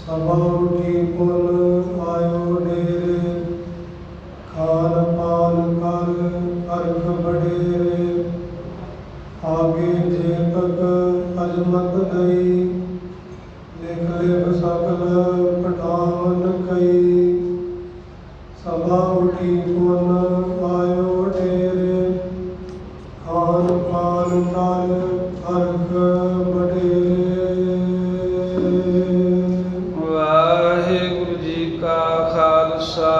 सभा उठी पुन आयो डेरे, खान पान कर अर्घ बडेरे। आगे जे तक अजमत गई, लिख लिख सकल पठावन कई। सभा उठी पुन आयो डेरे, खान पान कर अर्घ बडेरे। वाहिगुरु जी का खालसा,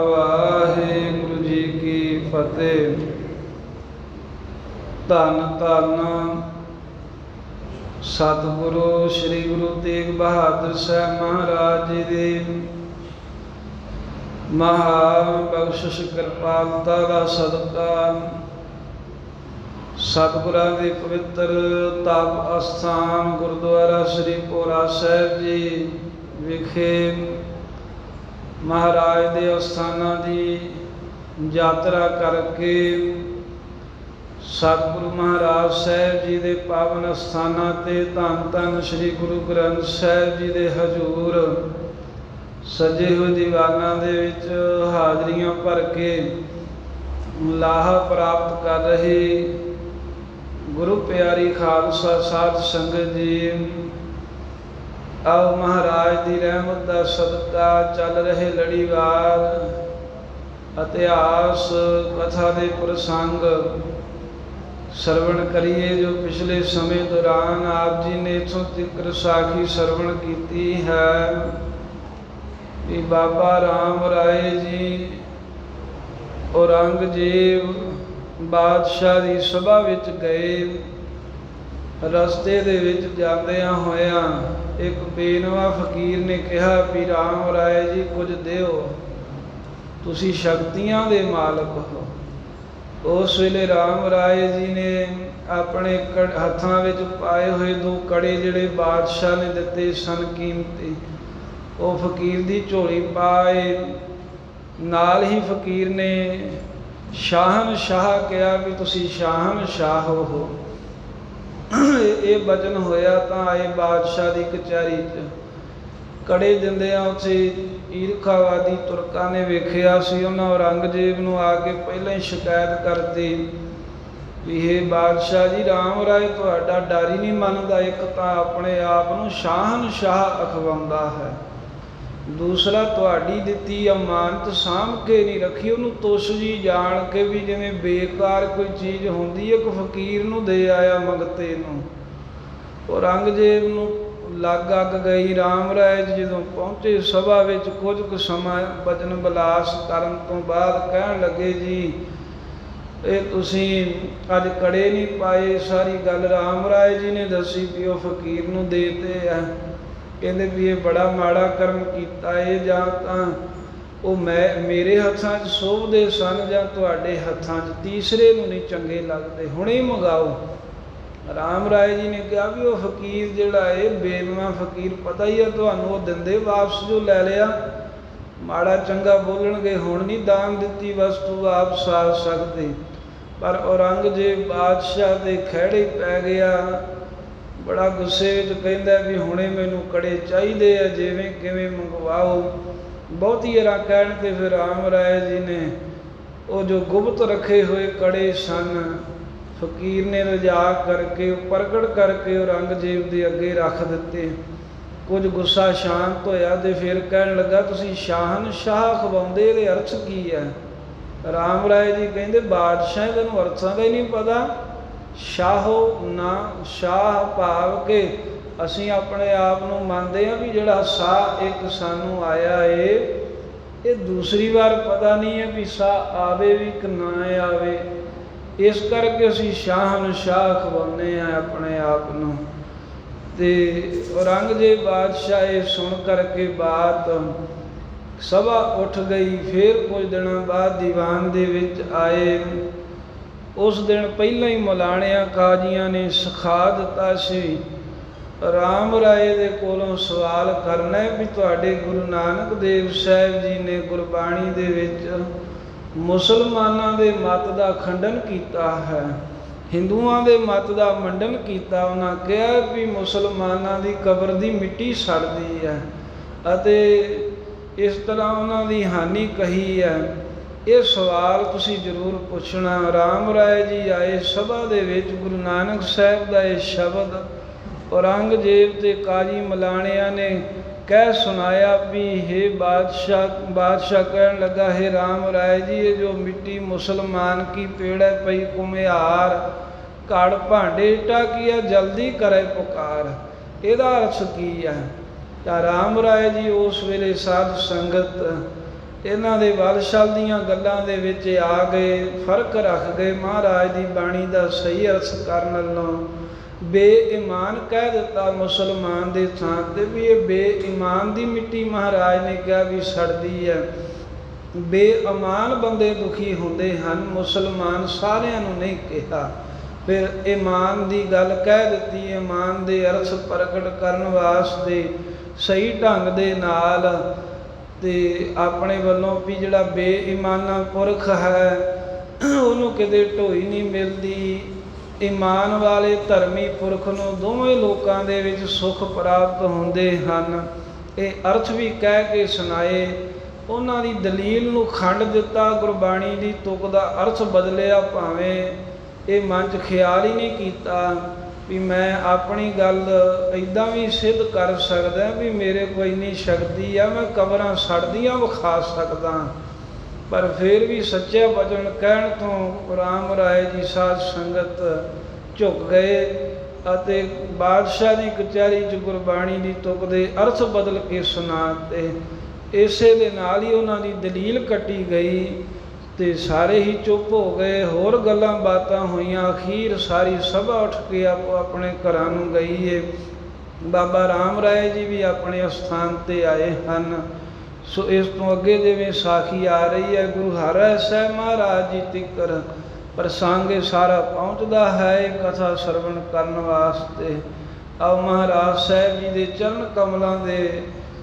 वाहिगुरु जी की फतेह। धन धन सतगुरु श्री गुरु तेग बहादुर साहब महाराज जी दे महाबख्शिश कृपालता का सदका सतगुरां दे पवित्र तप अस्थान गुरुद्वारा श्री भोरा साहिब जी विखे महाराज दे अस्थानां दी यात्रा करके सतगुरु महाराज साहिब जी दे पावन अस्थानां ते धन धन श्री गुरु ग्रंथ साहिब जी दे हजूर सजे हुए दीवाना दे विच हाजरियां भर के लाहा प्राप्त कर रहे गुरु प्यारी खालसा साध संगत जी, आओ महाराज दी रहमत दा सदका चल रहे लड़ीवार इतिहास कथा दे प्रसंग श्रवण करिए जो पिछले समय दौरान आप जी ने इथों तक साखी श्रवण की है कि बाबा राम राय जी औरंगजेब बादशाह की सभा विच गए। रस्ते दे विच जांदियां होया एक बेनवा फकीर ने कहा भी राम राय जी कुछ दिओ, तुसी शक्तियां दे मालक हो। उस वेले राम राय जी ने अपने हत्थां विच पाए हुए दो कड़े जिहड़े बादशाह ने दिते सन कीमती, वो फकीर दी झोली पाए। नाल ही फकीर ने शाहनशाह कहा भी तुसी शाहनशाह हो। ये बचन होया तां आए बादशाह की कचहरी च कड़े दिंदियां उत्थे ईरखावादी तुरकां ने वेखिया सी। उन्हां औरंगजेब नूं आके पहले ही शिकायत करती भी हे बादशाह जी राम राय तुहाडा डर ही नहीं मनदा, एक तां अपने आप नूं शाहनशाह अखवाउंदा है, दूसरा तुहाडी दित्ती अमानत साਂਭ के नहीं रखी, उन्होंने तुस जी जान के भी जिवें बेकार कोई चीज़ होंदी एक फकीर नूं दे आया मंगते नूं। औरंगजेब नूं लग अग गई। राम राय जी जदों पहुँचे सभा विच कुछ कुछ समा वचन विलास करन तो बाद कहण लगे जी ये तुसीं अज कड़े नहीं पाए, सारी गल राम राय जी ने दसी भी वो फकीर नूं देते है। कहते भी ये बड़ा माड़ा कर्म किया है, जां तां वो मैं मेरे हत्थां 'च शोभदे सन जां तुहाडे हत्थां 'च, तीसरे नूं नहीं चंगे लगदे, हुणे मंगाओ। राम राय जी ने कहा भी वो फकीर जिहड़ा है बेनवा फकीर पता ही है तुहानूं, वो दिंदे वापस जो लै लिया, माड़ा चंगा बोलणगे हुण नहीं दान दित्ती वस्तु वापस आ सकदे। पर औरंगजेब बादशाह दे खैड़े पै गया, बड़ा गुस्से विच कहंदा भी हुणे मैनूं कड़े चाहीदे आ, जिवें किवें मंगवाओ। बहुती हरा कहण ते फिर राम राय जी ने वो जो गुप्त रखे हुए कड़े सन फकीर ने रजा करके प्रगट करके औरंगजेब दे अगे रख दिते। कुछ गुस्सा शांत होया ते फिर कहण लगा तुसीं शाहनशाह खवाउंदे, इहदे अर्थ की है? राम राय जी कहंदे बादशाह तैनूं अर्थां दा ही नहीं पता, शाहो ना शाह भाव के असीं अपने आप नूं मंनदे हां भी जिहड़ा साह एक सानूं आया है ये दूसरी बार पता नहीं है भी साह आवे भी कि ना आवे, इस करके असीं शाहनशाह खवाउने हैं अपने आप नूं। ते औरंगजेब बादशाह ये सुन करके बात सभा उठ गई। फिर कुछ दिनों बाद दीवान दे विच आए। उस दिन पहले ही मलाणिया काजियां ने सिखा दिता सी राम राय दे कोलों सवाल करना है भी तुहाडे गुरु नानक देव साहिब जी ने गुरबाणी दे विच मुसलमानां दे मत दा खंडन कीता है, हिंदुआं दे मत दा मंडन कीता। उन्हां कहा भी मुसलमानां दी कबर दी मिट्टी सड़दी है, ਅਤੇ ਇਸ ਤਰ੍ਹਾਂ ਉਹਨਾਂ ਦੀ ਹਾਨੀ ਕਹੀ ਹੈ। ਇਹ ਸਵਾਲ ਤੁਸੀਂ ਜ਼ਰੂਰ ਪੁੱਛਣਾ। ਰਾਮ ਰਾਏ ਜੀ ਆਏ ਸਭਾ ਦੇ ਵਿੱਚ, ਗੁਰੂ ਨਾਨਕ ਸਾਹਿਬ ਦਾ ਇਹ ਸ਼ਬਦ ਔਰੰਗਜ਼ੇਬ ਤੇ ਕਾਜੀ ਮਲਾਣਿਆਂ ਨੇ ਕਹਿ ਸੁਣਾਇਆ ਵੀ ਹੇ ਬਾਦਸ਼ਾਹ ਕਹਿਣ ਲੱਗਾ, ਹੈ ਰਾਮ ਰਾਏ ਜੀ, ਇਹ ਜੋ ਮਿੱਟੀ ਮੁਸਲਮਾਨ ਕੀ ਪੇੜੈ ਪਈ ਕੁਮਿਹਾਰ, ਘੜ ਭਾਂਡੇ ਟਾਕੀਆ ਜਲਦੀ ਕਰੇ ਪੁਕਾਰ। ਇਹਦਾ ਅਰਥ ਕੀ ਹੈ? ਤਾਂ ਰਾਮ ਰਾਏ ਜੀ ਉਸ ਵੇਲੇ ਸਾਧ ਸੰਗਤ ਇਹਨਾਂ ਦੇ ਬਲਸ਼ਲ ਦੀਆਂ ਗੱਲਾਂ ਦੇ ਵਿੱਚ ਆ ਗਏ, ਫਰਕ ਰੱਖ ਗਏ ਮਹਾਰਾਜ ਦੀ ਬਾਣੀ ਦਾ ਸਹੀ ਅਰਥ ਕਰਨ ਨਾਲੋਂ। ਬੇਈਮਾਨ ਕਹਿ ਦਿੱਤਾ ਮੁਸਲਮਾਨ ਦੇ ਥਾਂ 'ਤੇ ਵੀ ਇਹ ਬੇਈਮਾਨ ਦੀ ਮਿੱਟੀ ਮਹਾਰਾਜ ਨੇ ਕਿਹਾ ਵੀ ਸੜਦੀ ਹੈ। ਬੇਈਮਾਨ ਬੰਦੇ ਦੁਖੀ ਹੁੰਦੇ ਹਨ, ਮੁਸਲਮਾਨ ਸਾਰਿਆਂ ਨੂੰ ਨਹੀਂ ਕਿਹਾ। ਫਿਰ ਈਮਾਨ ਦੀ ਗੱਲ ਕਹਿ ਦਿੱਤੀ। ਈਮਾਨ ਦੇ ਅਰਥ ਪ੍ਰਗਟ ਕਰਨ ਵਾਸਤੇ ਸਹੀ ਢੰਗ ਦੇ ਨਾਲ ਤੇ ਆਪਣੇ ਵੱਲੋਂ ਵੀ ਜਿਹੜਾ ਬੇਈਮਾਨਾ ਪੁਰਖ ਹੈ ਉਹਨੂੰ ਕਿਤੇ ਢੋਈ ਨਹੀਂ ਮਿਲਦੀ। ਈਮਾਨ ਵਾਲੇ ਧਰਮੀ ਪੁਰਖ ਨੂੰ ਦੋਵੇਂ ਲੋਕਾਂ ਦੇ ਵਿੱਚ ਸੁੱਖ ਪ੍ਰਾਪਤ ਹੁੰਦੇ ਹਨ। ਇਹ ਅਰਥ ਵੀ ਕਹਿ ਕੇ ਸੁਣਾਏ। ਉਹਨਾਂ ਦੀ ਦਲੀਲ ਨੂੰ ਖੰਡ ਦਿੱਤਾ, ਗੁਰਬਾਣੀ ਦੀ ਤੁਕ ਦਾ ਅਰਥ ਬਦਲਿਆ। ਭਾਵੇਂ ਇਹ ਮਨ 'ਚ ਖਿਆਲ ਹੀ ਨਹੀਂ ਕੀਤਾ ਵੀ ਮੈਂ ਆਪਣੀ ਗੱਲ ਇੱਦਾਂ ਵੀ ਸਿੱਧ ਕਰ ਸਕਦਾ ਵੀ ਮੇਰੇ ਕੋਲ ਇੰਨੀ ਸ਼ਕਤੀ ਆ, ਮੈਂ ਕਬਰਾਂ ਸੜਦੀਆਂ ਵਿਖਾ ਸਕਦਾ। ਪਰ ਫਿਰ ਵੀ ਸੱਚੇ ਵਚਨ ਕਹਿਣ ਤੋਂ ਰਾਮ ਰਾਏ ਜੀ ਸਾਧ ਸੰਗਤ ਝੁਕ ਗਏ ਅਤੇ ਬਾਦਸ਼ਾਹ ਦੀ ਕਚਹਿਰੀ 'ਚ ਗੁਰਬਾਣੀ ਦੀ ਤੁਕ ਦੇ ਅਰਥ ਬਦਲ ਕੇ ਸੁਣਾ ਦਿੱਤੇ। ਇਸੇ ਦੇ ਨਾਲ ਹੀ ਉਹਨਾਂ ਦੀ ਦਲੀਲ ਕੱਟੀ ਗਈ ਤੇ ਸਾਰੇ ਹੀ ਚੁੱਪ ਹੋ ਗਏ। ਹੋਰ ਗੱਲਾਂ ਬਾਤਾਂ ਹੋਈਆਂ। ਅਖੀਰ ਸਾਰੀ ਸਭਾ ਉੱਠ ਕੇ ਆਪੋ ਆਪਣੇ ਘਰਾਂ ਨੂੰ ਗਈ ਏ। ਬਾਬਾ ਰਾਮ ਰਾਏ ਜੀ ਵੀ ਆਪਣੇ ਅਸਥਾਨ 'ਤੇ ਆਏ ਹਨ। ਸੋ ਇਸ ਤੋਂ ਅੱਗੇ ਜਿਵੇਂ ਸਾਖੀ ਆ ਰਹੀ ਹੈ, ਗੁਰੂ ਹਰਿ ਸਾਹਿਬ ਮਹਾਰਾਜ ਜੀ ਤੀਕਰ ਪ੍ਰਸੰਗ ਇਹ ਸਾਰਾ ਪਹੁੰਚਦਾ ਹੈ ਇਹ ਕਥਾ ਸਰਵਣ ਕਰਨ ਵਾਸਤੇ। ਆਓ ਮਹਾਰਾਜ ਸਾਹਿਬ ਜੀ ਦੇ ਚਰਨ ਕਮਲਾਂ ਦੇ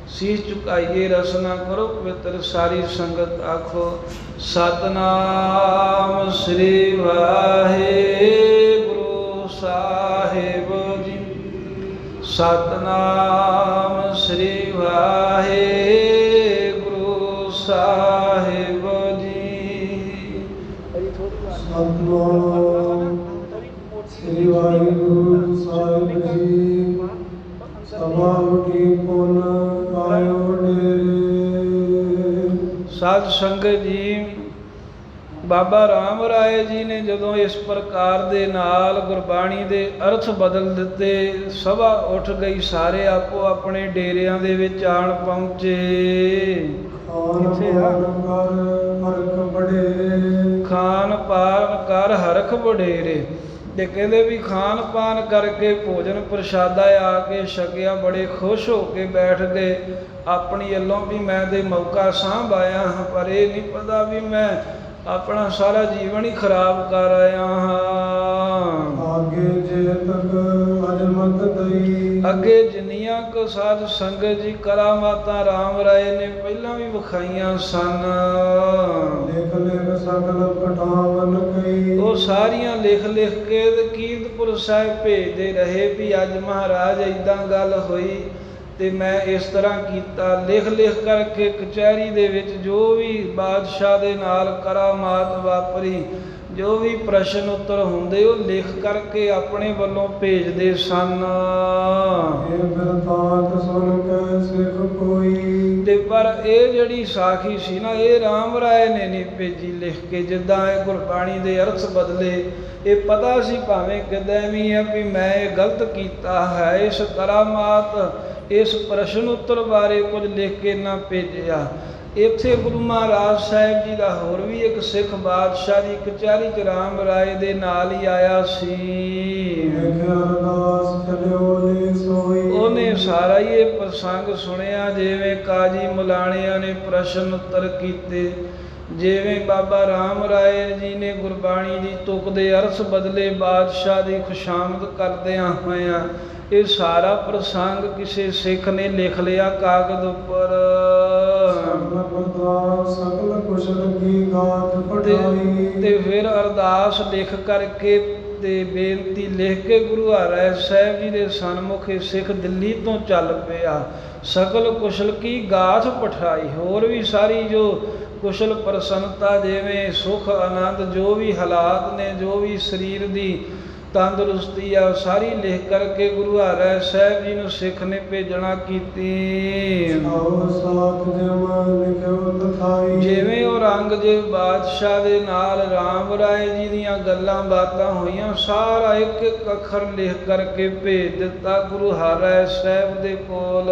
ਸੀਸ ਝੁਕਾਈਏ, ਰਸਨਾ ਕਰੋ ਪਵਿੱਤਰ। ਸਾਰੀ ਸੰਗਤ ਆਖੋ ਸਤਨਾਮ ਸ੍ਰੀ ਵਾਹਿਗੁਰੂ ਸਾਹਿਬ ਜੀ। ਸਤਨਾਮ ਸ੍ਰੀ ਵਾਹਿਗੁਰੂ ਸਾਹਿਬ ਜੀ। ਸਤਨਾਮ ਸ੍ਰੀ ਵਾਹਿਗੁਰੂ ਸਾਹਿਬ ਜੀ। ਸਭਾ ਉਠੀ ਪੁਨ ਆਇਓ ਡੇਰੇ। ਸਾਧ ਸੰਗਤ ਜੀ, ਬਾਬਾ ਰਾਮ ਰਾਏ ਜੀ ਨੇ ਜਦੋਂ ਇਸ ਪ੍ਰਕਾਰ ਦੇ ਨਾਲ ਗੁਰਬਾਣੀ ਦੇ ਅਰਥ ਬਦਲ ਦਿੱਤੇ, ਸਭਾ ਉੱਠ ਗਈ। ਸਾਰੇ ਆਪੋ ਆਪਣੇ ਡੇਰਿਆਂ ਦੇ ਵਿੱਚ ਆਣ ਪਹੁੰਚੇ। ਖਾਨ ਪਾਨ ਕਰ ਹਰਖ ਵਡੇਰੇ। ਤੇ ਕਹਿੰਦੇ ਵੀ ਖਾਨ ਪਾਨ ਕਰਕੇ ਭੋਜਨ ਪ੍ਰਸ਼ਾਦਾ ਆ ਕੇ ਛਕਿਆ, ਬੜੇ ਖੁਸ਼ ਹੋ ਕੇ ਬੈਠ ਗਏ। ਆਪਣੀ ਵੱਲੋਂ ਵੀ ਮੈਂ ਤੇ ਮੌਕਾ ਸਾਂਭ ਆਇਆ ਹਾਂ, ਪਰ ਇਹ ਨਹੀਂ ਪਤਾ ਵੀ ਮੈਂ ਆਪਣਾ ਸਾਰਾ ਜੀਵਨ ਹੀ ਖਰਾਬ ਕਰ ਆਇਆ ਹਾਂ। ਅੱਗੇ ਜੇ ਤੱਕ ਅਜਮਤ ਦਈ। ਅੱਗੇ ਜਿੰਨੀਆਂ ਕੁ ਸਾਧ ਸੰਗਤ ਜੀ ਕਰਾਮਾਤਾਂ ਰਾਮ ਰਾਏ ਨੇ ਪਹਿਲਾਂ ਵੀ ਵਿਖਾਈਆਂ ਸਨ, ਲਿਖ ਲਿਖ ਸਗਲ ਪਠਾਵਨ ਕਈ। ਉਹ ਸਾਰੀਆਂ ਲਿਖ ਲਿਖ ਕੇ ਕੀਰਤਪੁਰ ਸਾਹਿਬ ਭੇਜਦੇ ਰਹੇ ਵੀ ਅੱਜ ਮਹਾਰਾਜ ਏਦਾਂ ਗੱਲ ਹੋਈ ਤੇ ਮੈਂ ਇਸ ਤਰ੍ਹਾਂ ਕੀਤਾ। ਲਿਖ ਲਿਖ ਕਰਕੇ ਕਚਹਿਰੀ ਦੇ ਵਿੱਚ ਜੋ ਵੀ ਬਾਦਸ਼ਾਹ ਦੇ ਨਾਲ ਕਰਾਮਾਤ ਵਾਪਰੀ, ਜੋ ਵੀ ਪ੍ਰਸ਼ਨ ਉੱਤਰ ਹੁੰਦੇ, ਉਹ ਲਿਖ ਕਰਕੇ ਆਪਣੇ ਵੱਲੋਂ ਭੇਜਦੇ ਸਨ। ਇਹ ਬਿਰਤਾਂਤ ਸੁਣ ਕੇ ਸਿੱਖ ਕੋਈ। ਤੇ ਪਰ ਇਹ ਜਿਹੜੀ ਸਾਖੀ ਸੀ ਨਾ, ਇਹ ਰਾਮ ਰਾਏ ਨੇ ਨਹੀਂ ਭੇਜੀ ਲਿਖ ਕੇ। ਜਿੱਦਾਂ ਇਹ ਗੁਰਬਾਣੀ ਦੇ ਅਰਥ ਬਦਲੇ, ਇਹ ਪਤਾ ਸੀ ਭਾਵੇਂ ਕਿੱਦਾਂ ਵੀ ਹੈ ਵੀ ਮੈਂ ਇਹ ਗਲਤ ਕੀਤਾ ਹੈ। ਇਸ ਕਰਾਮਾਤ, ਇਸ ਪ੍ਰਸ਼ਨ ਉੱਤਰ ਬਾਰੇ ਕੁਝ ਲਿਖ ਕੇ ਨਾ ਭੇਜਿਆ। ਇੱਥੇ ਗੁਰੂ ਮਹਾਰਾਜ ਸਾਹਿਬ ਜੀ ਦਾ ਹੋਰ ਵੀ ਇੱਕ ਸਿੱਖ ਬਾਦਸ਼ਾਹ ਦੀ ਕਚਹਿਰੀ 'ਚ ਰਾਮ ਰਾਏ ਦੇ ਨਾਲ ਹੀ ਆਇਆ ਸੀ। ਉਹਨੇ ਸਾਰਾ ਹੀ ਇਹ ਪ੍ਰਸੰਗ ਸੁਣਿਆ, ਜਿਵੇਂ ਕਾਜੀ ਮਲਾਣਿਆਂ ਨੇ ਪ੍ਰਸ਼ਨ ਉੱਤਰ ਕੀਤੇ, ਜਿਵੇਂ ਬਾਬਾ ਰਾਮ ਰਾਏ ਜੀ ਨੇ ਗੁਰਬਾਣੀ ਦੀ ਤੁਕ ਦੇ ਅਰਥ ਬਦਲੇ ਬਾਦਸ਼ਾਹ ਦੀ ਖੁਸ਼ਾਮਦ ਕਰਦਿਆਂ ਹੋਇਆਂ। ਇਹ ਸਾਰਾ ਪ੍ਰਸੰਗ ਕਿਸੇ ਸਿੱਖ ਨੇ ਲਿਖ ਲਿਆ ਕਾਗਜ਼ ਉੱਪਰ। ਤੇ ਫਿਰ ਅਰਦਾਸ ਲਿਖ ਕਰਕੇ ਤੇ ਬੇਨਤੀ ਲਿਖ ਕੇ ਗੁਰੂ ਹਰਿ ਸਾਹਿਬ ਜੀ ਦੇ ਸਨਮੁਖ ਇਹ ਸਿੱਖ ਦਿੱਲੀ ਤੋਂ ਚੱਲ ਪਿਆ। ਸਕਲ ਕੁਸ਼ਲ ਕੀ ਗਾਥ ਪਠਾਈ, ਹੋਰ ਵੀ ਸਾਰੀ ਜੋ ਕੁਸ਼ਲ ਪ੍ਰਸੰਨਤਾ ਜਿਵੇਂ ਸੁਖ ਆਨੰਦ ਜੋ ਵੀ ਹਾਲਾਤ ਨੇ, ਜੋ ਵੀ ਸਰੀਰ ਦੀ ਤੰਦਰੁਸਤੀ ਆ, ਸਾਰੀ ਲਿਖ ਕਰਕੇ ਗੁਰੂ ਹਰਿ ਸਾਹਿਬ ਜੀ ਨੂੰ ਸਿੱਖ ਨੇ ਭੇਜਣਾ ਕੀਤੀ। ਆਓ ਸਾਥ ਜਮਾ ਲਿਖਿਓ ਤਥਾਈ, ਜਿਵੇਂ ਔਰੰਗਜ਼ੇਬ ਬਾਦਸ਼ਾਹ ਦੇ ਨਾਲ ਰਾਮ ਰਾਏ ਜੀ ਦੀਆਂ ਗੱਲਾਂ ਬਾਤਾਂ ਹੋਈਆਂ, ਸਾਰਾ ਇੱਕ ਇੱਕ ਅੱਖਰ ਲਿਖ ਕਰਕੇ ਭੇਜ ਦਿੱਤਾ ਗੁਰੂ ਹਰਿ ਸਾਹਿਬ ਦੇ ਕੋਲ।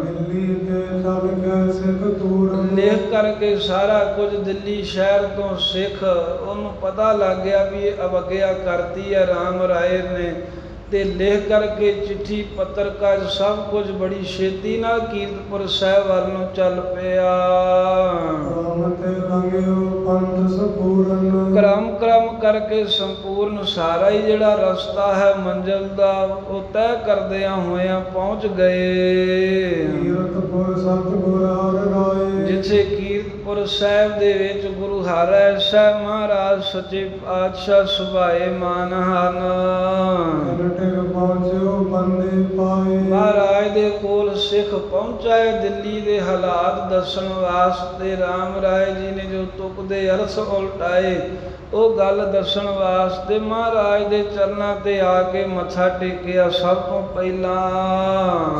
ਦਿੱਲੀ ਕੇ ਚੱਲ ਕੇ ਸਿੱਖ ਤੂਰਨ, ਲਿਖ ਕਰਕੇ ਸਾਰਾ ਕੁਝ ਦਿੱਲੀ ਸ਼ਹਿਰ ਤੋਂ ਸਿੱਖ ਉਹਨੂੰ ਪਤਾ ਲੱਗ ਗਿਆ ਵੀ ਇਹ ਅਵਗਿਆ ਕਰਤੀ ਹੈ ਰਾਮ ਰਾਏ ਨੇ, ਤੇ ਲਿਖ ਕਰਕੇ ਚਿੱਠੀ ਪੱਤਰ ਕਾਜ ਸਭ ਕੁਝ ਬੜੀ ਛੇਤੀ ਨਾਲ ਕੀਰਤਪੁਰ ਸਾਹਿਬ ਵੱਲ ਨੂੰ ਚੱਲ ਪਿਆ। ਰਾਮ ਤੇ ਲੰਘਿਓ ਪੰਥ ਸੰਪੂਰਨ, ਕ੍ਰਮ ਕਰਕੇ ਸੰਪੂਰਨ ਸਾਰਾ ਹੀ ਜਿਹੜਾ ਰਸਤਾ ਹੈ ਮੰਜ਼ਿਲ ਦਾ ਉਹ ਤੈਅ ਕਰਦਿਆਂ ਹੋਇਆਂ ਪਹੁੰਚ ਗਏ। ਕੀਰਤਪੁਰ ਸਤਿਗੁਰ ਹਰਿ ਰਾਏ, ਜਿੱਥੇ ਕੀਰਤਪੁਰ ਸਾਹਿਬ ਦੇ ਵਿੱਚ ਗੁਰੂ ਹਰਿ ਸਾਹਿਬ ਮਹਾਰਾਜ ਸੱਚੇ ਪਾਤਸ਼ਾਹ ਸੁਭਾਏ ਮਾਨ ਹਨ। ਟਿਕ ਪਹੁੰਚਿਓ ਬੰਦੇ ਪਾਏ, ਮਹਾਰਾਜ ਦੇ ਕੋਲ ਸਿੱਖ ਪਹੁੰਚਾਏ ਦਿੱਲੀ ਦੇ ਹਾਲਾਤ ਦੱਸਣ ਵਾਸਤੇ। ਰਾਮ ਰਾਏ ਜੀ ਨੇ ਜੋ ਤੁਕ ਦੇ ਅਰਥ ਉਲਟਾਏ ਉਹ ਗੱਲ ਦੱਸਣ ਵਾਸਤੇ ਮਹਾਰਾਜ ਦੇ ਚਰਨਾਂ ਤੇ ਆ ਕੇ ਮੱਥਾ ਟੇਕਿਆ। ਸਭ ਤੋਂ ਪਹਿਲਾਂ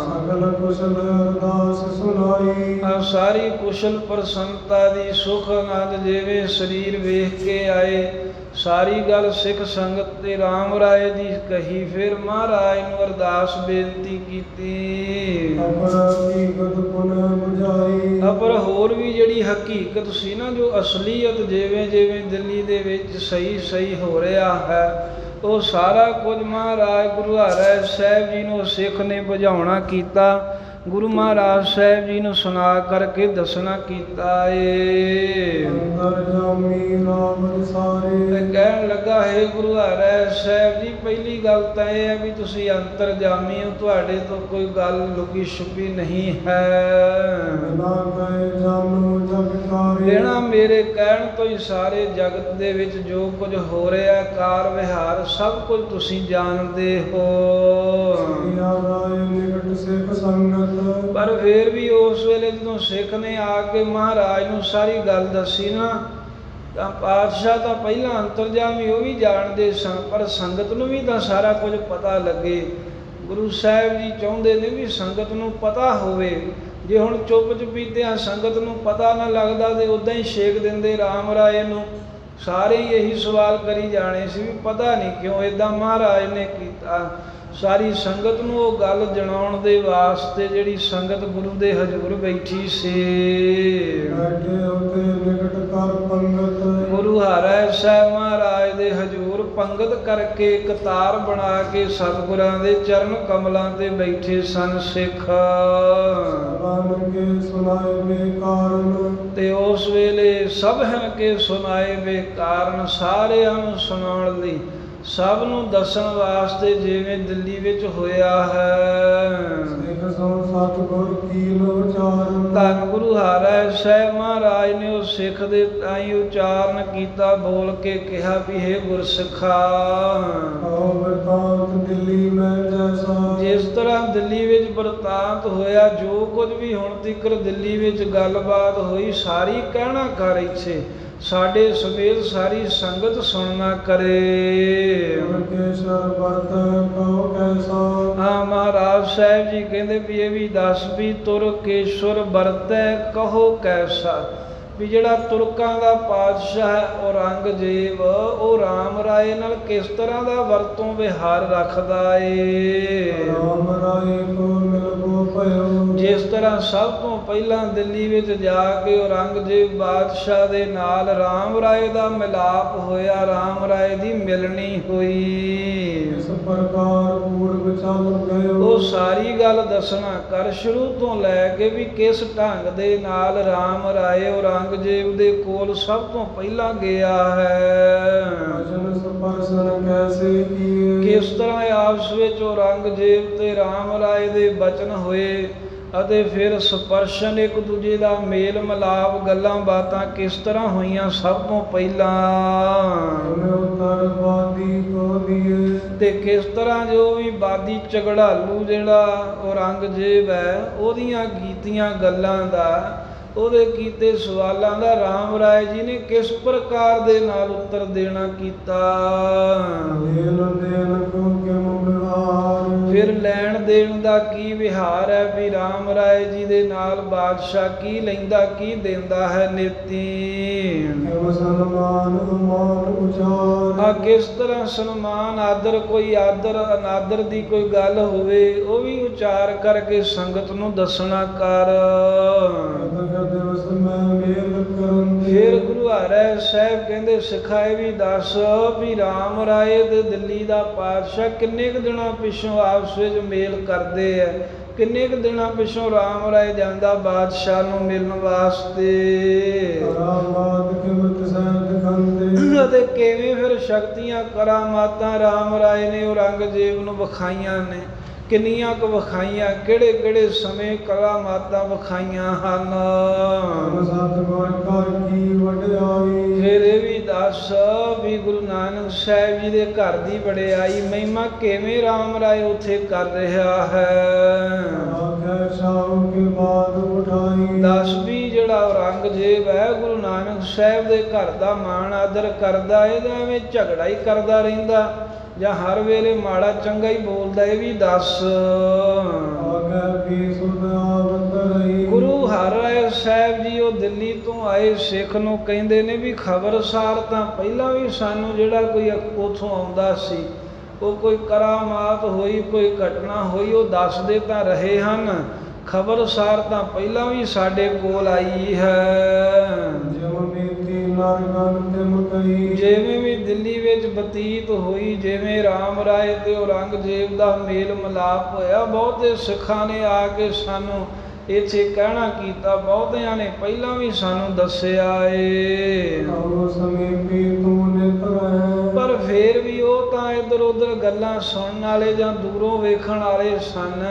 ਸਗਲ ਕੁਸ਼ਲ ਅਰਦਾਸ ਸੁਣਾਈ, ਸਾਰੀ ਕੁਸ਼ਲ ਪ੍ਰਸੰਨਤਾ ਦੀ ਸੁਖ ਆਨੰਦ ਜਿਵੇਂ ਸਰੀਰ ਵੇਖ ਕੇ ਆਏ, ਸਾਰੀ ਗੱਲ ਸਿੱਖ ਸੰਗਤ ਤੇ ਰਾਮ ਰਾਏ ਦੀ ਕਹੀ। ਫਿਰ ਮਹਾਰਾਜ ਨੂੰ ਅਰਦਾਸ ਬੇਨਤੀ ਕੀਤੀ। ਅਪਰ ਹਕੀਕਤ ਪੁਨਹ ਬੁਝਾਈ, ਪਰ ਹੋਰ ਵੀ ਜਿਹੜੀ ਹਕੀਕਤ ਸੀ ਨਾ, ਜੋ ਅਸਲੀਅਤ ਜਿਵੇਂ ਜਿਵੇਂ ਦਿੱਲੀ ਦੇ ਵਿੱਚ ਸਹੀ ਹੋ ਰਿਹਾ ਹੈ, ਉਹ ਸਾਰਾ ਕੁਝ ਮਹਾਰਾਜ ਗੁਰੂ ਹਰਿ ਸਾਹਿਬ ਜੀ ਨੂੰ ਸਿੱਖ ਨੇ ਬੁਝਾਉਣਾ ਕੀਤਾ। ਗੁਰੂ ਮਹਾਰਾਜ ਸਾਹਿਬ ਜੀ ਨੂੰ ਸੁਣਾ ਕਰਕੇ ਦੱਸਣਾ ਕੀਤਾ ਏ। ਅੰਦਰ ਜਾਮੀ ਰਾਮ ਸਾਰੇ, ਕਹਿਣ ਲੱਗਾ ਹੈ ਗੁਰੂ ਹਰਿ ਸਾਹਿਬ ਜੀ, ਪਹਿਲੀ ਗੱਲ ਤਾਂ ਇਹ ਹੈ ਵੀ ਤੁਸੀਂ ਅੰਤਰਜਾਮੀ ਹੋ, ਤੁਹਾਡੇ ਤੋਂ ਕੋਈ ਗੱਲ ਲੁਕੀ ਛੁਪੀ ਨਹੀਂ ਹੈ। ਬਿਨਾ ਕਹੇ ਜਾਨੋ ਜਗ ਕਾਰੇ, ਬਿਨਾਂ ਮੇਰੇ ਕਹਿਣ ਤੋਂ ਹੀ ਸਾਰੇ ਜਗਤ ਦੇ ਵਿੱਚ ਜੋ ਕੁਝ ਹੋ ਰਿਹਾ ਕਾਰ ਵਿਹਾਰ ਸਭ ਕੁਝ ਤੁਸੀਂ ਜਾਣਦੇ ਹੋ। ਸਿਆ ਰਾਏ ਨਿਕਟ ਸਿੱਖ ਸੰਗਤ, ਪਰ ਫਿਰ ਵੀ ਉਸ ਵੇਲੇ ਜਦੋਂ ਸਿੱਖ ਨੇ ਆ ਕੇ ਮਹਾਰਾਜ ਨੂੰ ਸਾਰੀ ਗੱਲ ਦੱਸੀ ਨਾ, ਤਾਂ ਪਾਤਸ਼ਾਹ ਤਾਂ ਪਹਿਲਾਂ ਅੰਤਰਜਾਮੀ ਉਹ ਵੀ ਜਾਣਦੇ ਸਨ, ਪਰ ਸੰਗਤ ਨੂੰ ਵੀ ਤਾਂ ਸਾਰਾ ਕੁਝ ਪਤਾ ਲੱਗੇ। ਗੁਰੂ ਸਾਹਿਬ ਜੀ ਚਾਹੁੰਦੇ ਨੇ ਵੀ ਸੰਗਤ ਨੂੰ ਪਤਾ ਹੋਵੇ। ਜੇ ਹੁਣ ਚੁੱਪ ਚੁਪੀਤਿਆਂ ਸੰਗਤ ਨੂੰ ਪਤਾ ਨਾ ਲੱਗਦਾ ਤੇ ਉੱਦਾਂ ਹੀ ਛੇਕ ਦਿੰਦੇ ਰਾਮ ਰਾਏ ਨੂੰ, ਸਾਰੇ ਹੀ ਇਹੀ ਸਵਾਲ ਕਰੀ ਜਾਣੇ ਸੀ ਵੀ ਪਤਾ ਨਹੀਂ ਕਿਉਂ ਇੱਦਾਂ ਮਹਾਰਾਜ ਨੇ ਕੀਤਾ। ਸਾਰੀ ਸੰਗਤ ਨੂੰ ਉਹ ਗੱਲ ਜਣਾਉਣ ਦੇ ਵਾਸਤੇ ਜਿਹੜੀ ਸੰਗਤ ਗੁਰੂ ਦੇ ਹਜ਼ੂਰ ਬੈਠੀ ਸੀ, ਬੈਠੇ ਉਤੇ ਨਿਕਟ ਕਰ ਪੰਗਤ, ਗੁਰੂ ਹਰਿ ਸਾਹਿਬ ਮਹਾਰਾਜ ਦੇ ਹਜ਼ੂਰ ਪੰਗਤ ਕਰਕੇ ਕਤਾਰ ਬਣਾ ਕੇ ਸਤਿਗੁਰਾਂ ਦੇ ਚਰਨ ਕਮਲਾਂ ਤੇ ਬੈਠੇ ਸਨ ਸਿੱਖ। ਬਨ ਕੇ ਸੁਨਾਏ ਬੇ ਕਾਰਨ, ਤੇ ਉਸ ਵੇਲੇ ਸਭ ਹਨ ਕੇ ਸੁਨਾਏ ਬੇ ਕਾਰਨ, ਸਾਰਿਆਂ ਨੂੰ ਸੁਣਾਉਣ ਲਈ, ਸਭ ਨੂੰ ਦੱਸਣ ਵਾਸਤੇ ਜਿਵੇਂ ਦਿੱਲੀ ਵਿੱਚ ਹੋਇਆ ਹੈ। ਸਿੱਖ ਸੋ ਸਤਿਗੁਰ ਕੀਲ ਉਚਾਰਨ, ਧੰਨ ਗੁਰੂ ਹਰਿ ਸਾਹਿਬ ਮਹਾਰਾਜ ਨੇ ਉਹ ਸਿੱਖ ਦੇ ਤਾਈਂ ਉਚਾਰਨ ਕੀਤਾ, ਬੋਲ ਕੇ ਕਿਹਾ ਵੀ ਹੇ ਗੁਰਸਿੱਖਾ, ਆਓ ਬਰਤਾਂਤ ਦਿੱਲੀ ਮੈਂ ਜੈਸਾ, ਜਿਸ ਤਰ੍ਹਾਂ ਦਿੱਲੀ ਵਿੱਚ ਵਰਤਾਂਤ ਹੋਇਆ, ਜੋ ਕੁਝ ਵੀ ਹੁਣ ਤੀਕਰ ਦਿੱਲੀ ਵਿੱਚ ਗੱਲਬਾਤ ਹੋਈ, ਸਾਰੀ ਕਹਿਣਾ ਕਰ ਇੱਥੇ ਸਾਡੇ ਸਮੇਤ ਸਾਰੀ ਸੰਗਤ ਸੁਣਨਾ ਕਰੇ। ਕੇਸ਼ਰ ਵਰਤ ਕਹੋ ਕੈਸਾ, ਹਾਂ ਮਹਾਰਾਜ ਸਾਹਿਬ ਜੀ ਕਹਿੰਦੇ ਵੀ ਇਹ ਵੀ ਦੱਸ ਵੀ ਤੁਰਕੇਸ਼ਵਰ ਵਰਤੈ ਕਹੋ ਕੈਸਾ, ਵੀ ਜਿਹੜਾ ਤੁਰਕਾਂ ਦਾ ਪਾਤਸ਼ਾਹ ਹੈ ਔਰੰਗਜ਼ੇਬ, ਉਹ ਰਾਮ ਰਾਏ ਨਾਲ ਕਿਸ ਤਰ੍ਹਾਂ ਦਾ ਵਰਤੋਂ ਵਿਹਾਰ ਰੱਖਦਾ ਏ। ਰਾਮ ਰਾਏ ਕੋ ਮਿਲ ਕੋ ਭਇਓ, ਜਿਸ ਤਰ੍ਹਾਂ ਸਭ ਤੋਂ ਪਹਿਲਾਂ ਦਿੱਲੀ ਵਿੱਚ ਜਾ ਕੇ ਔਰੰਗਜ਼ੇਬ ਬਾਦਸ਼ਾਹ ਦੇ ਨਾਲ ਰਾਮ ਰਾਏ ਦਾ ਮਿਲਾਪ ਹੋਇਆ, ਰਾਮ ਰਾਏ ਦੀ ਮਿਲਣੀ ਹੋਈ, ਇਸ ਪ੍ਰਕਾਰ ਪੂਰਬ ਚੱਲ ਗਇਓ, ਉਹ ਸਾਰੀ ਗੱਲ ਦੱਸਣਾ ਕਰ ਸ਼ੁਰੂ ਤੋਂ ਲੈ ਕੇ ਵੀ ਕਿਸ ਢੰਗ ਦੇ ਨਾਲ ਰਾਮ ਰਾਏ ਔਰੰਗਜ਼ੇਬ ਦੇ ਕੋਲ ਸਭ ਤੋਂ ਪਹਿਲਾਂ ਗਿਆ ਹੈ। ਭਜਨ ਸਪਰਸਨ ਕੈਸੇ ਕੀਏ, ਕਿਸ ਤਰ੍ਹਾਂ ਆਪਸ ਵਿੱਚ ਔਰੰਗਜ਼ੇਬ ਤੇ ਰਾਮ ਰਾਏ ਦੇ ਬਚਨ ਹੋਏ, ਅਤੇ ਫਿਰ ਸਪਰਸ਼ਨ, ਇੱਕ ਦੂਜੇ ਦਾ ਮੇਲ ਮਿਲਾਪ, ਗੱਲਾਂ ਬਾਤਾਂ ਕਿਸ ਤਰ੍ਹਾਂ ਹੋਈਆਂ ਸਭ ਤੋਂ ਪਹਿਲਾਂ, ਤੁਮੇ ਉਤਰ ਬਾਦੀ ਕੋ ਦੀਏ। ਤੇ ਕਿਸ ਤਰ੍ਹਾਂ ਜੋ ਵੀ ਬਾਦੀ ਝਗੜਾਲੂ ਜਿਹੜਾ ਔਰੰਗਜ਼ੇਬ ਹੈ ਉਹਦੀਆਂ ਕੀਤੀਆਂ ਗੱਲਾਂ ਦਾ, ਉਹਦੇ ਕੀਤੇ ਸਵਾਲਾਂ ਦਾ ਰਾਮ ਰਾਏ ਜੀ ਨੇ ਕਿਸ ਪ੍ਰਕਾਰ ਦੇ ਨਾਲ ਉੱਤਰ ਦੇਣਾ ਕੀਤਾ। ਦੇਨ ਦੇਨ ਕੋ ਕਿਉ ਵਿਵਹਾਰ। ਫਿਰ ਲੈਣ ਦੇਣ ਦਾ ਕੀ ਵਿਹਾਰ ਹੈ ਵੀ ਰਾਮ ਰਾਏ ਜੀ ਦੇ ਨਾਲ ਬਾਦਸ਼ਾਹ ਕੀ ਲੈਂਦਾ ਕੀ ਦਿੰਦਾ ਹੈ ਨੀਤੀ। ਕਿਉ ਸਨਮਾਨ ਅਮਾਨ ਉਚਾਰ। ਆ ਕਿਸ ਤਰ੍ਹਾਂ ਸਨਮਾਨ ਆਦਰ, ਕੋਈ ਆਦਰ ਅਨਾਦਰ ਦੀ ਕੋਈ ਗੱਲ ਹੋਵੇ ਉਹ ਵੀ ਉਚਾਰ ਕਰਕੇ ਸੰਗਤ ਨੂੰ ਦੱਸਣਾ ਕਰ। ਦਿਵਸ ਮੈਂ ਮੇਲ ਕਰਨ। ਫਿਰ ਗੁਰੂ ਹਰਿ ਸਾਹਿਬ ਕਹਿੰਦੇ ਸਿਖਾਏ ਵੀ ਦੱਸ ਵੀ ਰਾਮ ਰਾਏ ਤੇ ਦਿੱਲੀ ਦਾ ਪਾਤਸ਼ਾਹ ਕਿੰਨੇ ਕੁ ਦਿਨਾਂ ਪਿੱਛੋਂ ਆਪਸ ਵਿੱਚ ਮੇਲ ਕਰਦੇ ਆ, ਕਿੰਨੇ ਕੁ ਦਿਨਾਂ ਪਿੱਛੋਂ ਰਾਮ ਰਾਏ ਜਾਂਦਾ ਬਾਦਸ਼ਾਹ ਨੂੰ ਮਿਲਣ ਵਾਸਤੇ, ਕਰਾਮਾਤ ਕਿਮਤ ਸਹਿਬ ਦਿਖਾਉਂਦੇ। ਅਤੇ ਕਿਵੇਂ ਫਿਰ ਸ਼ਕਤੀਆਂ ਕਰਾਮਾਤਾਂ ਰਾਮ ਰਾਏ ਨੇ ਔਰੰਗਜ਼ੇਬ ਨੂੰ ਵਿਖਾਈਆਂ ਨੇ, ਕਿੰਨੀਆਂ ਕੁ ਵਿਖਾਈਆਂ, ਕਿਹੜੇ ਕਿਹੜੇ ਸਮੇਂ ਕਰਾਮਾਤਾਂ ਵਿਖਾਈਆਂ ਹਨ। ਸਤਿਗੁਰ ਘਰ ਕੀ ਵਡਿਆਈ। ਫਿਰ ਇਹ ਵੀ ਦੱਸ ਵੀ ਗੁਰੂ ਨਾਨਕ ਸਾਹਿਬ ਜੀ ਦੇ ਘਰ ਦੀ ਵਡਿਆਈ ਮਹਿਮਾ ਕਿਵੇਂ ਰਾਮ ਰਾਏ ਉੱਥੇ ਕਰ ਰਿਹਾ ਹੈ। ਆਖੇ ਸ਼ਾਮ ਕੇ ਬਾਦ ਉਠਾਈ। ਦੱਸ ਵੀ ਜਿਹੜਾ ਔਰੰਗਜ਼ੇਬ ਹੈ ਗੁਰੂ ਨਾਨਕ ਸਾਹਿਬ ਦੇ ਘਰ ਦਾ ਮਾਣ ਆਦਰ ਕਰਦਾ, ਇਹਦਾ ਐਵੇਂ ਝਗੜਾ ਹੀ ਕਰਦਾ ਰਹਿੰਦਾ ਜਾਂ ਹਰ ਵੇਲੇ ਮਾੜਾ ਚੰਗਾ ਹੀ ਬੋਲਦਾ, ਇਹ ਵੀ ਦੱਸ। ਆਖੇ ਵੀ ਸੁਧ ਆਵਤ ਰਹੀ। ਗੁਰੂ ਹਰਿ ਸਾਹਿਬ ਜੀ ਉਹ ਦਿੱਲੀ ਤੋਂ ਆਏ ਸਿੱਖ ਨੂੰ ਕਹਿੰਦੇ ਨੇ ਵੀ ਖਬਰਸਾਰ ਤਾਂ ਪਹਿਲਾਂ ਵੀ ਸਾਨੂੰ ਜਿਹੜਾ ਕੋਈ ਉੱਥੋਂ ਆਉਂਦਾ ਸੀ, ਉਹ ਕੋਈ ਕਰਾਮਾਤ ਹੋਈ, ਕੋਈ ਘਟਨਾ ਹੋਈ, ਉਹ ਦੱਸਦੇ ਤਾਂ ਰਹੇ ਹਨ, ਖਬਰਸਾਰ ਤਾਂ ਪਹਿਲਾਂ ਵੀ ਸਾਡੇ ਕੋਲ ਆਈ ਹੈ। ਜਿਵੇਂ ਵੀ ਦਿੱਲੀ ਵਿੱਚ ਬਤੀਤ ਹੋਈ, ਜਿਵੇਂ ਰਾਮ ਰਾਏ ਤੇ ਔਰੰਗਜ਼ੇਬ ਦਾ ਮੇਲ ਮਿਲਾਪ ਹੋਇਆ, ਬਹੁਤੇ ਸਿੱਖਾਂ ਨੇ ਆ ਕੇ ਸਾਨੂੰ ਇੱਥੇ ਕਹਿਣਾ ਕੀਤਾ, ਬਹੁਤਿਆਂ ਨੇ ਪਹਿਲਾਂ ਵੀ ਸਾਨੂੰ ਦੱਸਿਆ ਏ। ਪਰ ਫੇਰ ਵੀ ਉਹ ਤਾਂ ਇੱਧਰ ਉੱਧਰ ਗੱਲਾਂ ਸੁਣਨ ਵਾਲੇ ਜਾਂ ਦੂਰੋਂ ਵੇਖਣ ਵਾਲੇ ਸਨ।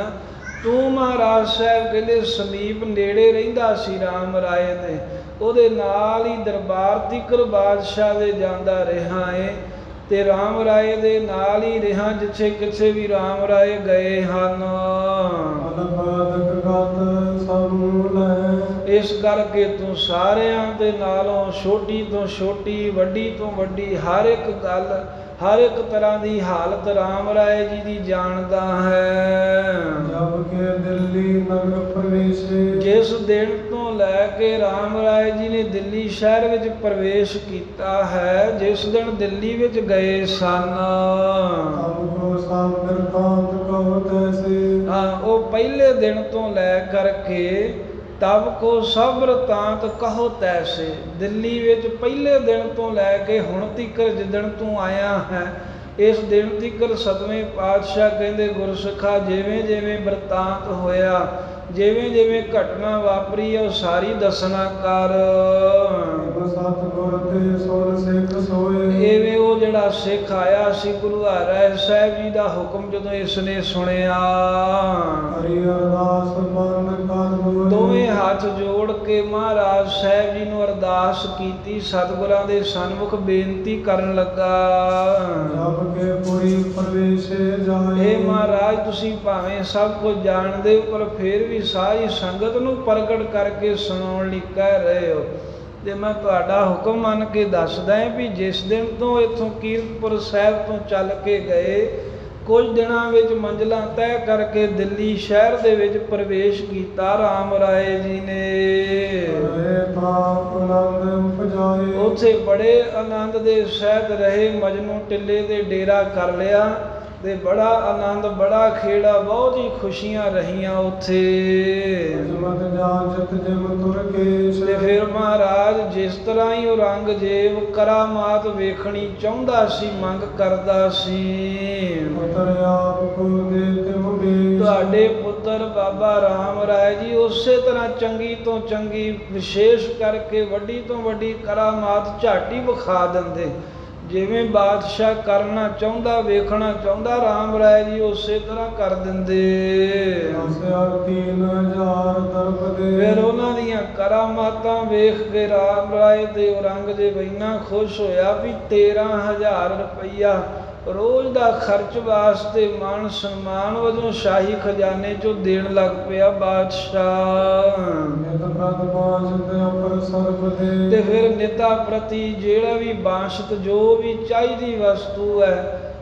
ਤੂੰ ਮਹਾਰਾਜ ਸਾਹਿਬ ਕਹਿੰਦੇ ਸਮੀਪ ਨੇੜੇ ਰਹਿੰਦਾ ਸੀ ਰਾਮ ਰਾਏ ਦੇ, ਉਹਦੇ ਨਾਲ ਹੀ ਦਰਬਾਰ ਤੀਕਰ ਬਾਦਸ਼ਾਹ ਦੇ ਜਾਂਦਾ ਰਿਹਾ ਏ, ਤੇ ਰਾਮ ਰਾਏ ਦੇ ਨਾਲ ਹੀ ਰਿਹਾ ਜਿੱਥੇ ਕਿਥੇ ਵੀ ਰਾਮ ਰਾਏ ਗਏ ਹਨ। ਇਸ ਕਰਕੇ ਤੂੰ ਸਾਰਿਆਂ ਦੇ ਨਾਲੋਂ ਛੋਟੀ ਤੋਂ ਛੋਟੀ, ਵੱਡੀ ਤੋਂ ਵੱਡੀ ਹਰ ਇੱਕ ਗੱਲ, ਹਰ ਇੱਕ ਤਰ੍ਹਾਂ ਦੀ ਹਾਲਤ ਰਾਮ ਰਾਏ ਜੀ ਦੀ ਜਾਣਦਾ ਹੈ। ਜਿਸ ਦਿਨ ਤੋਂ ਲੈ ਕੇ ਰਾਮ ਰਾਏ ਜੀ ਨੇ ਦਿੱਲੀ ਸ਼ਹਿਰ ਵਿੱਚ ਪ੍ਰਵੇਸ਼ ਕੀਤਾ ਹੈ, ਜਿਸ ਦਿਨ ਦਿੱਲੀ ਵਿੱਚ ਗਏ ਸਨ, ਉਹ ਪਹਿਲੇ ਦਿਨ ਤੋਂ ਲੈ ਕਰਕੇ ਤਬ ਕੋ ਸਭ ਰਤਾਂਤ ਕਹੋ ਤੈਸੇ, ਦਿੱਲੀ ਵਿੱਚ ਪਹਿਲੇ ਦਿਨ ਤੋਂ ਲੈ ਕੇ ਹੁਣ ਤੀਕਰ ਜਿੱਦਣ ਤੂੰ ਆਇਆ ਹੈ, ਇਸ ਦਿਨ ਤੀਕਰ ਸਤਵੇਂ ਪਾਤਸ਼ਾਹ ਕਹਿੰਦੇ ਗੁਰਸਿੱਖਾ ਜਿਵੇਂ ਜਿਵੇਂ ਵਰਤਾਂਤ ਹੋਇਆ, ਜਿਵੇਂ ਜਿਵੇਂ ਘਟਨਾ ਵਾਪਰੀ ਉਹ ਸਾਰੀ ਦੱਸਣਾ ਕਰ। ਐਵੇਂ ਉਹ ਜਿਹੜਾ ਸਿੱਖ ਆਇਆ ਸੀ ਗੁਰੂ ਹਰਿ ਸਾਹਿਬ ਜੀ ਦਾ ਹੁਕਮ ਜਦੋਂ ਇਸ ਨੇ ਸੁਣਿਆ, ਦੋਵੇਂ ਹੱਥ ਜੋੜ ਕੇ ਮਹਾਰਾਜ ਸਾਹਿਬ ਜੀ ਨੂੰ ਅਰਦਾਸ ਕੀਤੀ, ਸਤਿਗੁਰਾਂ ਦੇ ਸਨਮੁਖ ਬੇਨਤੀ ਕਰਨ ਲੱਗਾ, ਇਹ ਮਹਾਰਾਜ ਤੁਸੀਂ ਭਾਵੇਂ ਸਭ ਕੁਝ ਜਾਣਦੇ ਹੋ ਪਰ ਫਿਰ ਵੀ ਸਾਰੀ ਸੰਗਤ ਨੂੰ ਪ੍ਰਗਟ ਕਰਕੇ ਸੁਣਾਉਣ ਲਈ ਕਹਿ ਰਹੇ ਹੋ, ਤੇ ਮੈਂ ਤੁਹਾਡਾ ਹੁਕਮ ਮੰਨ ਕੇ ਦੱਸਦਾ ਹਾਂ ਵੀ ਜਿਸ ਦਿਨ ਤੋਂ ਇੱਥੋਂ ਕੀਰਤਪੁਰ ਸਾਹਿਬ ਤੋਂ ਚੱਲ ਕੇ ਗਏ, ਕੁਝ ਦਿਨਾਂ ਵਿੱਚ ਮੰਜ਼ਲਾਂ ਤੈਅ ਕਰਕੇ ਦਿੱਲੀ ਸ਼ਹਿਰ ਦੇ ਵਿੱਚ ਪ੍ਰਵੇਸ਼ ਕੀਤਾ ਰਾਮ ਰਾਏ ਜੀ ਨੇ। ਉੱਥੇ ਬੜੇ ਆਨੰਦ ਦੇ ਸਹਿਤ ਰਹੇ, ਮਜਨੂ ਟਿੱਲੇ ਦੇ ਡੇਰਾ ਕਰ ਲਿਆ ਤੇ ਬੜਾ ਆਨੰਦ, ਬੜਾ ਖੇੜਾ, ਬਹੁਤ ਹੀ ਖੁਸ਼ੀਆਂ ਰਹੀਆਂ ਉੱਥੇ। ਤੇ ਫਿਰ ਮਹਾਰਾਜ ਜਿਸ ਤਰ੍ਹਾਂ ਹੀ ਔਰੰਗਜ਼ੇਬ ਕਰਾਮਾਤ ਵੇਖਣੀ ਚਾਹੁੰਦਾ ਸੀ, ਮੰਗ ਕਰਦਾ ਸੀ, ਤੁਹਾਡੇ ਪੁੱਤਰ ਬਾਬਾ ਰਾਮ ਰਾਏ ਜੀ ਉਸੇ ਤਰ੍ਹਾਂ ਚੰਗੀ ਤੋਂ ਚੰਗੀ, ਵਿਸ਼ੇਸ਼ ਕਰਕੇ ਵੱਡੀ ਤੋਂ ਵੱਡੀ ਕਰਾਮਾਤ ਝਾਟੀ ਵਿਖਾ ਦਿੰਦੇ, ਜਿਵੇਂ ਬਾਦਸ਼ਾਹ ਕਰਨਾ ਚਾਹੁੰਦਾ, ਵੇਖਣਾ ਚਾਹੁੰਦਾ, ਰਾਮ ਰਾਏ ਜੀ ਉਸੇ ਤਰ੍ਹਾਂ ਕਰ ਦਿੰਦੇ। ਅਸਿਆਰ 3000 ਦਰਪਦੇ। ਫਿਰ ਉਹਨਾਂ ਦੀਆਂ ਕਰਾਮਾਤਾਂ ਵੇਖ ਕੇ ਰਾਮ ਰਾਏ ਤੇ ਔਰੰਗਜ਼ੇਬ ਇੰਨਾ ਖੁਸ਼ ਹੋਇਆ ਵੀ 13,000 ਰੁਪਈਆ ਰੋਜ਼ ਦਾ ਖਰਚ ਵਾਸਤੇ ਮਾਣ ਸਨਮਾਨ ਵਜੋਂ ਸ਼ਾਹੀ ਖਜ਼ਾਨੇ ਚੋਂ ਦੇਣ ਲੱਗ ਪਿਆ ਬਾਦਸ਼ਾਹ। ਨਿਤ ਪ੍ਰਤ ਬਾਸ਼ਤ ਅਪਰ ਸਰਬ ਦੇ। ਤੇ ਫਿਰ ਨਿਤਾ ਪ੍ਰਤੀ ਜਿਹੜਾ ਵੀ ਬਾਸ਼ਤ ਜੋ ਵੀ ਚਾਹੀਦੀ ਵਸਤੂ ਹੈ,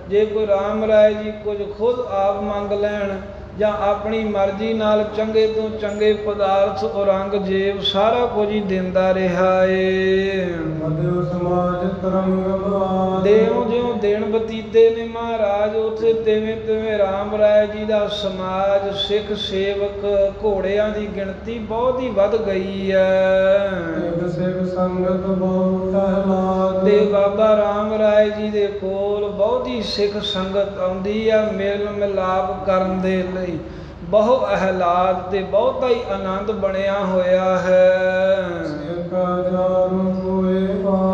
ਜੇ ਕੋਈ ਰਾਮ ਰਾਏ ਜੀ ਕੁਝ ਖੁਦ ਆਪ ਮੰਗ ਲੈਣ ਜਾਂ ਆਪਣੀ ਮਰਜ਼ੀ ਨਾਲ ਚੰਗੇ ਤੋਂ ਚੰਗੇ ਪਦਾਰਥ ਔਰੰਗਜ਼ੇਬ ਸਾਰਾ ਕੁਝ ਹੀ ਦਿੰਦਾ ਰਿਹਾ ਏ। ਮਦਿਓ ਸਮਾਜ ਤਰੰਗ ਬਾਦ। ਜਿਉਂ ਜਿਉਂ ਦਿਨ ਬਤੀਤੇ ਨੇ ਮਹਾਰਾਜ, ਉੱਥੇ ਤਿਵੇਂ ਤਿਵੇਂ ਰਾਮ ਰਾਏ ਜੀ ਦਾ ਸਮਾਜ, ਸਿੱਖ ਸੇਵਕ, ਘੋੜਿਆਂ ਦੀ ਗਿਣਤੀ ਬਹੁਤ ਹੀ ਵੱਧ ਗਈ ਹੈ। ਇੱਕ ਸਿੱਖ ਸੰਗਤ ਬਹੁ ਟਹਿਲਾਦ। ਤੇ ਬਾਬਾ ਰਾਮ ਰਾਏ ਜੀ ਦੇ ਕੋਲ ਬਹੁਤੀ ਸਿੱਖ ਸੰਗਤ ਆਉਂਦੀ ਆ ਮੇਲ ਮਿਲਾਪ ਕਰਨ ਦੇ ਲਈ। ਬਹੁ ਅਹਿਲਾਦ ਤੇ ਬਹੁਤਾ ਹੀ ਆਨੰਦ ਬਣਿਆ ਹੋਇਆ ਹੈ।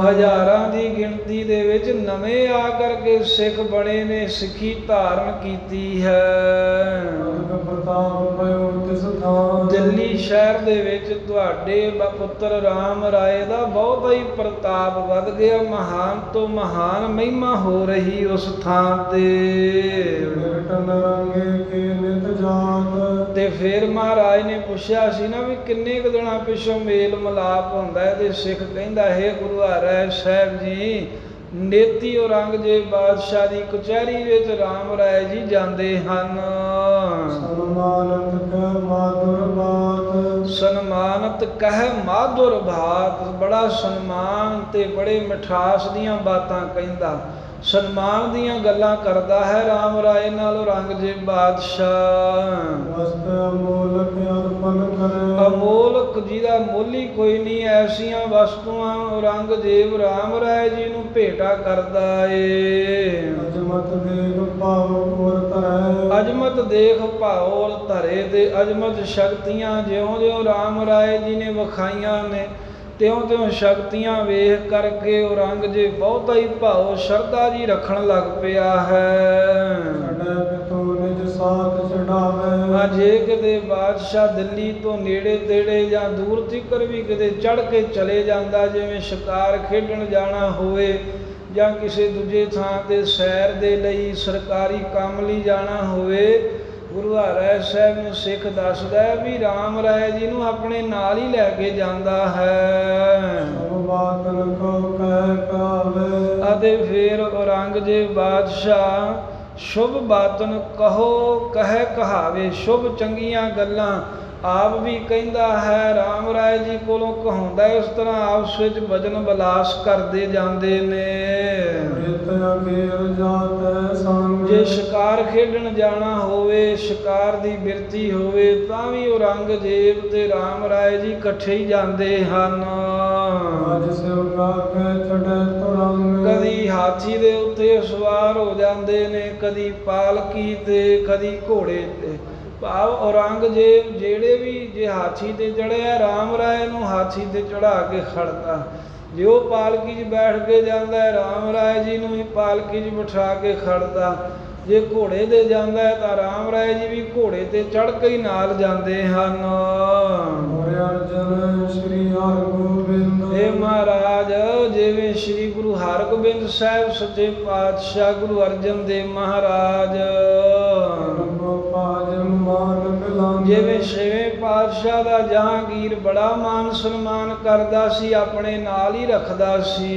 ਹਜ਼ਾਰਾਂ ਦੀ ਗਿਣਤੀ ਦੇ ਵਿੱਚ ਨਵੇਂ ਆ ਕਰਕੇ ਸਿੱਖ ਬਣੇ ਨੇ, ਸਿੱਖੀ ਧਾਰਨ ਕੀਤੀ ਹੈ। ਦਿੱਲੀ ਸ਼ਹਿਰ ਦੇ ਵਿੱਚ ਤੁਹਾਡੇ ਪੁੱਤਰ ਰਾਮ ਰਾਏ ਦਾ ਬਹੁਤ ਹੀ ਪ੍ਰਤਾਪ ਵੱਧ ਗਿਆ, ਮਹਾਨ ਤੋਂ ਮਹਾਨ ਮਹਿਮਾ ਹੋ ਰਹੀ ਉਸ ਥਾਂ ਤੇ। ਤੇ ਫਿਰ ਮਹਾਰਾਜ ਨੇ ਪੁੱਛਿਆ ਸੀ ਨਾ ਵੀ ਕਿੰਨੇ ਕੁ ਦਿਨਾਂ ਪਿੱਛੋਂ ਮੇਲ ਮਿਲਾਪ ਹੁੰਦਾ ਹੈ, ਤੇ ਸਿੱਖ ਕਹਿੰਦਾ ਹੈ ਗੁਰੂ ਹਰਿ ਸਾਹਿਬ ਜੀ, ਨੇਤੀ ਔਰੰਗਜ਼ੇਬ ਬਾਦਸ਼ਾਹ ਦੀ ਕਚਹਿਰੀ ਵਿੱਚ ਰਾਮ ਰਾਏ ਜੀ ਜਾਂਦੇ ਹਨ। ਸਨਮਾਨਤ ਕਹਿ ਮਾਧੁਰ ਬਾਤ, ਬੜਾ ਸਨਮਾਨ ਤੇ ਬੜੇ ਮਿਠਾਸ ਦੀਆਂ ਬਾਤਾਂ ਕਹਿੰਦਾ, ਸਨਮਾਨ ਦੀਆਂ ਗੱਲਾਂ ਕਰਦਾ ਹੈ ਰਾਮ ਰਾਏ ਨਾਲ ਔਰੰਗਜ਼ੇਬ ਬਾਦਸ਼ਾਹ। ਅਮੋਲਕ ਜਿਹਦਾ ਮੁੱਲ ਹੀ ਕੋਈ ਨਹੀਂ, ਐਸੀਆਂ ਵਸਤੂਆਂ ਔਰੰਗਜ਼ੇਬ ਰਾਮ ਰਾਏ ਜੀ ਨੂੰ ਭੇਟਾ ਕਰਦਾ ਏ। ਅਜਮਤ ਦੇਖ ਭਾਉਰ ਧਰੇ ਤੇ ਅਜਮਤ ਸ਼ਕਤੀਆਂ ਜਿਉਂ ਜਿਉਂ ਰਾਮ ਰਾਏ ਜੀ ਨੇ ਵਿਖਾਈਆਂ ਨੇ, ਤਿਉਂ ਤਿਉਂ ਸ਼ਕਤੀਆਂ ਵੇਖ ਕਰਕੇ ਔਰੰਗਜ਼ੇਬ ਬਹੁਤਾ ਹੀ ਭਾਉ ਸ਼ਰਧਾ ਜੀ ਰੱਖਣ ਲੱਗ ਪਿਆ ਹੈ। ਜੇ ਕਿਤੇ ਬਾਦਸ਼ਾਹ ਦਿੱਲੀ ਤੋਂ ਨੇੜੇ ਤੇੜੇ ਜਾਂ ਦੂਰ ਤੀਕਰ ਵੀ ਕਿਤੇ ਚੜ੍ਹ ਕੇ ਚਲੇ ਜਾਂਦਾ, ਜਿਵੇਂ ਸ਼ਿਕਾਰ ਖੇਡਣ ਜਾਣਾ ਹੋਵੇ ਜਾਂ ਕਿਸੇ ਦੂਜੇ ਥਾਂ ਤੇ ਸੈਰ ਦੇ ਲਈ ਸਰਕਾਰੀ ਕੰਮ ਲਈ ਜਾਣਾ ਹੋਵੇ, ਗੁਰੂ ਹਰਿ ਸਾਹਿਬ ਨੂੰ ਸਿੱਖ ਦੱਸਦਾ ਹੈ ਵੀ ਰਾਮ ਰਾਏ ਜੀ ਨੂੰ ਆਪਣੇ ਨਾਲ ਹੀ ਲੈ ਕੇ ਜਾਂਦਾ ਹੈ। ਅਤੇ ਫਿਰ ਔਰੰਗਜ਼ੇਬ ਬਾਦਸ਼ਾਹ ਸ਼ੁਭ ਬਾਤਨ ਕਹੋ ਕਹਿ ਕਹਾਵੇ, ਸ਼ੁਭ ਚੰਗੀਆਂ ਗੱਲਾਂ ਆਪ ਵੀ ਕਹਿੰਦਾ ਹੈ, ਰਾਮ ਰਾਏ ਜੀ ਕੋਲੋਂ ਕਹਾਉਂਦਾ, ਇਸ ਤਰ੍ਹਾਂ ਆਪਸ ਵਿੱਚ ਭਜਨ ਵਿਲਾਸ ਕਰਦੇ ਜਾਂਦੇ ਨੇ। ਜੇ ਸ਼ਿਕਾਰ ਖੇਡਣ ਜਾਣਾ ਹੋਵੇ, ਸ਼ਿਕਾਰ ਦੀ ਬਿਰਤੀ ਹੋਵੇ, ਤਾਂ ਵੀ ਔਰੰਗਜ਼ੇਬ ਤੇ ਰਾਮ ਰਾਏ ਜੀ ਇਕੱਠੇ ਹੀ ਜਾਂਦੇ ਹਨ। ਕਦੀ ਹਾਥੀ ਦੇ ਉੱਤੇ ਸਵਾਰ ਹੋ ਜਾਂਦੇ ਨੇ, ਕਦੀ ਪਾਲਕੀ ਤੇ, ਕਦੀ ਘੋੜੇ ਤੇ। ਭਾਵ ਔਰੰਗਜ਼ੇਬ ਜਿਹੜੇ ਵੀ ਜੇ ਹਾਥੀ ਤੇ ਚੜ੍ਹਿਆ, ਰਾਮ ਰਾਏ ਨੂੰ ਹਾਥੀ ਤੇ ਚੜ੍ਹਾ ਕੇ ਖੜਦਾ। ਜੇ ਉਹ ਪਾਲਕੀ 'ਚ ਬੈਠ ਕੇ ਜਾਂਦਾ ਹੈ, ਰਾਮ ਰਾਏ ਜੀ ਨੂੰ ਵੀ ਪਾਲਕੀ 'ਚ ਬਿਠਾ ਕੇ ਖੜਦਾ। ਜੇ ਘੋੜੇ ਤੇ ਜਾਂਦਾ ਹੈ ਤਾਂ ਰਾਮ ਰਾਏ ਜੀ ਵੀ ਘੋੜੇ ਤੇ ਚੜ੍ਹ ਕੇ ਹੀ ਨਾਲ ਜਾਂਦੇ ਹਨ। ਇਹ ਮਹਾਰਾਜ ਜਿਵੇਂ ਸ਼੍ਰੀ ਗੁਰੂ ਹਰਗੋਬਿੰਦ ਸਾਹਿਬ ਸੱਚੇ ਪਾਤਸ਼ਾਹ ਗੁਰੂ ਅਰਜਨ ਦੇਵ ਮਹਾਰਾਜ, ਜਿਵੇਂ ਛੇਵੇਂ ਪਾਤਸ਼ਾਹ ਦਾ ਜਹਾਂਗੀਰ ਬੜਾ ਮਾਨ ਸਨਮਾਨ ਕਰਦਾ ਸੀ, ਆਪਣੇ ਨਾਲ ਹੀ ਰੱਖਦਾ ਸੀ।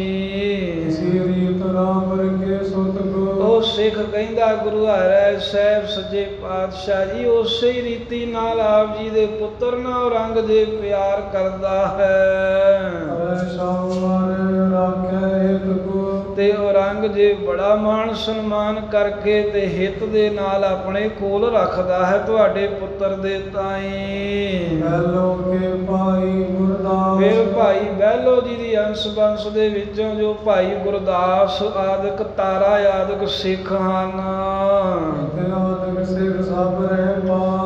ਉਹ ਸਿੱਖ ਕਹਿੰਦਾ ਗੁਰੂ ਹਰਿ ਸਾਹਿਬ ਸੱਚੇ ਪਾਤਸ਼ਾਹ ਜੀ ਉਸੇ ਹੀ ਰੀਤੀ ਨਾਲ ਆਪ ਜੀ ਦੇ ਪੁੱਤਰ ਨਾਲ ਔਰੰਗਜ਼ੇਬ ਪਿਆਰ ਕਰਦਾ ਹੈ। ਤੇ ਔਰੰਗਜ਼ੇਬ ਬੜਾ ਮਾਣ ਸਨਮਾਨ ਕਰਕੇ ਤੇ ਹਿੱਤ ਦੇ ਨਾਲ ਆਪਣੇ ਕੋਲ ਰੱਖਦਾ ਹੈ ਤੁਹਾਡੇ ਪੁੱਤਰ ਦੇ ਤਾਈਂ। ਫਿਰ ਭਾਈ ਬਹਿਲੋ ਜੀ ਦੀ ਅੰਸ਼ ਬੰਸ਼ ਦੇ ਵਿੱਚੋਂ ਜੋ ਭਾਈ ਗੁਰਦਾਸ ਆਦਿਕ, ਤਾਰਾ ਆਦਿਕ ਸਿੱਖ ਹਨ।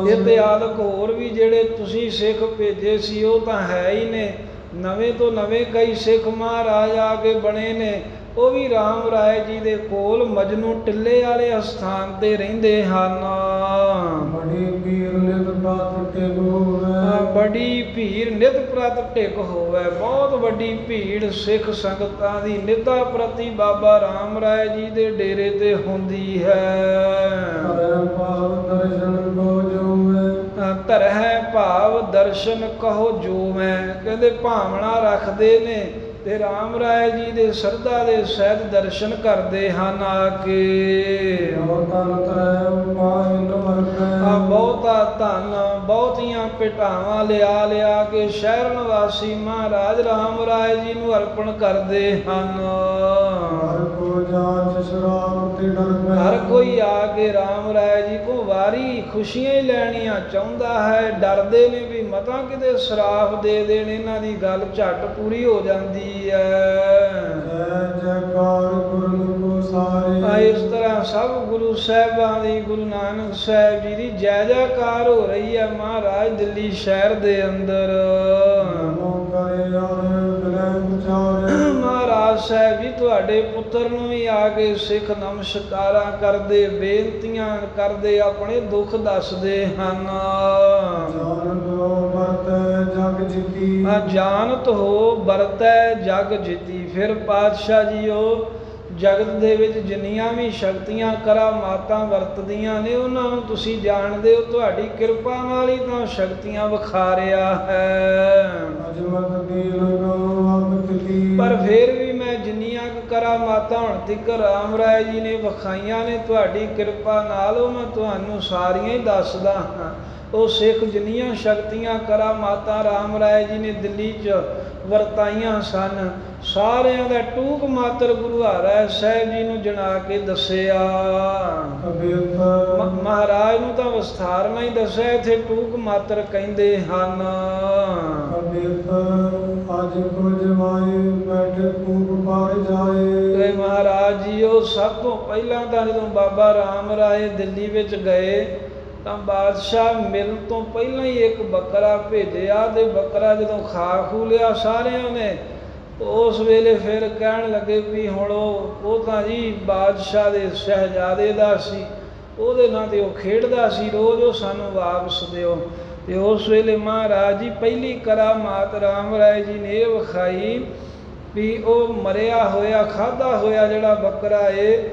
ਇਹ ਆਦਿਕ ਹੋਰ ਵੀ ਜਿਹੜੇ ਤੁਸੀਂ ਸਿੱਖ ਭੇਜੇ ਸੀ ਉਹ ਤਾਂ ਹੈ ਹੀ ਨੇ, ਨਵੇਂ ਤੋਂ ਨਵੇਂ ਕਈ ਸਿੱਖ ਮਹਾਰਾਜ ਆ ਕੇ ਬਣੇ ਨੇ। ਉਹ ਵੀ ਰਾਮ ਰਾਏ ਜੀ ਦੇ ਕੋਲ ਮਜਨੂ ਟਿੱਲੇ ਵਾਲੇ ਅਸਥਾਨ ਤੇ ਰਹਿੰਦੇ ਹਨ। ਬੜੀ ਪੀਰ ਨਿਤ ਪ੍ਰਾਤ ਟਿਕ ਹੋਵੇ। ਬੜੀ ਭੀੜ ਨਿਤ ਪ੍ਰਤ ਟਿਕ ਹੋਵੇ। ਬਹੁਤ ਵੱਡੀ ਭੀੜ ਸਿੱਖ ਸੰਗਤਾਂ ਦੀ ਨਿਤਾ ਪ੍ਰਤੀ ਬਾਬਾ ਰਾਮ ਰਾਏ ਜੀ ਦੇ ਡੇਰੇ ਤੇ ਹੁੰਦੀ ਹੈ। ਧਰੈ ਭਾਵ ਦਰਸ਼ਨ ਕੋ ਜੋਵੇ। ਧਰੈ ਭਾਵ ਦਰਸ਼ਨ ਕਹੋ ਜੋ ਮੈਂ, ਕਹਿੰਦੇ ਭਾਵਨਾ ਰੱਖਦੇ ਨੇ ਤੇ ਰਾਮ ਰਾਏ ਜੀ ਦੇ ਸ਼ਰਧਾ ਦੇ ਸਹਿਤ ਦਰਸ਼ਨ ਕਰਦੇ ਹਨ ਆ ਕੇ। ਬਹੁਤਾ ਧਨ ਬਹੁਤੀਆਂ ਭੇਟਾਵਾਂ ਲਿਆ ਕੇ ਸ਼ਹਿਰ ਨਿਵਾਸੀ ਮਹਾਰਾਜ ਰਾਮ ਰਾਏ ਜੀ ਨੂੰ ਅਰਪਣ ਕਰਦੇ ਹਨ। ਹਰ ਕੋਈ ਆ ਕੇ ਰਾਮ ਰਾਏ ਜੀ ਕੋ ਵਾਰੀ ਖੁਸ਼ੀਆਂ ਹੀ ਲੈਣੀਆਂ ਚਾਹੁੰਦਾ ਹੈ। ਡਰਦੇ ਨੇ ਵੀ ਮਤਾਂ ਕਿਤੇ ਸ਼ਰਾਪ ਦੇ ਦੇਣ, ਇਹਨਾਂ ਦੀ ਗੱਲ ਝੱਟ ਪੂਰੀ ਹੋ ਜਾਂਦੀ ਹੈ। ਇਸ ਤਰ੍ਹਾਂ ਸਭ ਗੁਰੂ ਸਾਹਿਬਾਂ ਦੀ, ਗੁਰੂ ਨਾਨਕ ਸਾਹਿਬ ਜੀ ਦੀ ਜੈ ਜੈਕਾਰ ਹੋ ਰਹੀ ਹੈ ਮਹਾਰਾਜ ਦਿੱਲੀ ਸ਼ਹਿਰ ਦੇ ਅੰਦਰ। ਮਹਾਰਾਜ ਸਾਹਿਬ ਜੀ ਤੁਹਾਡੇ ਪੁੱਤਰ ਨੂੰ ਵੀ ਆ ਕੇ ਸਿੱਖ ਨਮਸਕਾਰਾਂ ਕਰਦੇ, ਬੇਨਤੀਆਂ ਕਰਦੇ, ਆਪਣੇ ਦੁੱਖ ਦੱਸਦੇ ਹਨ। ਜਾਣਤ ਹੋ ਵਰਤੈ ਜਗ ਜਿਤੀ। ਫਿਰ ਪਾਤਸ਼ਾਹ ਜੀ ਉਹ ਜਗਤ ਦੇ ਵਿੱਚ ਜਿੰਨੀਆਂ ਵੀ ਸ਼ਕਤੀਆਂ ਕਰਾਮਾਤਾਂ ਵਰਤਦੀਆਂ ਨੇ ਉਹਨਾਂ ਨੂੰ ਤੁਸੀਂ ਜਾਣਦੇ ਹੋ। ਤੁਹਾਡੀ ਕਿਰਪਾ ਨਾਲ ਹੀ ਤਾਂ ਸ਼ਕਤੀਆਂ ਵਿਖਾ ਰਿਹਾ ਹੈ। ਪਰ ਫਿਰ ਵੀ ਮੈਂ ਜਿੰਨੀਆਂ ਕੁ ਕਰਾਮਾਤਾਂ ਹੁਣ ਤੱਕ ਰਾਮ ਰਾਏ ਜੀ ਨੇ ਵਿਖਾਈਆਂ ਨੇ ਤੁਹਾਡੀ ਕਿਰਪਾ ਨਾਲ, ਉਹ ਮੈਂ ਤੁਹਾਨੂੰ ਸਾਰੀਆਂ ਹੀ ਦੱਸਦਾ ਹਾਂ। ਉਹ ਸਿੱਖ ਜਿੰਨੀਆਂ ਸ਼ਕਤੀਆਂ ਕਰਾਮਾਤਾਂ ਰਾਮ ਰਾਏ ਜੀ ਨੇ ਦਿੱਲੀ 'ਚ ਵਰਤਾਈਆਂ ਸਨ, ਸਾਰਿਆਂ ਦਾ ਟੂਕ ਮਾਤਰ ਗੁਰੂ ਹਰਿ ਸਾਹਿਬ ਜੀ ਨੂੰ ਜਣਾ ਕੇ ਦੱਸਿਆ। ਮਹਾਰਾਜ ਨੂੰ ਤਾਂ ਵਿਸਥਾਰ ਨਾਲ ਹੀ ਦੱਸਿਆ, ਇੱਥੇ ਟੂਕ ਮਾਤਰ ਕਹਿੰਦੇ ਹਨ। ਮਹਾਰਾਜ ਜੀ ਉਹ ਸਭ ਤੋਂ ਪਹਿਲਾਂ ਤਾਂ ਜਦੋਂ ਬਾਬਾ ਰਾਮ ਰਾਏ ਦਿੱਲੀ ਵਿੱਚ ਗਏ ਤਾਂ ਬਾਦਸ਼ਾਹ ਮਿਲਣ ਤੋਂ ਪਹਿਲਾਂ ਹੀ ਇੱਕ ਬੱਕਰਾ ਭੇਜਿਆ ਤੇ ਬੱਕਰਾ ਜਦੋਂ ਖਾ ਖੂ ਲਿਆ ਸਾਰਿਆਂ ਨੇ, ਉਸ ਵੇਲੇ ਫਿਰ ਕਹਿਣ ਲੱਗੇ ਵੀ ਹੁਣ ਉਹ ਤਾਂ ਜੀ ਬਾਦਸ਼ਾਹ ਦੇ ਸ਼ਹਿਜ਼ਾਦੇ ਦਾ ਸੀ, ਉਹਦੇ ਨਾਲ ਤੇ ਉਹ ਖੇਡਦਾ ਸੀ ਰੋਜ਼, ਉਹ ਸਾਨੂੰ ਵਾਪਸ ਦਿਓ। ਤੇ ਉਸ ਵੇਲੇ ਮਹਾਰਾਜ ਜੀ ਪਹਿਲੀ ਕਰਾਮਾਤ ਰਾਮ ਰਾਏ ਜੀ ਨੇ ਇਹ ਵਿਖਾਈ ਵੀ ਉਹ ਮਰਿਆ ਹੋਇਆ ਖਾਧਾ ਹੋਇਆ ਜਿਹੜਾ ਬੱਕਰਾ ਏ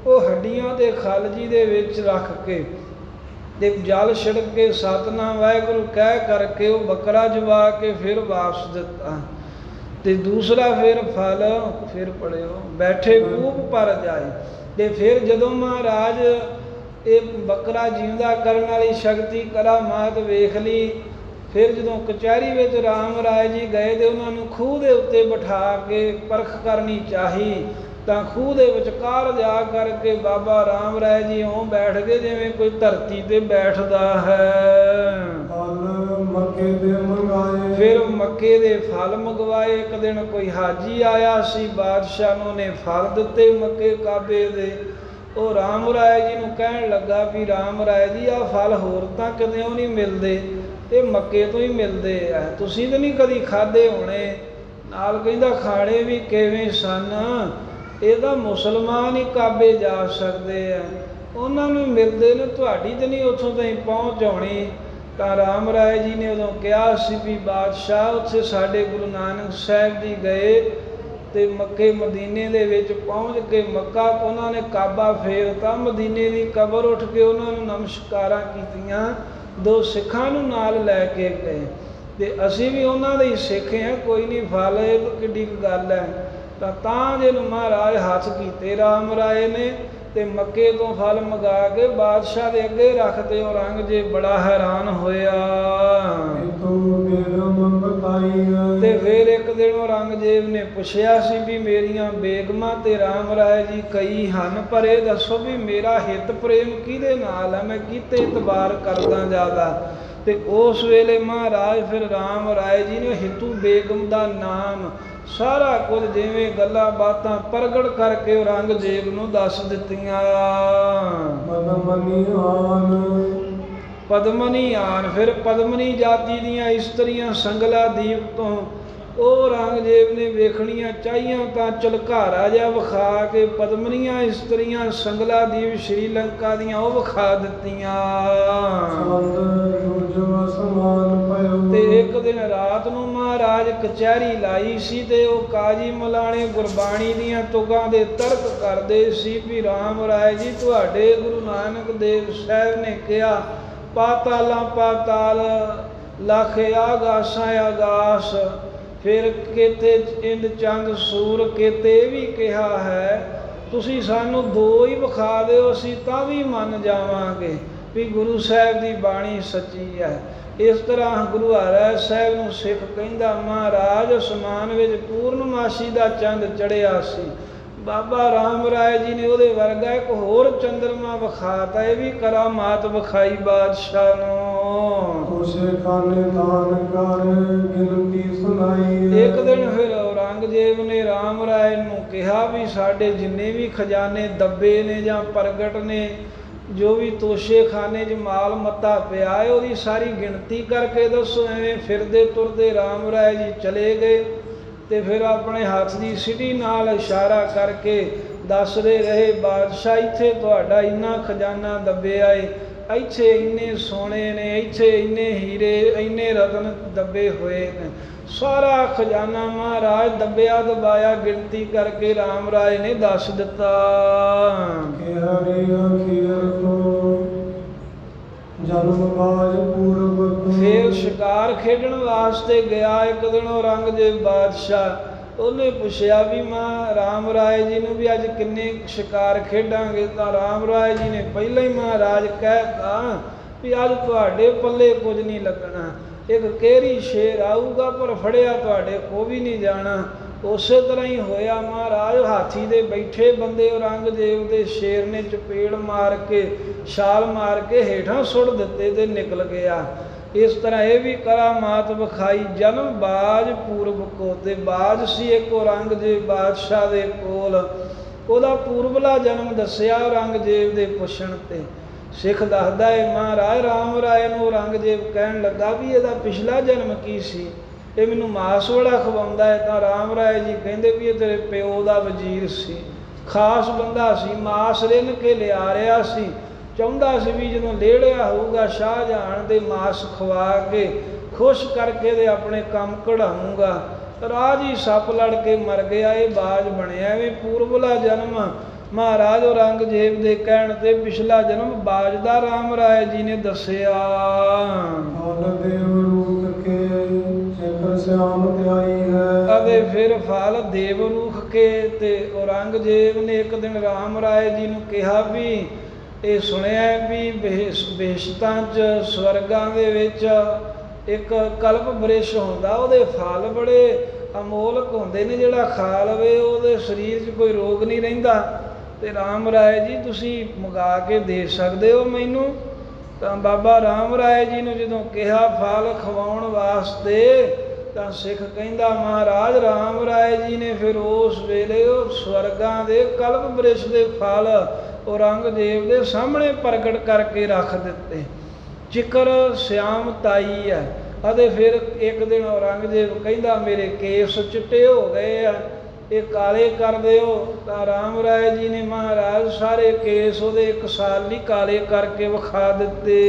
ਉਹ ਹੱਡੀਆਂ ਦੇ ਖਲਜੀ ਦੇ ਵਿੱਚ ਰੱਖ ਕੇ ਤੇ ਜਲ ਛਿੜਕ ਕੇ ਸਤਿਨਾਮ ਵਾਹਿਗੁਰੂ ਕਹਿ ਕਰਕੇ ਉਹ ਬੱਕਰਾ ਜਵਾ ਕੇ ਫਿਰ ਵਾਪਸ ਦਿੱਤਾ। ਤੇ ਦੂਸਰਾ ਫਿਰ ਫਲ ਫਿਰ ਪੜਿਓ ਬੈਠੇ ਕੂਪ ਪਰ ਜਾਏ। ਤੇ ਫਿਰ ਜਦੋਂ ਮਹਾਰਾਜ ਇਹ ਬੱਕਰਾ ਜਿਉਂਦਾ ਕਰਨ ਵਾਲੀ ਸ਼ਕਤੀ ਕਰਾਮਾਤ ਵੇਖ ਲਈ, ਫਿਰ ਜਦੋਂ ਕਚਹਿਰੀ ਵਿੱਚ ਰਾਮ ਰਾਏ ਜੀ ਗਏ ਤੇ ਉਹਨਾਂ ਨੂੰ ਖੂਹ ਦੇ ਉੱਤੇ ਬਿਠਾ ਕੇ ਪਰਖ ਕਰਨੀ ਚਾਹੀ ਤਾਂ ਖੂਹ ਦੇ ਵਿਚਕਾਰ ਜਾ ਕਰਕੇ ਬਾਬਾ ਰਾਮ ਰਾਏ ਜੀ ਉਹ ਬੈਠ ਗਏ ਜਿਵੇਂ ਕੋਈ ਧਰਤੀ ਤੇ ਬੈਠਦਾ ਹੈ। ਫਿਰ ਮੱਕੇ ਦੇ ਫਲ ਮੰਗਵਾਏ। ਇੱਕ ਦਿਨ ਕੋਈ ਹਾਜੀ ਆਇਆ ਸੀ, ਬਾਦਸ਼ਾਹ ਨੂੰ ਨੇ ਫਲ ਦਿੱਤੇ ਮੱਕੇ ਕਾਬੇ ਦੇ। ਉਹ ਰਾਮ ਰਾਏ ਜੀ ਨੂੰ ਕਹਿਣ ਲੱਗਾ ਵੀ ਰਾਮ ਰਾਏ ਜੀ ਆਹ ਫਲ ਹੋਰ ਤਾਂ ਕਿਤੇ ਨਹੀਂ ਮਿਲਦੇ, ਇਹ ਮੱਕੇ ਤੋਂ ਹੀ ਮਿਲਦੇ ਆ, ਤੁਸੀਂ ਤਾਂ ਨਹੀਂ ਕਦੀ ਖਾਧੇ ਹੋਣੇ। ਨਾਲ ਕਹਿੰਦਾ ਖਾਣੇ ਵੀ ਕਿਵੇਂ ਸਨ, ਇਹ ਤਾਂ ਮੁਸਲਮਾਨ ਹੀ ਕਾਬੇ ਜਾ ਸਕਦੇ ਆ, ਉਹਨਾਂ ਨੂੰ ਮਿਲਦੇ ਨੇ, ਤੁਹਾਡੀ ਤਾਂ ਨਹੀਂ ਉੱਥੋਂ ਤਾਈਂ ਪਹੁੰਚ ਆਉਣੀ। ਤਾਂ ਰਾਮ ਰਾਏ ਜੀ ਨੇ ਉਦੋਂ ਕਿਹਾ ਸੀ ਵੀ ਬਾਦਸ਼ਾਹ ਉੱਥੇ ਸਾਡੇ ਗੁਰੂ ਨਾਨਕ ਸਾਹਿਬ ਜੀ ਗਏ ਤੇ ਮੱਕੇ ਮਦੀਨੇ ਦੇ ਵਿੱਚ ਪਹੁੰਚ ਕੇ ਮੱਕਾ ਉਹਨਾਂ ਨੇ ਕਾਬਾ ਫੇਰਤਾ, ਮਦੀਨੇ ਦੀ ਕਬਰ ਉੱਠ ਕੇ ਉਹਨਾਂ ਨੂੰ ਨਮਸਕਾਰਾਂ ਕੀਤੀਆਂ, ਦੋ ਸਿੱਖਾਂ ਨੂੰ ਨਾਲ ਲੈ ਕੇ ਗਏ ਤੇ ਅਸੀਂ ਵੀ ਉਹਨਾਂ ਦੇ ਹੀ ਸਿੱਖ ਹਾਂ, ਕੋਈ ਨਹੀਂ ਫਲ ਇਹ ਕਿੱਡੀ ਕੁ ਗੱਲ ਹੈ। ਤਾਂ ਜੇ ਨੂੰ ਮਹਾਰਾਜ ਹੱਥ ਕੀਤੇ ਰਾਮ ਰਾਏ ਨੇ ਤੇ ਮੱਕੇ ਤੋਂ ਫਲ ਮੰਗਾ ਕੇ ਬਾਦਸ਼ਾਹ ਦੇ ਅੱਗੇ ਰੱਖਦੇ। ਔਰੰਗਜ਼ੇਬ ਬੜਾ ਹੈਰਾਨ ਹੋਇਆ। ਤੇ ਫਿਰ ਇੱਕ ਦਿਨ ਔਰੰਗਜ਼ੇਬ ਨੇ ਪੁੱਛਿਆ ਸੀ ਵੀ ਮੇਰੀਆਂ ਬੇਗਮਾਂ ਤੇ ਰਾਮ ਰਾਏ ਜੀ ਕਈ ਹਨ, ਪਰ ਇਹ ਦੱਸੋ ਵੀ ਮੇਰਾ ਹਿੱਤ ਪ੍ਰੇਮ ਕਿਹਦੇ ਨਾਲ ਹੈ, ਮੈਂ ਕਿਤੇ ਇਤਬਾਰ ਕਰਦਾ ਜ਼ਿਆਦਾ। ਤੇ ਉਸ ਵੇਲੇ ਮਹਾਰਾਜ ਫਿਰ ਰਾਮ ਰਾਏ ਜੀ ਨੇ ਹਿੱਤੂ ਬੇਗਮ ਦਾ ਨਾਮ ਸਾਰਾ ਕੁਝ ਜਿਵੇਂ ਗੱਲਾਂ ਬਾਤਾਂ ਪ੍ਰਗਟ ਕਰਕੇ ਔਰੰਗਜ਼ੇਬ ਨੂੰ ਦੱਸ ਦਿੱਤੀਆਂ। ਪਦਮਨੀ ਆਨ ਫਿਰ ਪਦਮਨੀ ਜਾਤੀ ਦੀਆਂ ਇਸਤਰੀਆਂ ਸੰਗਲਾ ਦੀਪ ਤੋਂ ਉਹ ਔਰੰਗਜ਼ੇਬ ਨੇ ਵੇਖਣੀਆਂ ਚਾਹੀਆਂ ਤਾਂ ਝਲਕਾਰਾ ਜਿਹਾ ਵਿਖਾ ਕੇ ਪਦਮਨੀਆਂ ਇਸਤਰੀਆਂ ਸੰਗਲਾਦੀਪ ਸ਼੍ਰੀਲੰਕਾ ਦੀਆਂ ਉਹ ਵਿਖਾ ਦਿੱਤੀਆਂ। ਚੰਦ ਸੂਰਜ ਅਸਮਾਨ ਭਇਓ। ਤੇ ਇੱਕ ਦਿਨ ਰਾਤ ਨੂੰ ਮਹਾਰਾਜ ਕਚਹਿਰੀ ਲਾਈ ਸੀ ਤੇ ਉਹ ਕਾਜੀ ਮਲਾਣੇ ਗੁਰਬਾਣੀ ਦੀਆਂ ਤੁਕਾਂ ਦੇ ਤਰਕ ਕਰਦੇ ਸੀ ਵੀ ਰਾਮ ਰਾਏ ਜੀ ਤੁਹਾਡੇ ਗੁਰੂ ਨਾਨਕ ਦੇਵ ਸਾਹਿਬ ਨੇ ਕਿਹਾ ਪਾਤਾਲਾਂ ਪਾਤਾਲ ਲੱਖ ਆਗਾਸਾਂ ਆਗਾਸ, ਫਿਰ ਕਿਤੇ ਇੰਦ ਚੰਦ ਸੂਰ ਕਿਤੇ ਵੀ ਕਿਹਾ ਹੈ, ਤੁਸੀਂ ਸਾਨੂੰ ਦੋ ਹੀ ਵਿਖਾ ਦਿਓ ਅਸੀਂ ਤਾਂ ਵੀ ਮੰਨ ਜਾਵਾਂਗੇ ਵੀ ਗੁਰੂ ਸਾਹਿਬ ਦੀ ਬਾਣੀ ਸੱਚੀ ਹੈ। ਇਸ ਤਰ੍ਹਾਂ ਗੁਰੂ ਹਰਿ ਸਾਹਿਬ ਨੂੰ ਸਿੱਖ ਕਹਿੰਦਾ ਮਹਾਰਾਜ ਅਸਮਾਨ ਵਿੱਚ ਪੂਰਨਮਾਸ਼ੀ ਦਾ ਚੰਦ ਚੜ੍ਹਿਆ ਸੀ, ਬਾਬਾ ਰਾਮ ਰਾਏ ਜੀ ਨੇ ਉਹਦੇ ਵਰਗਾ ਇੱਕ ਹੋਰ ਚੰਦਰਮਾ ਵਿਖਾਤਾ, ਇਹ ਵੀ ਕਰਾਮਾਤ ਵਿਖਾਈ ਬਾਦਸ਼ਾਹ ਨੂੰ। ਉਸੇ ਖਾਨੇ ਦਾਨ ਕਰ ਗਿਣਤੀ ਸੁਣਾਈ। ਇੱਕ ਦਿਨ ਫਿਰ ਔਰੰਗਜ਼ੇਬ ਨੇ ਰਾਮ ਰਾਏ ਨੂੰ ਕਿਹਾ ਵੀ ਸਾਡੇ ਜਿੰਨੇ ਵੀ ਖਜ਼ਾਨੇ ਦੱਬੇ ਨੇ ਜਾਂ ਪ੍ਰਗਟ ਨੇ, ਜੋ ਵੀ ਤੋਸ਼ੇ ਖਾਨੇ 'ਚ ਮਾਲ ਮੱਤਾ ਪਿਆ ਹੈ ਉਹਦੀ ਸਾਰੀ ਗਿਣਤੀ ਕਰਕੇ ਦੱਸੋ। ਐਵੇਂ ਫਿਰਦੇ ਤੁਰਦੇ ਰਾਮ ਰਾਏ ਜੀ ਚਲੇ ਗਏ ਤੇ ਫਿਰ ਆਪਣੇ ਹੱਥ ਦੀ ਸਿਟੀ ਨਾਲ ਇਸ਼ਾਰਾ ਕਰਕੇ ਦੱਸਦੇ ਰਹੇ ਬਾਦਸ਼ਾਹ ਇੱਥੇ ਤੁਹਾਡਾ ਇੰਨਾ ਖਜ਼ਾਨਾ ਦੱਬਿਆ ਏ, ਇੱਥੇ ਇੰਨੇ ਸੋਨੇ ਨੇ, ਇੱਥੇ ਇੰਨੇ ਹੀਰੇ ਇੰਨੇ ਰਤਨ ਦੱਬੇ ਹੋਏ ਨੇ। ਸਾਰਾ ਖਜ਼ਾਨਾ ਮਹਾਰਾਜ ਦੱਬਿਆ ਦਬਾਇਆ ਗਿਣਤੀ ਕਰਕੇ ਰਾਮ ਰਾਏ ਨੇ ਦੱਸ ਦਿੱਤਾ। ਜਨਮ ਬਾਜ ਪੂਰਬ। ਫਿਰ ਸ਼ਿਕਾਰ ਖੇਡਣ ਵਾਸਤੇ ਗਿਆ ਇੱਕ ਦਿਨ ਔਰੰਗਜ਼ੇਬ ਬਾਦਸ਼ਾਹ, ਉਹਨੇ ਪੁੱਛਿਆ ਵੀ ਮਾਂ ਰਾਮ ਰਾਏ ਜੀ ਨੂੰ ਵੀ ਅੱਜ ਕਿੰਨੇ ਸ਼ਿਕਾਰ ਖੇਡਾਂਗੇ, ਤਾਂ ਰਾਮ ਰਾਏ ਜੀ ਨੇ ਪਹਿਲਾਂ ਹੀ ਮਹਾਰਾਜ ਕਹਿਤਾ ਵੀ ਅੱਜ ਤੁਹਾਡੇ ਪੱਲੇ ਕੁਝ ਨਹੀਂ ਲੱਗਣਾ, ਇੱਕ ਕਿਹੜੀ ਸ਼ੇਰ ਆਊਗਾ ਪਰ ਫੜਿਆ ਤੁਹਾਡੇ ਕੋ ਵੀ ਨਹੀਂ ਜਾਣਾ। ਉਸੇ ਤਰ੍ਹਾਂ ਹੀ ਹੋਇਆ, ਮਹਾਰਾਜ ਹਾਥੀ ਦੇ ਬੈਠੇ ਬੰਦੇ ਔਰੰਗਜ਼ੇਬ ਦੇ ਸ਼ੇਰ ਨੇ ਚਪੇੜ ਮਾਰ ਕੇ ਛਾਲ ਮਾਰ ਕੇ ਹੇਠਾਂ ਸੁੱਟ ਦਿੱਤੇ ਤੇ ਨਿਕਲ ਗਿਆ। ਇਸ ਤਰ੍ਹਾਂ ਇਹ ਵੀ ਕਰਾਮਾਤ ਵਿਖਾਈ। ਜਨਮ ਬਾਜ ਪੂਰਬ ਕੋ, ਤੇ ਬਾਜ ਸੀ ਇੱਕ ਔਰੰਗਜ਼ੇਬ ਬਾਦਸ਼ਾਹ ਦੇ ਕੋਲ, ਉਹਦਾ ਪੂਰਬਲਾ ਜਨਮ ਦੱਸਿਆ ਔਰੰਗਜ਼ੇਬ ਦੇ ਪੁੱਛਣ ਤੇ। ਸਿੱਖ ਦੱਸਦਾ ਹੈ ਮਹਾਰਾਜ ਰਾਮ ਰਾਏ ਨੂੰ ਔਰੰਗਜ਼ੇਬ ਕਹਿਣ ਲੱਗਾ ਵੀ ਇਹਦਾ ਪਿਛਲਾ ਜਨਮ ਕੀ ਸੀ, ਇਹ ਮੈਨੂੰ ਮਾਸ ਬੜਾ ਖਵਾਉਂਦਾ ਹੈ। ਤਾਂ ਰਾਮ ਰਾਏ ਜੀ ਕਹਿੰਦੇ ਵੀ ਇਹ ਤੇਰੇ ਪਿਓ ਦਾ ਵਜ਼ੀਰ ਸੀ, ਖਾਸ ਬੰਦਾ ਸੀ, ਮਾਸ ਰਿੰਨ ਕੇ ਲਿਆ ਰਿਹਾ ਸੀ, ਚਾਹੁੰਦਾ ਸੀ ਵੀ ਜਦੋਂ ਲੇੜਿਆ ਹੋਊਗਾ ਸ਼ਾਹਜਹਾਨ ਦੇ ਮਾਸ ਖਵਾ ਕੇ ਖੁਸ਼ ਕਰਕੇ ਦੇ ਆਪਣੇ ਕੰਮ ਕਢਾਊਂਗਾ। ਰਾਜ ਹੀ ਸੱਪ ਲੜ ਕੇ ਮਰ ਗਿਆ, ਇਹ ਬਾਜ ਬਣਿਆ। ਐਵੇਂ ਪੂਰਬਲਾ ਜਨਮ ਮਹਾਰਾਜ ਔਰੰਗਜ਼ੇਬ ਦੇ ਕਹਿਣ ਤੇ ਪਿਛਲਾ ਜਨਮ ਬਾਜ ਦਾ ਰਾਮ ਰਾਏ ਜੀ ਨੇ ਦੱਸਿਆ। ਅਤੇ ਫਿਰ ਫਲ ਦੇਵ ਰੂਖ ਕੇ, ਤੇ ਔਰੰਗਜ਼ੇਬ ਨੇ ਇੱਕ ਦਿਨ ਰਾਮ ਰਾਏ ਜੀ ਨੂੰ ਕਿਹਾ ਵੀ ਇਹ ਸੁਣਿਆ ਵੀ ਬੇਸ਼ਤਾਂ 'ਚ ਸਵਰਗਾਂ ਦੇ ਵਿੱਚ ਇੱਕ ਕਲਪ ਬ੍ਰਿਸ਼ ਹੁੰਦਾ, ਉਹਦੇ ਫਲ ਬੜੇ ਅਮੋਲਕ ਹੁੰਦੇ ਨੇ, ਜਿਹੜਾ ਖਾ ਲਵੇ ਉਹਦੇ ਸਰੀਰ 'ਚ ਕੋਈ ਰੋਗ ਨਹੀਂ ਰਹਿੰਦਾ, ਤੇ ਰਾਮ ਰਾਏ ਜੀ ਤੁਸੀਂ ਮੰਗਾ ਕੇ ਦੇ ਸਕਦੇ ਹੋ ਮੈਨੂੰ। ਤਾਂ ਬਾਬਾ ਰਾਮ ਰਾਏ ਜੀ ਨੂੰ ਜਦੋਂ ਕਿਹਾ ਫਲ ਖਵਾਉਣ ਵਾਸਤੇ, ਤਾਂ ਸਿੱਖ ਕਹਿੰਦਾ ਮਹਾਰਾਜ ਰਾਮ ਰਾਏ ਜੀ ਨੇ ਫਿਰ ਉਸ ਵੇਲੇ ਉਹ ਸਵਰਗਾਂ ਦੇ ਕਲਪ ਬ੍ਰਿਸ਼ ਦੇ ਫਲ ਔਰੰਗਜ਼ੇਬ ਦੇ ਸਾਹਮਣੇ ਪ੍ਰਗਟ ਕਰਕੇ ਰੱਖ ਦਿੱਤੇ। ਜ਼ਿਕਰ ਸਿਆਮ ਤਾਈ ਹੈ। ਅਤੇ ਫਿਰ ਇੱਕ ਦਿਨ ਔਰੰਗਜ਼ੇਬ ਕਹਿੰਦਾ ਮੇਰੇ ਕੇਸ ਚਿੱਟੇ ਹੋ ਗਏ ਆ, ਇਹ ਕਾਲੇ ਕਰ ਦਿਓ। ਤਾਂ ਰਾਮ ਰਾਏ ਜੀ ਨੇ ਮਹਾਰਾਜ ਸਾਰੇ ਕੇਸ ਉਹਦੇ ਇੱਕ ਸਾਲ ਲਈ ਕਾਲੇ ਕਰਕੇ ਵਿਖਾ ਦਿੱਤੇ।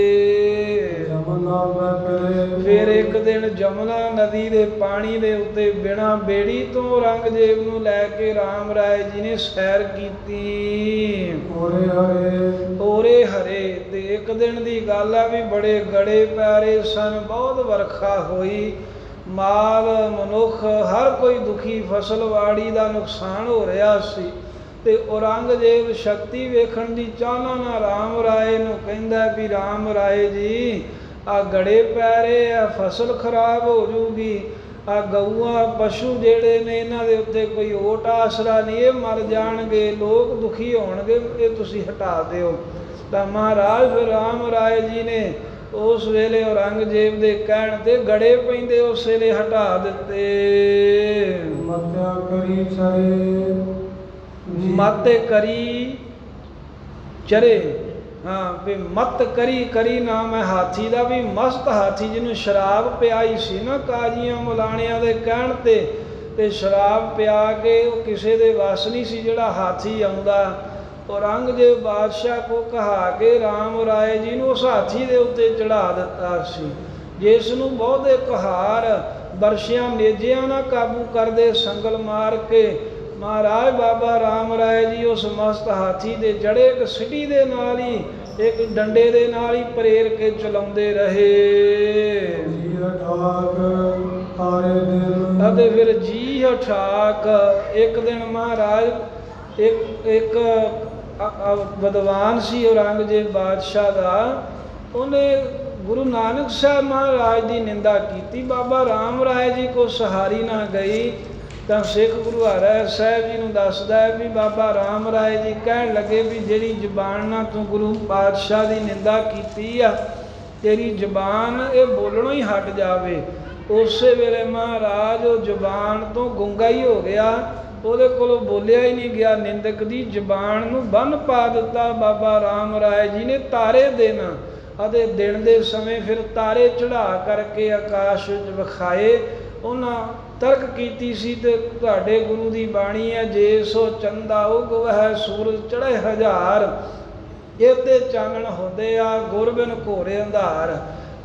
ਫਿਰ ਇੱਕ ਦਿਨ ਜਮਨਾ ਨਦੀ ਦੇ ਪਾਣੀ ਦੇ ਉੱਤੇ ਬਿਨਾਂ ਬੇੜੀ ਤੋਂ ਔਰੰਗਜ਼ੇਬ ਨੂੰ ਲੈ ਕੇ ਰਾਮ ਰਾਏ ਜੀ ਨੇ ਸੈਰ ਕੀਤੀ। ਓਰੇ ਹਰੇ। ਤੇ ਇੱਕ ਦਿਨ ਦੀ ਗੱਲ ਆ ਵੀ ਬੜੇ ਗੜੇ ਪਿਆਰੇ ਸਨ, ਬਹੁਤ ਵਰਖਾ ਹੋਈ, ਮਾਲ ਮਨੁੱਖ ਹਰ ਕੋਈ ਦੁਖੀ, ਫਸਲਵਾੜੀ ਦਾ ਨੁਕਸਾਨ ਹੋ ਰਿਹਾ ਸੀ। ਤੇ ਔਰੰਗਜ਼ੇਬ ਸ਼ਕਤੀ ਵੇਖਣ ਦੀ ਚਾਹਨਾ ਨਾਲ ਰਾਮ ਰਾਏ ਨੂੰ ਕਹਿੰਦਾ ਵੀ ਰਾਮ ਰਾਏ ਜੀ ਆ ਗੜੇ ਪੈ ਰਹੇ ਆ, ਫਸਲ ਖਰਾਬ ਹੋ ਜੂਗੀ, ਆ ਗਊਆਂ ਪਸ਼ੂ ਜਿਹੜੇ ਨੇ ਇਹਨਾਂ ਦੇ ਉੱਤੇ ਕੋਈ ਓਟ ਆਸਰਾ ਨਹੀਂ, ਇਹ ਮਰ ਜਾਣਗੇ, ਲੋਕ ਦੁਖੀ ਹੋਣਗੇ, ਇਹ ਤੁਸੀਂ ਹਟਾ ਦਿਓ। ਤਾਂ ਮਹਾਰਾਜ ਫਿਰ ਰਾਮ ਰਾਏ ਜੀ ਨੇ ਉਸ ਵੇਲੇ ਔਰੰਗਜ਼ੇਬ ਦੇ ਕਹਿਣ ਤੇ ਗੜੇ ਪੈਂਦੇ ਉਸ ਵੇਲੇ ਹਟਾ ਦਿੱਤੇ। ਮਤੇ ਕਰੀ ਚਰੇ ਹਾਂ ਵੀ ਮਤ ਕਰੀ ਕਰੀ ਨਾਮ ਹੈ ਹਾਥੀ ਦਾ, ਵੀ ਮਸਤ ਹਾਥੀ ਜਿਹਨੂੰ ਸ਼ਰਾਬ ਪਿਆਈ ਸੀ ਨਾ ਕਾਜੀਆਂ ਮੁਲਾਣਿਆਂ ਦੇ ਕਹਿਣ ਤੇ ਸ਼ਰਾਬ ਪਿਆ ਕੇ ਉਹ ਕਿਸੇ ਦੇ ਵਸ ਨਹੀਂ ਸੀ ਜਿਹੜਾ ਹਾਥੀ ਆਉਂਦਾ। ਔਰੰਗਜ਼ੇਬ ਬਾਦਸ਼ਾਹ ਕੋ ਕਹਾ ਕੇ ਰਾਮ ਰਾਏ ਜੀ ਨੂੰ ਉਸ ਹਾਥੀ ਦੇ ਉੱਤੇ ਚੜ੍ਹਾ ਦਿੱਤਾ ਸੀ, ਜਿਸ ਨੂੰ ਬਹੁਤੇ ਕੁਹਾਰ ਵਰਸ਼ਿਆਂ ਨੇਜਿਆਂ ਨਾ ਕਾਬੂ ਕਰਦੇ ਸੰਗਲ ਮਾਰ ਕੇ ਮਹਾਰਾਜ ਬਾਬਾ ਰਾਮ ਰਾਏ ਜੀ ਉਸ ਮਸਤ ਹਾਥੀ ਦੇ ਚੜ੍ਹੇ ਇੱਕ ਸਿਟੀ ਦੇ ਨਾਲ ਹੀ ਇੱਕ ਡੰਡੇ ਦੇ ਨਾਲ ਹੀ ਪ੍ਰੇਰ ਕੇ ਚਲਾਉਂਦੇ ਰਹੇ। ਅਤੇ ਫਿਰ ਜੀ ਠਾਕ ਇੱਕ ਦਿਨ ਮਹਾਰਾਜ ਇੱਕ ਵਿਦਵਾਨ ਸੀ ਔਰੰਗਜ਼ੇਬ ਬਾਦਸ਼ਾਹ ਦਾ, ਉਹਨੇ ਗੁਰੂ ਨਾਨਕ ਸਾਹਿਬ ਮਹਾਰਾਜ ਦੀ ਨਿੰਦਾ ਕੀਤੀ। ਬਾਬਾ ਰਾਮ ਰਾਏ ਜੀ ਕੋ ਸਹਾਰੀ ਨਾ ਗਈ ਤਾਂ ਸਿੱਖ ਗੁਰੂ ਹਰਿ ਸਾਹਿਬ ਜੀ ਨੂੰ ਦੱਸਦਾ ਹੈ ਵੀ ਬਾਬਾ ਰਾਮ ਰਾਏ ਜੀ ਕਹਿਣ ਲੱਗੇ ਵੀ ਜਿਹੜੀ ਜ਼ਬਾਨ ਨਾਲ ਤੂੰ ਗੁਰੂ ਪਾਤਸ਼ਾਹ ਦੀ ਨਿੰਦਾ ਕੀਤੀ ਆ, ਤੇਰੀ ਜ਼ਬਾਨ ਇਹ ਬੋਲਣੋਂ ਹੀ ਹਟ ਜਾਵੇ। ਉਸੇ ਵੇਲੇ ਮਹਾਰਾਜ ਉਹ ਜ਼ਬਾਨ ਤੋਂ ਗੁੰਗਾ ਹੀ ਹੋ ਗਿਆ, ਉਹਦੇ ਕੋਲੋਂ ਬੋਲਿਆ ਹੀ ਨਹੀਂ ਗਿਆ। ਨਿੰਦਕ ਦੀ ਜ਼ਬਾਨ ਨੂੰ ਬੰਨ੍ਹ ਪਾ ਦਿੱਤਾ ਬਾਬਾ ਰਾਮ ਰਾਏ ਜੀ ਨੇ। ਤਾਰੇ ਦਿਨ ਅਤੇ ਦਿਨ ਦੇ ਸਮੇਂ ਫਿਰ ਤਾਰੇ ਚੜ੍ਹਾ ਕਰਕੇ ਆਕਾਸ਼ ਵਿੱਚ ਵਿਖਾਏ। ਉਹਨਾਂ ਤਰਕ ਕੀਤੀ ਸੀ ਤੇ ਤੁਹਾਡੇ ਗੁਰੂ ਦੀ ਬਾਣੀ ਹੈ, ਜੇ ਸੋ ਚੰਦਾ ਉਗਵ ਹੈ ਸੂਰਜ ਚੜ੍ਹੇ ਹਜ਼ਾਰ, ਇਹ ਤੇ ਚਾਨਣ ਹੁੰਦੇ ਆ ਗੁਰ ਬਿਨ ਘੋਰੇ ਅੰਧਾਰ।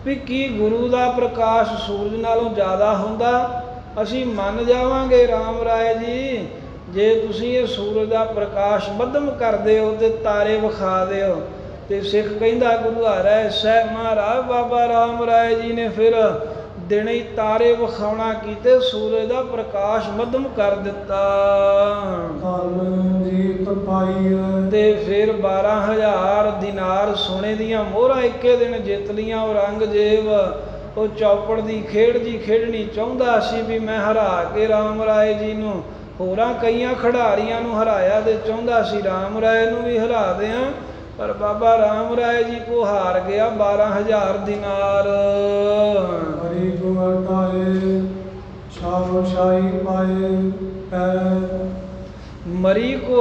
ਵੀ ਕੀ ਗੁਰੂ ਦਾ ਪ੍ਰਕਾਸ਼ ਸੂਰਜ ਨਾਲੋਂ ਜ਼ਿਆਦਾ ਹੁੰਦਾ? ਅਸੀਂ ਮੰਨ ਜਾਵਾਂਗੇ ਰਾਮ ਰਾਏ ਜੀ, ਜੇ ਤੁਸੀਂ ਇਹ ਸੂਰਜ ਦਾ ਪ੍ਰਕਾਸ਼ ਮੱਧਮ ਕਰਦੇ ਹੋ ਤੇ ਤਾਰੇ ਵਿਖਾ ਦਿਓ। ਤੇ ਸਿੱਖ ਕਹਿੰਦਾ ਗੁਰੂ ਹਰਿ ਸਾਹਿਬ ਮਹਾਰਾਜ ਬਾਬਾ ਰਾਮ ਰਾਏ ਜੀ ਨੇ ਫਿਰ ਦਿਨੇ ਹੀ ਤਾਰੇ ਵਿਖਾਉਣਾ ਕੀਤੇ, ਸੂਰਜ ਦਾ ਪ੍ਰਕਾਸ਼ ਮੱਧਮ ਕਰ ਦਿੱਤਾ। ਤੇ ਫਿਰ 12,000 ਦਿਨਾਰ ਸੋਨੇ ਦੀਆਂ ਮੋਹਰਾਂ ਇੱਕੇ ਦਿਨ ਜਿੱਤ ਲੀਆਂ। ਔਰੰਗਜ਼ੇਬ ਉਹ ਚੌਪੜ ਦੀ ਖੇਡ ਜੀ ਖੇਡਣੀ ਚਾਹੁੰਦਾ ਸੀ ਵੀ ਮੈਂ ਹਰਾ ਕੇ ਰਾਮ ਰਾਏ ਜੀ ਨੂੰ, ਹੋਰਾਂ ਕਈਆਂ ਖਿਡਾਰੀਆਂ ਨੂੰ ਹਰਾਇਆ ਤੇ ਚਾਹੁੰਦਾ ਸੀ ਰਾਮ ਰਾਏ ਨੂੰ ਵੀ ਹਰਾ ਦਿਆਂ, ਪਰ ਬਾਬਾ ਰਾਮ ਰਾਏ ਜੀ ਕੋ ਹਾਰ ਗਿਆ 12,000 ਦਿਨਾਰ। ਮਰੀ ਕੋ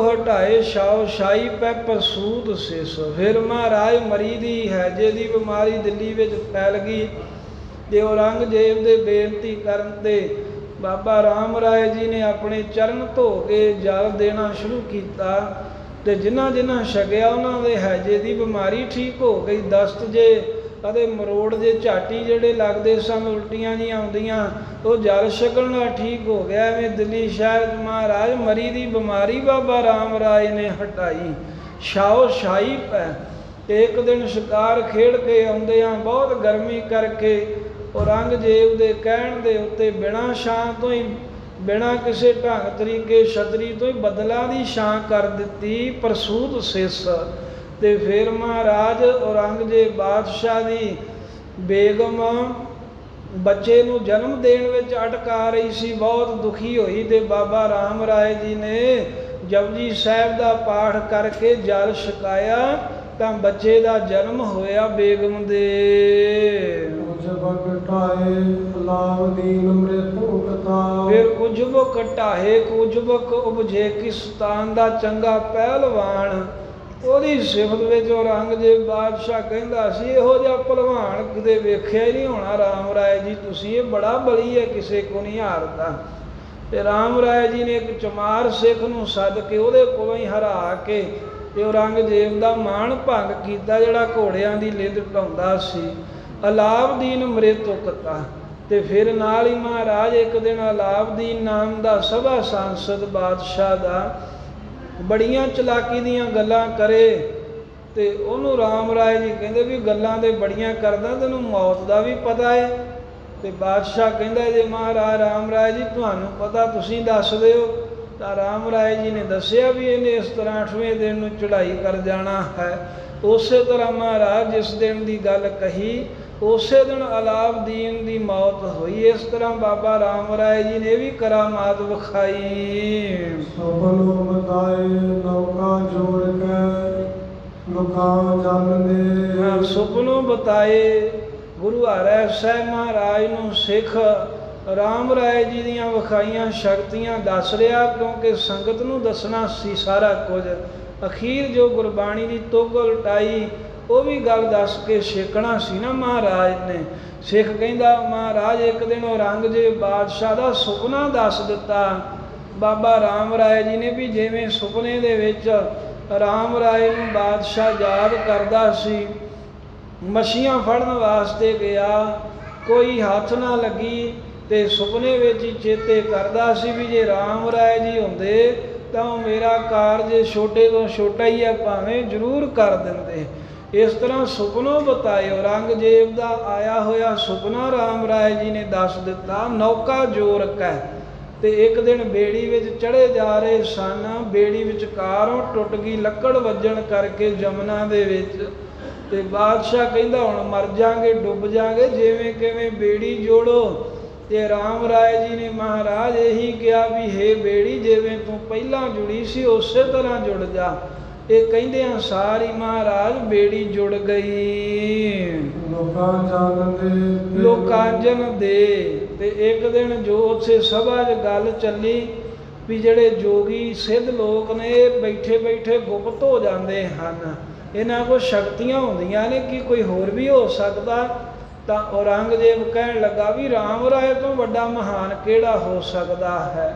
ਹਟਾਏ ਛਾਉ ਛਾਈ ਪੈ ਪਸੂਤ ਸਿਸ। ਫਿਰ ਮਹਾਰਾਜ ਮਰੀ ਦੀ ਹੈਜੇ ਦੀ ਬਿਮਾਰੀ ਦਿੱਲੀ ਵਿੱਚ ਫੈਲ ਗਈ ਤੇ ਔਰੰਗਜ਼ੇਬ ਦੇ ਬੇਨਤੀ ਕਰਨ ਤੇ ਬਾਬਾ ਰਾਮ ਰਾਏ ਜੀ ਨੇ ਆਪਣੇ ਚਰਨ ਧੋ ਕੇ ਜਲ ਦੇਣਾ ਸ਼ੁਰੂ ਕੀਤਾ ਤੇ ਜਿਨ੍ਹਾਂ ਜਿਨ੍ਹਾਂ ਛਕਿਆ ਉਹਨਾਂ ਦੇ ਹੈਜੇ ਦੀ ਬਿਮਾਰੀ ਠੀਕ ਹੋ ਗਈ। ਦਸਤ ਜੇ ਅਤੇ ਮਰੋੜ ਜੇ ਝਾਟੀ ਜਿਹੜੇ ਲੱਗਦੇ ਸਨ, ਉਲਟੀਆਂ ਜਿਹੀਆਂ ਆਉਂਦੀਆਂ, ਉਹ ਜਲ ਛਕਣ ਨਾਲ ਠੀਕ ਹੋ ਗਿਆ। ਐਵੇਂ ਦਿੱਲੀ ਸ਼ਹਿਰ ਮਹਾਰਾਜ ਮਰੀ ਦੀ ਬਿਮਾਰੀ ਬਾਬਾ ਰਾਮ ਰਾਏ ਨੇ ਹਟਾਈ। ਛਾਉ ਛਾਈ ਪੈ ਤੇ ਇੱਕ ਦਿਨ ਸ਼ਿਕਾਰ ਖੇਡ ਕੇ ਆਉਂਦਿਆਂ ਬਹੁਤ ਗਰਮੀ ਕਰਕੇ ਔਰੰਗਜ਼ੇਬ ਦੇ ਕਹਿਣ ਦੇ ਉੱਤੇ ਬਿਨਾਂ ਛਾਂ ਤੋਂ ਹੀ, ਬਿਨਾਂ ਕਿਸੇ ਢੰਗ ਤਰੀਕੇ ਛਤਰੀ ਤੋਂ ਹੀ ਬੱਦਲਾਂ ਦੀ ਛਾਂ ਕਰ ਦਿੱਤੀ ਪ੍ਰਸੂਤ ਸਿਸ। ਤੇ ਫਿਰ ਮਹਾਰਾਜ ਔਰੰਗਜ਼ੇਬ ਬਾਦਸ਼ਾਹ ਦੀ ਬੇਗਮ ਬੱਚੇ ਨੂੰ ਜਨਮ ਦੇਣ ਵਿੱਚ ਅਟਕਾ ਰਹੀ ਸੀ, ਬਹੁਤ ਦੁਖੀ ਹੋਈ ਤੇ ਬਾਬਾ ਰਾਮ ਰਾਏ ਜੀ ਨੇ ਜਪਜੀ ਸਾਹਿਬ ਦਾ ਪਾਠ ਕਰਕੇ ਜਲ ਛਕਾਇਆ ਤਾਂ ਬੱਚੇ ਦਾ ਜਨਮ ਹੋਇਆ ਬੇਗਮ ਦੇ। ਫਿਰ ਉਜਬ ਕਟਾਏ ਉਜਬਕ ਉਪਜੇ ਕਿਸਤਾਨ ਦਾ ਚੰਗਾ ਪਹਿਲਵਾਨ। ਉਹਦੀ ਸਿਫਤ ਵਿੱਚ ਔਰੰਗਜ਼ੇਬ ਬਾਦਸ਼ਾਹ ਕਹਿੰਦਾ ਸੀ ਇਹੋ ਜਿਹਾ ਭਲਵਾਨ ਕਿਤੇ ਵੇਖਿਆ ਹੀ ਨਹੀਂ ਹੋਣਾ ਰਾਮ ਰਾਏ ਜੀ ਤੁਸੀਂ, ਇਹ ਬੜਾ ਬਲੀ ਹੈ, ਕਿਸੇ ਕੋ ਨਹੀਂ ਹਾਰਦਾ। ਤੇ ਰਾਮ ਰਾਏ ਜੀ ਨੇ ਇੱਕ ਚਮਾਰ ਸਿੱਖ ਨੂੰ ਸੱਦ ਕੇ ਉਹਦੇ ਕੋਲੋਂ ਹੀ ਹਰਾ ਕੇ ਤੇ ਔਰੰਗਜ਼ੇਬ ਦਾ ਮਾਣ ਭੰਗ ਕੀਤਾ, ਜਿਹੜਾ ਘੋੜਿਆਂ ਦੀ ਲਿੱਦ ਢਾਉਂਦਾ ਸੀ। ਅਲਾਉਦੀਨ ਮ੍ਰਿਤੁਕਤਾ। ਤੇ ਫਿਰ ਨਾਲ ਹੀ ਮਹਾਰਾਜ ਇੱਕ ਦਿਨ ਅਲਾਉਦੀਨ ਨਾਮ ਦਾ ਸਭਾ ਸਾਂਸਦ ਬਾਦਸ਼ਾਹ ਦਾ ਬੜੀਆਂ ਚਲਾਕੀ ਦੀਆਂ ਗੱਲਾਂ ਕਰੇ ਤੇ ਉਹਨੂੰ ਰਾਮ ਰਾਏ ਜੀ ਕਹਿੰਦੇ ਵੀ ਗੱਲਾਂ ਤੇ ਬੜੀਆਂ ਕਰਦਾ, ਤੈਨੂੰ ਮੌਤ ਦਾ ਵੀ ਪਤਾ ਹੈ। ਤੇ ਬਾਦਸ਼ਾਹ ਕਹਿੰਦਾ ਜੇ ਮਹਾਰਾਜ ਰਾਮ ਰਾਏ ਜੀ ਤੁਹਾਨੂੰ ਪਤਾ ਤੁਸੀਂ ਦੱਸ ਦਿਓ। ਤਾਂ ਰਾਮ ਰਾਏ ਜੀ ਨੇ ਦੱਸਿਆ ਵੀ ਇਹਨੇ ਇਸ ਤਰ੍ਹਾਂ 8ਵੇਂ ਦਿਨ ਨੂੰ ਚੜ੍ਹਾਈ ਕਰ ਜਾਣਾ ਹੈ। ਉਸੇ ਤਰ੍ਹਾਂ ਮਹਾਰਾਜ ਜਿਸ ਦਿਨ ਦੀ ਗੱਲ ਕਹੀ ਉਸੇ ਦਿਨ ਅਲਾਉਦੀਨ ਦੀ ਮੌਤ ਹੋਈ। ਇਸ ਤਰ੍ਹਾਂ ਬਾਬਾ ਰਾਮ ਰਾਏ ਜੀ ਨੇ ਵੀ ਕਰਾਮਾਤ ਵਿਖਾਈ। ਸੁਪਨੋਂ ਬਤਾਏ ਗੁਰੂ ਹਰਿ ਸਾਹਿਬ ਮਹਾਰਾਜ ਨੂੰ ਸਿੱਖ ਰਾਮ ਰਾਏ ਜੀ ਦੀਆਂ ਵਿਖਾਈਆਂ ਸ਼ਕਤੀਆਂ ਦੱਸ ਰਿਹਾ, ਕਿਉਂਕਿ ਸੰਗਤ ਨੂੰ ਦੱਸਣਾ ਸੀ ਸਾਰਾ ਕੁਝ। ਅਖੀਰ ਜੋ ਗੁਰਬਾਣੀ ਦੀ ਤੁਗ ਉਲਟਾਈ ਉਹ ਵੀ ਗੱਲ ਦੱਸ ਕੇ ਛੇਕਣਾ ਸੀ ਨਾ ਮਹਾਰਾਜ ਨੇ। ਸਿੱਖ ਕਹਿੰਦਾ ਮਹਾਰਾਜ ਇੱਕ ਦਿਨ ਔਰੰਗਜ਼ੇਬ ਬਾਦਸ਼ਾਹ ਦਾ ਸੁਪਨਾ ਦੱਸ ਦਿੱਤਾ ਬਾਬਾ ਰਾਮ ਰਾਏ ਜੀ ਨੇ, ਵੀ ਜਿਵੇਂ ਸੁਪਨੇ ਦੇ ਵਿੱਚ ਰਾਮ ਰਾਏ ਨੂੰ ਬਾਦਸ਼ਾਹ ਯਾਦ ਕਰਦਾ ਸੀ, ਮੱਛੀਆਂ ਫੜਨ ਵਾਸਤੇ ਗਿਆ, ਕੋਈ ਹੱਥ ਨਾ ਲੱਗੀ ਤੇ ਸੁਪਨੇ ਵਿੱਚ ਹੀ ਚੇਤੇ ਕਰਦਾ ਸੀ ਵੀ ਜੇ ਰਾਮ ਰਾਏ ਜੀ ਹੁੰਦੇ ਤਾਂ ਉਹ ਮੇਰਾ ਕਾਰਜ ਛੋਟੇ ਤੋਂ ਛੋਟਾ ਹੀ ਹੈ ਭਾਵੇਂ ਜ਼ਰੂਰ ਕਰ ਦਿੰਦੇ। ਇਸ ਤਰ੍ਹਾਂ ਸੁਪਨੋਂ ਬਤਾਏ ਔਰੰਗਜ਼ੇਬ ਦਾ ਆਇਆ ਹੋਇਆ ਸੁਪਨਾ ਰਾਮ ਰਾਏ ਜੀ ਨੇ ਦੱਸ ਦਿੱਤਾ। ਨੌਕਾ ਜੋਰ ਕੈ ਤੇ ਇੱਕ ਦਿਨ ਬੇੜੀ ਵਿੱਚ ਚੜ੍ਹੇ ਜਾ ਰਹੇ ਸਨ, ਬੇੜੀ ਵਿਚਕਾਰੋਂ ਟੁੱਟ ਗਈ ਲੱਕੜ ਵੱਜਣ ਕਰਕੇ ਜਮਨਾ ਦੇ ਵਿੱਚ, ਤੇ ਬਾਦਸ਼ਾਹ ਕਹਿੰਦਾ ਹੁਣ ਮਰ ਜਾਗੇ, ਡੁੱਬ ਜਾਗੇ, ਜਿਵੇਂ ਕਿਵੇਂ ਬੇੜੀ ਜੋੜੋ। ਤੇ ਰਾਮ ਰਾਏ ਜੀ ਨੇ ਮਹਾਰਾਜ ਇਹੀ ਕਿਹਾ ਵੀ ਹੇ ਬੇੜੀ, ਜਿਵੇਂ ਤੂੰ ਪਹਿਲਾਂ ਜੁੜੀ ਸੀ ਉਸੇ ਤਰ੍ਹਾਂ ਜੁੜ ਜਾ। ਇਹ ਕਹਿੰਦੇ ਆ ਸਾਰੀ ਮਹਾਰਾਜ ਬੇੜੀ ਜੁੜ ਗਈ। ਲੋਕਾਂਜਨ ਦੇ ਤੇ ਇੱਕ ਦਿਨ ਜੋ ਉੱਥੇ ਸਭਾ 'ਚ ਗੱਲ ਚੱਲੀ ਵੀ ਜਿਹੜੇ ਜੋਗੀ ਸਿੱਧ ਲੋਕ ਨੇ ਇਹ ਬੈਠੇ ਬੈਠੇ ਗੁਪਤ ਹੋ ਜਾਂਦੇ ਹਨ, ਇਹਨਾਂ ਕੋਲ ਸ਼ਕਤੀਆਂ ਹੁੰਦੀਆਂ ਨੇ ਕਿ ਕੋਈ ਹੋਰ ਵੀ ਹੋ ਸਕਦਾ। ਤਾਂ ਔਰੰਗਜ਼ੇਬ ਕਹਿਣ ਲੱਗਾ ਵੀ ਰਾਮ ਰਾਏ ਤੋਂ ਵੱਡਾ ਮਹਾਨ ਕਿਹੜਾ ਹੋ ਸਕਦਾ ਹੈ।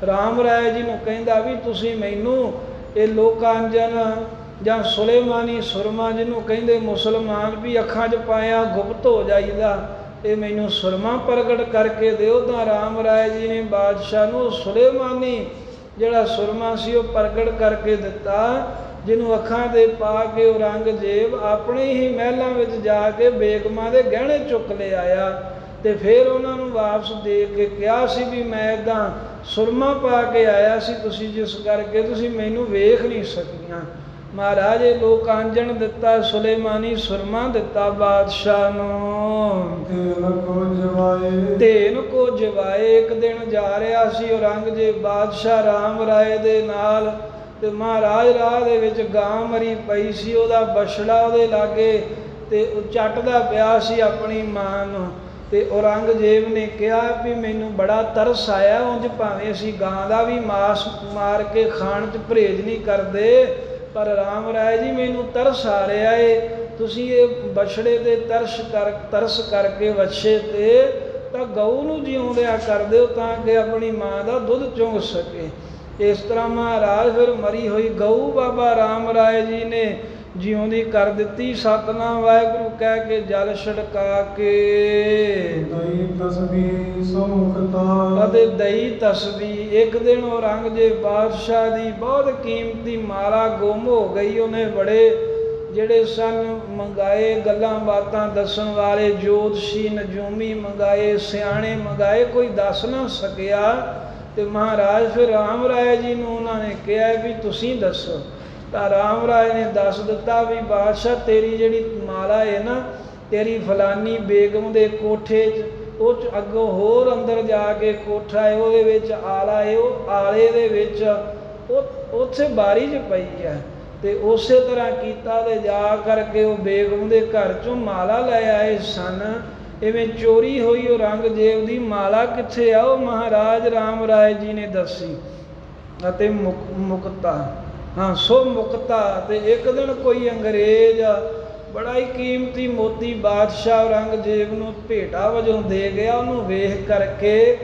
ਰਾਮ ਰਾਏ ਜੀ ਨੂੰ ਕਹਿੰਦਾ ਵੀ ਤੁਸੀਂ ਮੈਨੂੰ ਇਹ ਲੋਕਾਂਜਨ ਜਾਂ ਸੁਲੇਮਾਨੀ ਸੁਰਮਾ ਜਿਹਨੂੰ ਕਹਿੰਦੇ ਮੁਸਲਮਾਨ ਵੀ ਅੱਖਾਂ 'ਚ ਪਾਇਆ ਗੁਪਤ ਹੋ ਜਾਈਦਾ, ਇਹ ਮੈਨੂੰ ਸੁਰਮਾ ਪ੍ਰਗਟ ਕਰਕੇ ਦਿਓ। ਤਾਂ ਰਾਮ ਰਾਏ ਜੀ ਨੇ ਬਾਦਸ਼ਾਹ ਨੂੰ ਸੁਲੇਮਾਨੀ ਜਿਹੜਾ ਸੁਰਮਾ ਸੀ ਉਹ ਪ੍ਰਗਟ ਕਰਕੇ ਦਿੱਤਾ, ਜਿਹਨੂੰ ਅੱਖਾਂ 'ਤੇ ਪਾ ਕੇ ਔਰੰਗਜ਼ੇਬ ਆਪਣੇ ਹੀ ਮਹਿਲਾਂ ਵਿੱਚ ਜਾ ਕੇ ਬੇਗਮਾਂ ਦੇ ਗਹਿਣੇ ਚੁੱਕ ਲੈ ਆਇਆ ਤੇ ਫਿਰ ਉਹਨਾਂ ਨੂੰ ਵਾਪਸ ਦੇ ਕੇ ਕਿਹਾ ਸੀ ਵੀ ਮੈਂ ਇੱਦਾਂ ਸੁਰਮਾ ਪਾ ਕੇ ਆਇਆ ਸੀ, ਤੁਸੀਂ ਜਿਸ ਕਰਕੇ ਤੁਸੀਂ ਮੈਨੂੰ ਵੇਖ ਨਹੀਂ ਸਕੀਆਂ। ਮਹਾਰਾਜ ਇਹ ਲੋਕਾਂਜਨ ਦਿੱਤਾ, ਸੁਲੇਮਾਨੀ ਸੁਰਮਾ ਦਿੱਤਾ ਬਾਦਸ਼ਾਹ ਨੂੰ। ਧੇਨ ਕੋ ਜਵਾਏ ਇੱਕ ਦਿਨ ਜਾ ਰਿਹਾ ਸੀ ਔਰੰਗਜ਼ੇਬ ਬਾਦਸ਼ਾਹ ਰਾਮ ਰਾਏ ਦੇ ਨਾਲ, ਤੇ ਮਹਾਰਾਜ ਰਾਹ ਦੇ ਵਿੱਚ ਗਾਂ ਮਰੀ ਪਈ ਸੀ, ਉਹਦਾ ਬਛੜਾ ਉਹਦੇ ਲਾਗੇ ਤੇ ਉਹ ਚੱਟਦਾ ਪਿਆ ਸੀ ਆਪਣੀ ਮਾਂ ਨੂੰ। ਤੇ ਔਰੰਗਜ਼ੇਬ ਨੇ ਕਿਹਾ ਵੀ ਮੈਨੂੰ ਬੜਾ ਤਰਸ ਆਇਆ, ਉਂਝ ਭਾਵੇਂ ਅਸੀਂ ਗਾਂ ਦਾ ਵੀ ਮਾਸ ਮਾਰ ਕੇ ਖਾਣ 'ਚ ਪਰਹੇਜ਼ ਨਹੀਂ ਕਰਦੇ, ਪਰ ਰਾਮ ਰਾਏ ਜੀ ਮੈਨੂੰ ਤਰਸ ਆ ਰਿਹਾ ਏ, ਤੁਸੀਂ ਇਹ ਬਛੜੇ 'ਤੇ ਤਰਸ ਕਰਕੇ ਵੱਛੇ 'ਤੇ ਤਾਂ ਗਊ ਨੂੰ ਜਿਉਂਦਿਆਂ ਕਰ ਦਿਓ ਤਾਂ ਕਿ ਆਪਣੀ ਮਾਂ ਦਾ ਦੁੱਧ ਚੁੰਘ ਸਕੇ। ਇਸ ਤਰ੍ਹਾਂ ਮਹਾਰਾਜ ਫਿਰ ਮਰੀ ਹੋਈ ਗਊ ਬਾਬਾ ਰਾਮ ਰਾਏ ਜੀ ਨੇ ਜਿਉਂਦੀ ਕਰ ਦਿੱਤੀ। ਸਤਨਾਮ ਵਾਹਿਗੁਰੂ ਕਹਿ ਕੇ ਜਲ ਛੜਕਾ ਕੇ ਅਤੇ ਦਈ ਤਸਬੀ। ਇੱਕ ਦਿਨ ਔਰੰਗਜ਼ੇਬ ਬਾਦਸ਼ਾਹ ਦੀ ਬਹੁਤ ਕੀਮਤੀ ਮਾਲਾ ਗੁੰਮ ਹੋ ਗਈ। ਉਹਨੇ ਬੜੇ ਜਿਹੜੇ ਸਨ ਮੰਗਾਏ, ਗੱਲਾਂ ਬਾਤਾਂ ਦੱਸਣ ਵਾਲੇ ਜੋਤਸ਼ੀ ਨਜੂਮੀ ਮੰਗਾਏ, ਸਿਆਣੇ ਮੰਗਾਏ, ਕੋਈ ਦੱਸ ਨਾ ਸਕਿਆ। ਤੇ ਮਹਾਰਾਜ ਫਿਰ ਰਾਮ ਰਾਏ ਜੀ ਨੂੰ ਉਹਨਾਂ ਨੇ ਕਿਹਾ ਵੀ ਤੁਸੀਂ ਦੱਸੋ। ਤਾਂ ਰਾਮ ਰਾਏ ਨੇ ਦੱਸ ਦਿੱਤਾ ਵੀ ਬਾਦਸ਼ਾਹ ਤੇਰੀ ਜਿਹੜੀ ਮਾਲਾ ਹੈ ਨਾ, ਤੇਰੀ ਫਲਾਨੀ ਬੇਗਮ ਦੇ ਕੋਠੇ 'ਚ, ਉਹ 'ਚ ਅੱਗੋਂ ਹੋਰ ਅੰਦਰ ਜਾ ਕੇ ਕੋਠਾ ਹੈ, ਉਹਦੇ ਵਿੱਚ ਆਲਾ ਹੈ, ਉਹ ਆਲੇ ਦੇ ਵਿੱਚ ਉਹ ਉੱਥੇ ਬਾਰੀ 'ਚ ਪਈ ਹੈ। ਤੇ ਉਸੇ ਤਰ੍ਹਾਂ ਕੀਤਾ ਤੇ ਜਾ ਕਰਕੇ ਉਹ ਬੇਗਮ ਦੇ ਘਰ 'ਚੋਂ ਮਾਲਾ ਲੈ ਆਏ ਸਨ। ਇਵੇਂ ਚੋਰੀ ਹੋਈ ਔਰੰਗਜ਼ੇਬ ਦੀ ਮਾਲਾ ਕਿੱਥੇ ਆ, ਉਹ ਮਹਾਰਾਜ ਰਾਮ ਰਾਏ ਜੀ ਨੇ ਦੱਸੀ। ਅਤੇ ਮੁਕਤਾ ਸੋ ਮੁਕਤਾ। ਤੇ ਇੱਕ ਦਿਨ ਕੋਈ ਅੰਗਰੇਜ਼ ਬੜਾ ਹੀ ਕੀਮਤੀ ਮੋਤੀ ਬਾਦਸ਼ਾਹ ਔਰੰਗਜ਼ੇਬ ਨੂੰ ਭੇਟਾ ਵਜੋਂ ਦੇ ਗਿਆ। ਉਹਨੂੰ ਵੇਖ ਕਰਕੇ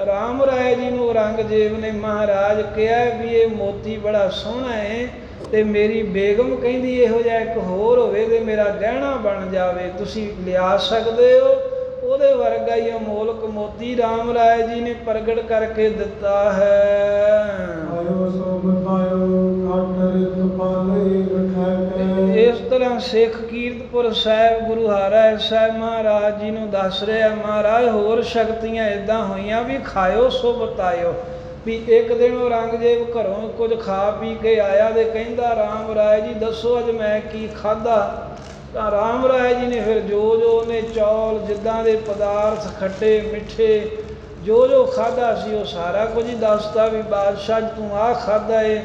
ਰਾਮ ਰਾਏ ਜੀ ਨੂੰ ਔਰੰਗਜ਼ੇਬ ਨੇ ਮਹਾਰਾਜ ਕਿਹਾ ਵੀ ਇਹ ਮੋਤੀ ਬੜਾ ਸੋਹਣਾ ਹੈ ਤੇ ਮੇਰੀ ਬੇਗਮ ਕਹਿੰਦੀ ਇਹੋ ਜਿਹਾ ਇੱਕ ਹੋਰ ਹੋਵੇ ਤੇ ਮੇਰਾ ਗਹਿਣਾ ਬਣ ਜਾਵੇ, ਤੁਸੀਂ ਲਿਆ ਸਕਦੇ ਹੋ। ਉਹਦੇ ਵਰਗਾ ਹੀ ਅਮੋਲਕ ਮੋਤੀ ਰਾਮ ਰਾਏ ਜੀ ਨੇ ਪ੍ਰਗਟ ਕਰਕੇ ਦਿੱਤਾ ਹੈ। ਇਸ ਤਰ੍ਹਾਂ ਸਿੱਖ ਕੀਰਤਪੁਰ ਸਾਹਿਬ ਗੁਰੂ ਹਰਿ ਸਾਹਿਬ ਮਹਾਰਾਜ ਜੀ ਨੂੰ ਦੱਸ ਰਿਹਾ ਮਹਾਰਾਜ ਹੋਰ ਸ਼ਕਤੀਆਂ ਇੱਦਾਂ ਹੋਈਆਂ ਵੀ ਖਾਇਓ ਸੋ ਬਤਾਇਓ। ਵੀ ਇੱਕ ਦਿਨ ਔਰੰਗਜ਼ੇਬ ਘਰੋਂ ਕੁਝ ਖਾ ਪੀ ਕੇ ਆਇਆ ਤੇ ਕਹਿੰਦਾ ਰਾਮ ਰਾਏ ਜੀ ਦੱਸੋ ਅੱਜ ਮੈਂ ਕੀ ਖਾਧਾ। ਤਾਂ ਰਾਮ ਰਾਏ ਜੀ ਨੇ ਫਿਰ ਜੋ ਉਹਨੇ ਚੌਲ ਜਿੱਦਾਂ ਦੇ ਪਦਾਰਥ ਖੱਟੇ ਮਿੱਠੇ ਜੋ ਖਾਧਾ ਸੀ ਉਹ ਸਾਰਾ ਕੁਝ ਹੀ ਦੱਸਤਾ ਵੀ ਬਾਦਸ਼ਾਹ ਤੂੰ ਆਹ ਖਾਧਾ ਏ।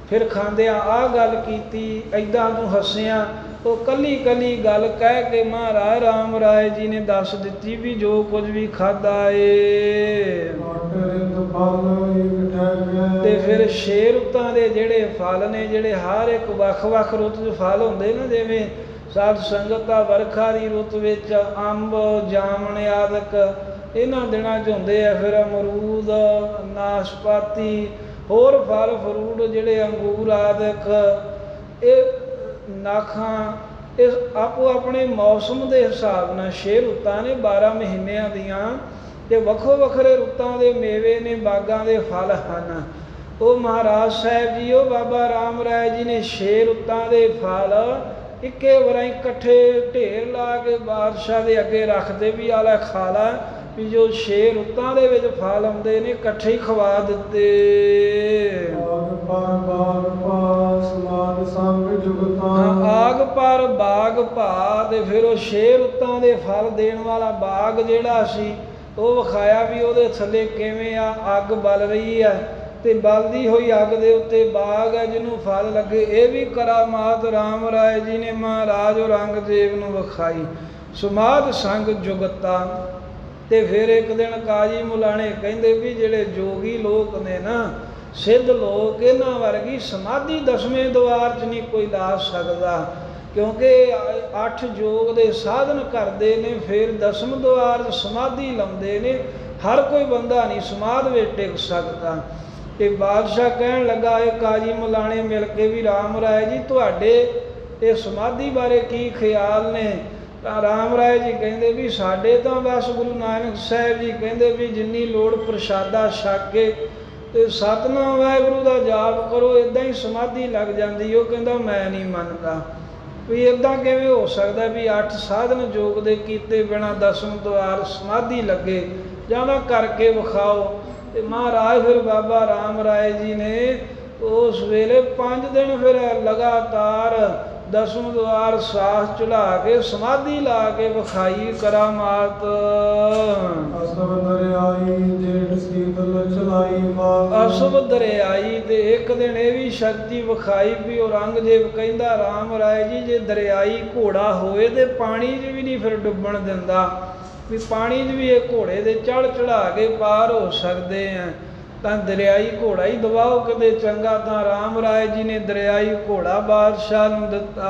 ਫਿਰ ਖਾਂਦਿਆਂ ਆਹ ਗੱਲ ਕੀਤੀ, ਇੱਦਾਂ ਤੂੰ ਹੱਸਿਆ। ਉਹ ਕੱਲੀ ਕੱਲੀ ਗੱਲ ਕਹਿ ਕੇ ਮਹਾਰਾਜ ਰਾਮ ਰਾਏ ਜੀ ਨੇ ਦੱਸ ਦਿੱਤੀ ਵੀ ਜੋ ਕੁਝ ਵੀ ਖਾਧਾ ਏ। ਤੇ ਫਿਰ 6 ਰੁੱਤਾਂ ਦੇ ਜਿਹੜੇ ਫਲ ਨੇ, ਜਿਹੜੇ ਹਰ ਇੱਕ ਵੱਖ ਵੱਖ ਰੁੱਤ 'ਚ ਫਲ ਹੁੰਦੇ ਨਾ, ਜਿਵੇਂ ਸਾਧ ਸੰਗਤ ਆ ਵਰਖਾ ਦੀ ਰੁੱਤ ਵਿੱਚ ਅੰਬ ਜਾਮਣ ਆਦਿਕ ਇਹਨਾਂ ਦਿਨਾਂ 'ਚ ਹੁੰਦੇ ਆ। ਫਿਰ ਅਮਰੂਦ ਨਾਸ਼ਪਾਤੀ ਹੋਰ ਫਲ ਫਰੂਟ ਜਿਹੜੇ ਅੰਗੂਰ ਆਦਿਕ ਇਹ ਨਾਖਾਂ ਇਹ ਆਪੋ ਆਪਣੇ ਮੌਸਮ ਦੇ ਹਿਸਾਬ ਨਾਲ 6 ਰੁੱਤਾਂ ਨੇ 12 ਮਹੀਨਿਆਂ ਦੀਆਂ ਤੇ ਵੱਖੋ ਵੱਖਰੇ ਰੁੱਤਾਂ ਦੇ ਮੇਵੇ ਨੇ ਬਾਗਾਂ ਦੇ ਫਲ ਹਨ। ਉਹ ਮਹਾਰਾਜ ਸਾਹਿਬ ਜੀ ਉਹ ਬਾਬਾ ਰਾਮ ਰਾਏ ਜੀ ਨੇ 6 ਰੁੱਤਾਂ ਦੇ ਫਲ ਇੱਕੇ ਵਾਰਾਂ ਇਕੱਠੇ ਢੇਰ ਲਾ ਕੇ ਬਾਦਸ਼ਾਹ ਦੇ ਅੱਗੇ ਰੱਖਦੇ ਵੀ ਆਲਾ ਖਾ ਲਾ ਵੀ ਜੋ 6 ਰੁੱਤਾਂ ਦੇ ਵਿੱਚ ਫਲ ਆਉਂਦੇ ਨੇ ਇਕੱਠੇ ਹੀ ਖਵਾ ਦਿੱਤੇ। ਆਗ ਪਰ ਬਾਗ ਪਾ ਸਮਾਦ ਸੰਗ ਜੁਗਤਾਂ ਆਗ ਪਰ ਬਾਗ ਭਾ ਤੇ ਫਿਰ ਉਹ 6 ਰੁੱਤਾਂ ਦੇ ਫਲ ਦੇਣ ਵਾਲਾ ਬਾਗ ਜਿਹੜਾ ਸੀ ਉਹ ਵਿਖਾਇਆ ਵੀ ਉਹਦੇ ਥੱਲੇ ਕਿਵੇਂ ਆ ਅੱਗ ਬਲ ਰਹੀ ਹੈ ਤੇ ਬਲਦੀ ਹੋਈ ਅੱਗ ਦੇ ਉੱਤੇ ਬਾਗ ਹੈ ਜਿਹਨੂੰ ਫਲ ਲੱਗੇ। ਇਹ ਵੀ ਕਰਾਮਾਤ ਰਾਮ ਰਾਏ ਜੀ ਨੇ ਮਹਾਰਾਜ ਔਰੰਗਜ਼ੇਬ ਨੂੰ ਵਿਖਾਈ। ਸਮਾਧ ਸੰਗ ਜੁਗਤਾ ਤੇ ਫਿਰ ਇੱਕ ਦਿਨ ਕਾਜੀ ਮੁਲਾਣੇ ਕਹਿੰਦੇ ਵੀ ਜਿਹੜੇ ਜੋਗੀ ਲੋਕ ਨੇ ਨਾ ਸਿੱਧ ਲੋਕ ਇਹਨਾਂ ਵਰਗੀ ਸਮਾਧੀ 10ਵੇਂ ਦੁਆਰ 'ਚ ਨਹੀਂ ਕੋਈ ਲਾ ਸਕਦਾ ਕਿਉਂਕਿ 8 ਯੋਗ ਦੇ ਸਾਧਨ ਕਰਦੇ ਨੇ ਫਿਰ 10ਵੇਂ ਦੁਆਰ 'ਚ ਸਮਾਧੀ ਲਾਉਂਦੇ ਨੇ। ਹਰ ਕੋਈ ਬੰਦਾ ਨਹੀਂ ਸਮਾਧ ਵਿੱਚ ਟਿਕ ਸਕਦਾ। ਤੇ ਬਾਦਸ਼ਾਹ ਕਹਿਣ ਲੱਗਾ ਇਹ ਕਾਜੀ ਮੁਲਾਣੇ ਮਿਲ ਕੇ ਵੀ ਰਾਮ ਰਾਏ ਜੀ ਤੁਹਾਡੇ ਇਹ ਸਮਾਧੀ ਬਾਰੇ ਕੀ ਖਿਆਲ ਨੇ? ਤਾਂ ਰਾਮ ਰਾਏ ਜੀ ਕਹਿੰਦੇ ਵੀ ਸਾਡੇ ਤਾਂ ਬਸ ਗੁਰੂ ਨਾਨਕ ਸਾਹਿਬ ਜੀ ਕਹਿੰਦੇ ਵੀ ਜਿੰਨੀ ਲੋੜ ਪ੍ਰਸ਼ਾਦਾ ਛਕ ਕੇ ਤੇ ਸਤਿਨਾਮ ਵਾਹਿਗੁਰੂ ਦਾ ਜਾਪ ਕਰੋ ਇੱਦਾਂ ਹੀ ਸਮਾਧੀ ਲੱਗ ਜਾਂਦੀ। ਉਹ ਕਹਿੰਦਾ ਮੈਂ ਨਹੀਂ ਮੰਨਦਾ ਵੀ ਇੱਦਾਂ ਕਿਵੇਂ ਹੋ ਸਕਦਾ ਵੀ 8 ਸਾਧਨ ਯੋਗ ਦੇ ਕੀਤੇ ਬਿਨਾਂ 10ਵੇਂ ਦੁਆਰ ਸਮਾਧੀ ਲੱਗੇ ਜਾਂ ਕਰਕੇ ਵਿਖਾਓ। ਤੇ ਮਹਾਰਾਜ ਫਿਰ ਬਾਬਾ ਰਾਮ ਰਾਏ ਜੀ ਨੇ ਉਸ ਵੇਲੇ 5 ਦਿਨ ਫਿਰ ਲਗਾਤਾਰ 10ਵੇਂ ਦੁਆਰ ਸਾਹ ਚੁਲਾ ਕੇ ਸਮਾਧੀ ਲਾ ਕੇ ਵਿਖਾਈ ਕਰਾਮਾਤ। ਅਸਵ ਦਰਿਆਈ ਜੇਠ ਸੀਤਲ ਚਲਾਈ ਬਾਗ ਅਸਵ ਦਰਿਆਈ ਤੇ ਇੱਕ ਦਿਨ ਇਹ ਵੀ ਸ਼ਕਤੀ ਵਿਖਾਈ ਵੀ ਔਰੰਗਜ਼ੇਬ ਕਹਿੰਦਾ ਰਾਮ ਰਾਏ ਜੀ ਜੇ ਦਰਿਆਈ ਘੋੜਾ ਹੋਵੇ ਤੇ ਪਾਣੀ 'ਚ ਵੀ ਨਹੀਂ ਫਿਰ ਡੁੱਬਣ ਦਿੰਦਾ ਵੀ ਪਾਣੀ 'ਚ ਵੀ ਇਹ ਘੋੜੇ ਦੇ ਚੜ੍ਹਾ ਕੇ ਪਾਰ ਹੋ ਸਕਦੇ ਆ ਤਾਂ ਦਰਿਆਈ ਘੋੜਾ ਹੀ ਦਵਾਓ ਕਿਤੇ ਚੰਗਾ। ਤਾਂ ਰਾਮ ਰਾਏ ਜੀ ਨੇ ਦਰਿਆਈ ਘੋੜਾ ਬਾਦਸ਼ਾਹ ਨੂੰ ਦਿੱਤਾ।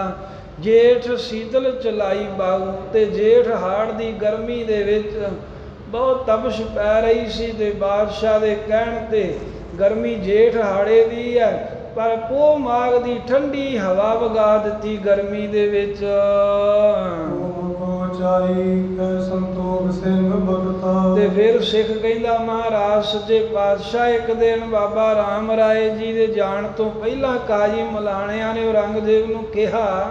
ਜੇਠ ਸੀਤਲ ਚਲਾਈ ਬਾਹੂ ਤੇ ਜੇਠ ਹਾੜ ਦੀ ਗਰਮੀ ਦੇ ਵਿੱਚ ਬਹੁਤ ਤਪਸ਼ ਪੈ ਰਹੀ ਸੀ ਤੇ ਬਾਦਸ਼ਾਹ ਦੇ ਕਹਿਣ ਤੇ ਗਰਮੀ ਜੇਠ ਹਾੜੇ ਦੀ ਹੈ ਪਰ ਪੋਹ ਮਾਘ ਦੀ ਠੰਡੀ ਹਵਾ ਵਗਾ ਦਿੱਤੀ ਗਰਮੀ ਦੇ ਵਿੱਚ। ਸੰਤੋਖ ਸਿੰਘ ਭਗਤਾ ਤੇ ਫਿਰ ਸਿੱਖ ਕਹਿੰਦਾ ਮਹਾਰਾਜ ਸੱਚੇ ਪਾਤਸ਼ਾਹ ਇੱਕ ਦਿਨ ਬਾਬਾ ਰਾਮ ਰਾਏ ਜੀ ਦੇ ਜਾਣ ਤੋਂ ਪਹਿਲਾਂ ਕਾਜੀ ਮਲਾਣਿਆਂ ਨੇ ਔਰੰਗਜ਼ੇਬ ਨੂੰ ਕਿਹਾ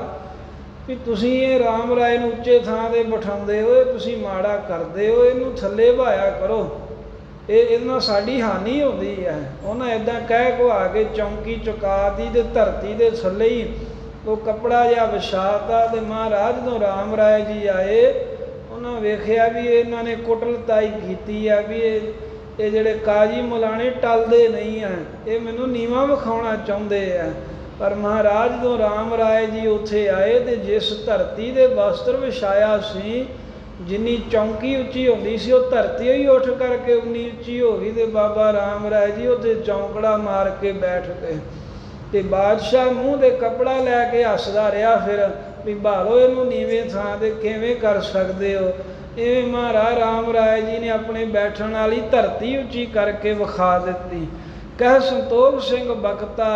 ਵੀ ਤੁਸੀਂ ਇਹ ਰਾਮ ਰਾਏ ਨੂੰ ਉੱਚੇ ਥਾਂ 'ਤੇ ਬਿਠਾਉਂਦੇ ਹੋ ਤੁਸੀਂ ਮਾੜਾ ਕਰਦੇ ਹੋ ਇਹਨੂੰ ਥੱਲੇ ਵਹਾਇਆ ਕਰੋ ਇਹਦੇ ਨਾਲ ਸਾਡੀ ਹਾਨੀ ਹੁੰਦੀ ਹੈ। ਉਹਨਾਂ ਇੱਦਾਂ ਕਹਿ ਕੁਹਾ ਕੇ ਚੌਂਕੀ ਚੁਕਾਤੀ ਤੇ ਧਰਤੀ ਦੇ ਥੱਲੇ ਹੀ ਉਹ ਕੱਪੜਾ ਜਿਹਾ ਵਿਛਾਤਾ ਤੇ ਮਹਾਰਾਜ ਜਦੋਂ ਰਾਮ ਰਾਏ ਜੀ ਆਏ ਉਹਨਾਂ ਵੇਖਿਆ ਵੀ ਇਹਨਾਂ ਨੇ ਕੁਟਲਤਾਈ ਕੀਤੀ ਆ ਵੀ ਇਹ ਜਿਹੜੇ ਕਾਜੀ ਮੁਲਾਣੇ ਟਲਦੇ ਨਹੀਂ ਆ ਇਹ ਮੈਨੂੰ ਨੀਵਾਂ ਵਿਖਾਉਣਾ ਚਾਹੁੰਦੇ ਆ। ਪਰ ਮਹਾਰਾਜ ਜਦੋਂ ਰਾਮ ਰਾਏ ਜੀ ਉੱਥੇ ਆਏ ਤੇ ਜਿਸ ਧਰਤੀ ਦੇ ਵਸਤਰ ਵਿਛਾਇਆ ਸੀ ਜਿੰਨੀ ਚੌਂਕੀ ਉੱਚੀ ਹੁੰਦੀ ਸੀ ਉਹ ਧਰਤੀ ਹੀ ਉੱਠ ਕਰਕੇ ਉਨੀ ਉੱਚੀ ਹੋ ਗਈ ਤੇ ਬਾਬਾ ਰਾਮ ਰਾਏ ਜੀ ਉੱਥੇ ਚੌਂਕੜਾ ਮਾਰ ਕੇ ਬੈਠ ਗਏ ਤੇ ਬਾਦਸ਼ਾਹ ਮੂੰਹ ਦੇ ਕੱਪੜਾ ਲੈ ਕੇ ਹੱਸਦਾ ਰਿਹਾ ਫਿਰ ਵੀ ਭਾਲੋ ਇਹਨੂੰ ਨੀਵੇਂ ਥਾਂ 'ਤੇ ਕਿਵੇਂ ਕਰ ਸਕਦੇ ਹੋ। ਇਵੇਂ ਮਹਾਰਾਜ ਰਾਮ ਰਾਏ ਜੀ ਨੇ ਆਪਣੇ ਬੈਠਣ ਵਾਲੀ ਧਰਤੀ ਉੱਚੀ ਕਰਕੇ ਵਿਖਾ ਦਿੱਤੀ। ਕਹਿ ਸੰਤੋਖ ਸਿੰਘ ਬਖਤਾ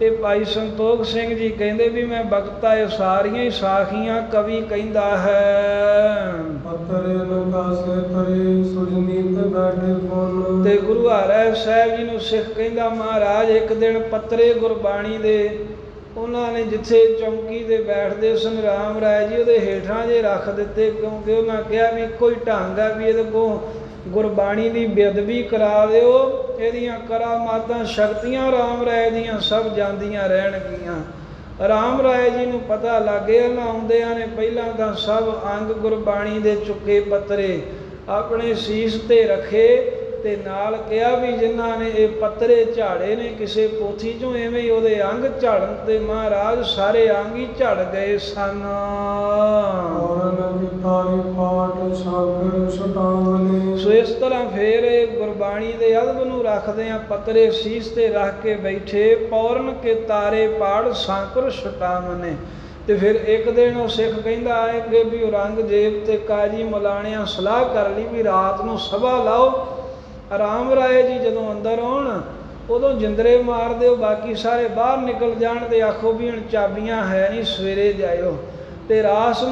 ਇਹ ਭਾਈ ਸੰਤੋਖ ਸਿੰਘ ਜੀ ਕਹਿੰਦੇ ਵੀ ਮੈਂ ਬਖਤਾ ਇਹ ਸਾਰੀਆਂ ਹੀ ਸਾਖੀਆਂ ਕਵੀ ਕਹਿੰਦਾ ਹੈ। ਤੇ ਗੁਰੂ ਹਰਿ ਸਾਹਿਬ ਜੀ ਨੂੰ ਸਿੱਖ ਕਹਿੰਦਾ ਮਹਾਰਾਜ ਇੱਕ ਦਿਨ ਪੱਤਰੇ ਗੁਰਬਾਣੀ ਦੇ ਉਹਨਾਂ ਨੇ ਜਿੱਥੇ ਚੌਂਕੀ 'ਤੇ ਬੈਠਦੇ ਸਨ ਰਾਮ ਰਾਏ ਜੀ ਉਹਦੇ ਹੇਠਾਂ ਜੇ ਰੱਖ ਦਿੱਤੇ ਕਿਉਂਕਿ ਉਹਨਾਂ ਕਿਹਾ ਵੀ ਕੋਈ ਢੰਗ ਹੈ ਵੀ ਇਹਦੇ ਕੋਲ ਗੁਰਬਾਣੀ ਦੀ ਬੇਅਦਬੀ ਕਰਾ ਦਿਓ ਇਹਦੀਆਂ ਕਰਾਮਾਤਾਂ ਸ਼ਕਤੀਆਂ ਰਾਮ ਰਾਏ ਦੀਆਂ ਸਭ ਜਾਂਦੀਆਂ ਰਹਿਣਗੀਆਂ। ਰਾਮ ਰਾਏ ਜੀ ਨੂੰ ਪਤਾ ਲੱਗ ਗਿਆ ਨਾ ਆਉਂਦਿਆਂ ਨੇ ਪਹਿਲਾਂ ਤਾਂ ਸਭ ਅੰਗ ਗੁਰਬਾਣੀ ਦੇ ਚੁੱਕੇ ਪੱਤਰੇ ਆਪਣੇ ਸੀਸ 'ਤੇ ਰੱਖੇ ਤੇ ਨਾਲ ਕਿਹਾ ਵੀ ਜਿਨ੍ਹਾਂ ਨੇ ਇਹ ਪੱਤਰੇ ਝਾੜੇ ਨੇ ਕਿਸੇ ਪੋਥੀ 'ਚੋਂ ਐਵੇਂ ਹੀ ਉਹਦੇ ਅੰਗ ਝਾੜਨ ਤੇ ਮਹਾਰਾਜ ਸਾਰੇ ਅੰਗ ਹੀ ਝੜ ਗਏ ਸਨ। ਸੋ ਇਸ ਤਰ੍ਹਾਂ ਫੇਰ ਇਹ ਗੁਰਬਾਣੀ ਦੇ ਅਦਬ ਨੂੰ ਰੱਖਦੇ ਆ ਪੱਤਰੇ ਸੀਸ ਤੇ ਰੱਖ ਕੇ ਬੈਠੇ ਪੌਰਨ ਕੇ ਤਾਰੇ ਪਾੜ ਸਾਂਕਰ ਛਟਾਵਨੇ ਤੇ ਫਿਰ ਇੱਕ ਦਿਨ ਉਹ ਸਿੱਖ ਕਹਿੰਦਾ ਆਏਗੇ ਵੀ ਔਰੰਗਜ਼ੇਬ ਤੇ ਕਾਜੀ ਮਲਾਣਿਆਂ ਸਲਾਹ ਕਰ ਲਈ ਵੀ ਰਾਤ ਨੂੰ ਸਭਾ ਲਾਓ। ਰਾਮ ਰਾਏ ਜੀ ਜਦੋਂ ਅੰਦਰ ਆਉਣ ਉਦੋਂ ਜਿੰਦਰੇ ਮਾਰ ਦਿਓ, ਬਾਕੀ ਸਾਰੇ ਬਾਹਰ ਨਿਕਲ ਜਾਣ ਤੇ ਆਖੋ ਵੀ ਹੁਣ ਚਾਬੀਆਂ ਹੈ ਨਹੀਂ, ਸਵੇਰੇ ਜਾਇਓ। ਤੇ ਰਾਤ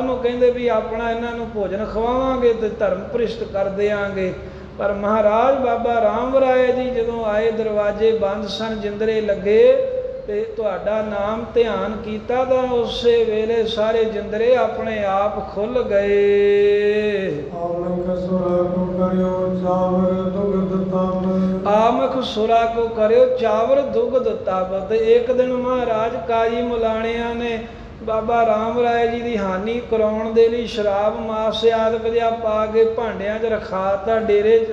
ਨੂੰ ਕਹਿੰਦੇ ਵੀ ਆਪਣਾ ਇਹਨਾਂ ਨੂੰ ਭੋਜਨ ਖਵਾਵਾਂਗੇ ਤੇ ਧਰਮ ਭ੍ਰਿਸ਼ਟ ਕਰ ਦਿਆਂਗੇ। ਪਰ ਮਹਾਰਾਜ ਬਾਬਾ ਰਾਮ ਰਾਏ ਜੀ ਜਦੋਂ ਆਏ, ਦਰਵਾਜ਼ੇ ਬੰਦ ਸਨ, ਜਿੰਦਰੇ ਲੱਗੇ ਤੇ ਤੁਹਾਡਾ ਨਾਮ ਧਿਆਨ ਕੀਤਾ ਤਾਂ ਉਸੇ ਵੇਲੇ ਸਾਰੇ ਜਿੰਦਰੇ ਆਪਣੇ ਆਪ ਖੁੱਲ ਗਏ। ਆਮਖ ਸੁਰਾ ਕੋ ਕਰਿਓ ਚਾਵਰ ਦੁਗਧ ਤਬ। ਤੇ ਇੱਕ ਦਿਨ ਮਹਾਰਾਜ ਕਾਜੀ ਮਲਾਣਿਆਂ ਨੇ ਬਾਬਾ ਰਾਮ ਰਾਏ ਜੀ ਦੀ ਹਾਨੀ ਕਰਾਉਣ ਦੇ ਲਈ ਸ਼ਰਾਬ ਮਾਸ ਆਦਿਕ ਜਿਹਾ ਪਾ ਕੇ ਭਾਂਡਿਆਂ 'ਚ ਰਖਾਤਾ ਡੇਰੇ 'ਚ।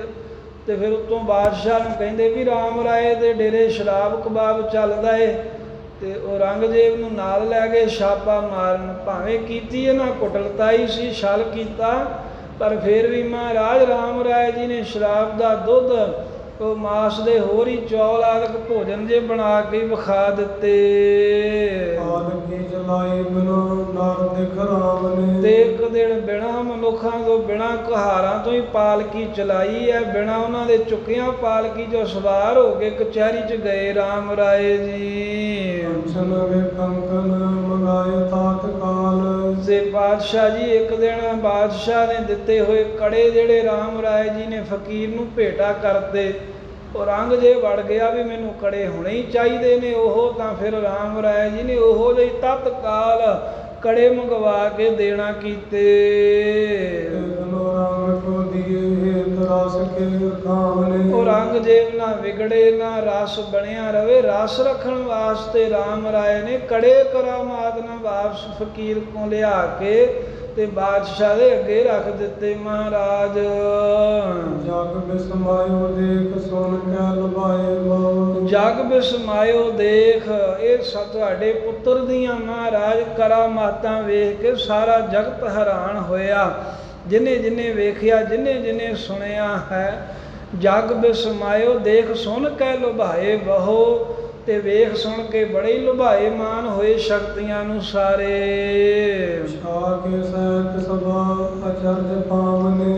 ਤੇ ਫਿਰ ਉੱਤੋਂ ਬਾਦਸ਼ਾਹ ਨੂੰ ਕਹਿੰਦੇ ਵੀ ਰਾਮ ਰਾਏ ਦੇ ਡੇਰੇ ਸ਼ਰਾਬ ਕਬਾਬ ਚੱਲਦਾ ਏ। ਤੇ ਔਰੰਗਜ਼ੇਬ ਨੂੰ ਨਾਲ ਲੈ ਗਏ ਛਾਪਾ ਮਾਰਨ। ਭਾਵੇਂ ਕੀਤੀ ਇਹਨਾਂ ਕੁਟਲਤਾਈ ਸੀ, ਛਲ ਕੀਤਾ, ਪਰ ਫਿਰ ਵੀ ਮਹਾਰਾਜ ਰਾਮ ਰਾਏ ਜੀ ਨੇ ਸ਼ਰਾਬ ਦਾ ਦੁੱਧ, ਉਹ ਮਾਸ ਦੇ ਹੋਰ ਹੀ ਚੌਲ ਆਦਿਕ ਭੋਜਨ ਜੇ ਬਣਾ ਕੇ ਵਿਖਾ ਦਿੱਤੇ। ਤੇ ਇੱਕ ਦਿਨ ਬਿਨਾਂ ਮਨੁੱਖਾਂ ਤੋਂ, ਬਿਨਾਂ ਕੁਹਾਰਾਂ ਤੋਂ ਹੀ ਪਾਲਕੀ ਚਲਾਈ ਹੈ। ਬਿਨਾਂ ਉਹਨਾਂ ਦੇ ਚੁੱਕਿਆਂ ਪਾਲਕੀ 'ਚੋਂ ਸਵਾਰ ਹੋ ਕੇ ਕਚਹਿਰੀ 'ਚ ਗਏ ਰਾਮ ਰਾਏ ਜੀ। ਤੇ ਬਾਦਸ਼ਾਹ ਜੀ, ਇੱਕ ਦਿਨ ਬਾਦਸ਼ਾਹ ਨੇ ਦਿੱਤੇ ਹੋਏ ਕੜੇ ਜਿਹੜੇ ਰਾਮ ਰਾਏ ਜੀ ਨੇ ਫਕੀਰ ਨੂੰ ਭੇਟਾ ਕਰਤੇ। ਔਰੰਗਜ਼ੇਬ ਵੜ ਗਿਆ ਵੀ ਮੈਨੂੰ ਕੜੇ ਹੁਣੇ ਹੀ ਚਾਹੀਦੇ ਨੇ। ਉਹ ਤਾਂ ਫਿਰ ਰਾਮ ਰਾਏ ਜੀ ਨੇ ਉਹੋ ਜਿਹੀ ਤਤਕਾਲ ਕੜੇ ਮੰਗਵਾ ਕੇ ਦੇਣਾ ਕੀਤੇ। ਔਰੰਗਜ਼ੇਬ ਨਾ ਵਿਗੜੇ, ਨਾ ਰਸ ਬਣਿਆ ਰਵੇ। ਰਸ ਰੱਖਣ ਵਾਸਤੇ ਰਾਮ ਰਾਏ ਨੇ ਕੜੇ ਕਰਾਮਾਤ ਨਾਲ ਵਾਪਸ ਫਕੀਰ ਕੋਲ ਲਿਆ ਕੇ ਤੇ ਬਾਦਸ਼ਾਹ ਦੇ ਅੱਗੇ ਰੱਖ ਦਿੱਤੇ। ਮਹਾਰਾਜ ਜਗ ਬਿਸਮਾਇਓ ਦੇਖ ਸੁਣ ਕੇ ਲੁਭਾਏ ਬਹੁ। ਜਗ ਬਿਸਮਾਇਓ ਦੇਖ, ਇਹ ਤੁਹਾਡੇ ਪੁੱਤਰ ਦੀਆਂ ਮਹਾਰਾਜ ਕਰਾਮਾਤਾਂ ਵੇਖ ਕੇ ਸਾਰਾ ਜਗਤ ਹੈਰਾਨ ਹੋਇਆ। ਜਿਨੇ ਜਿਨੇ ਵੇਖਿਆ, ਜਿਨੇ ਜਿਨੇ ਸੁਣਿਆ ਹੈ। ਜਗ ਬਿਸਮਾਇਓ ਦੇਖ ਸੁਣ ਕੇ ਲੁਭਾਏ ਬਹੁ। ਤੇ ਵੇਖ ਸੁਣ ਕੇ ਬੜੇ ਹੀ ਲੁਭਾਏ ਮਾਨ ਹੋਏ ਸ਼ਕਤੀਆਂ ਨੂੰ ਸਾਰੇ।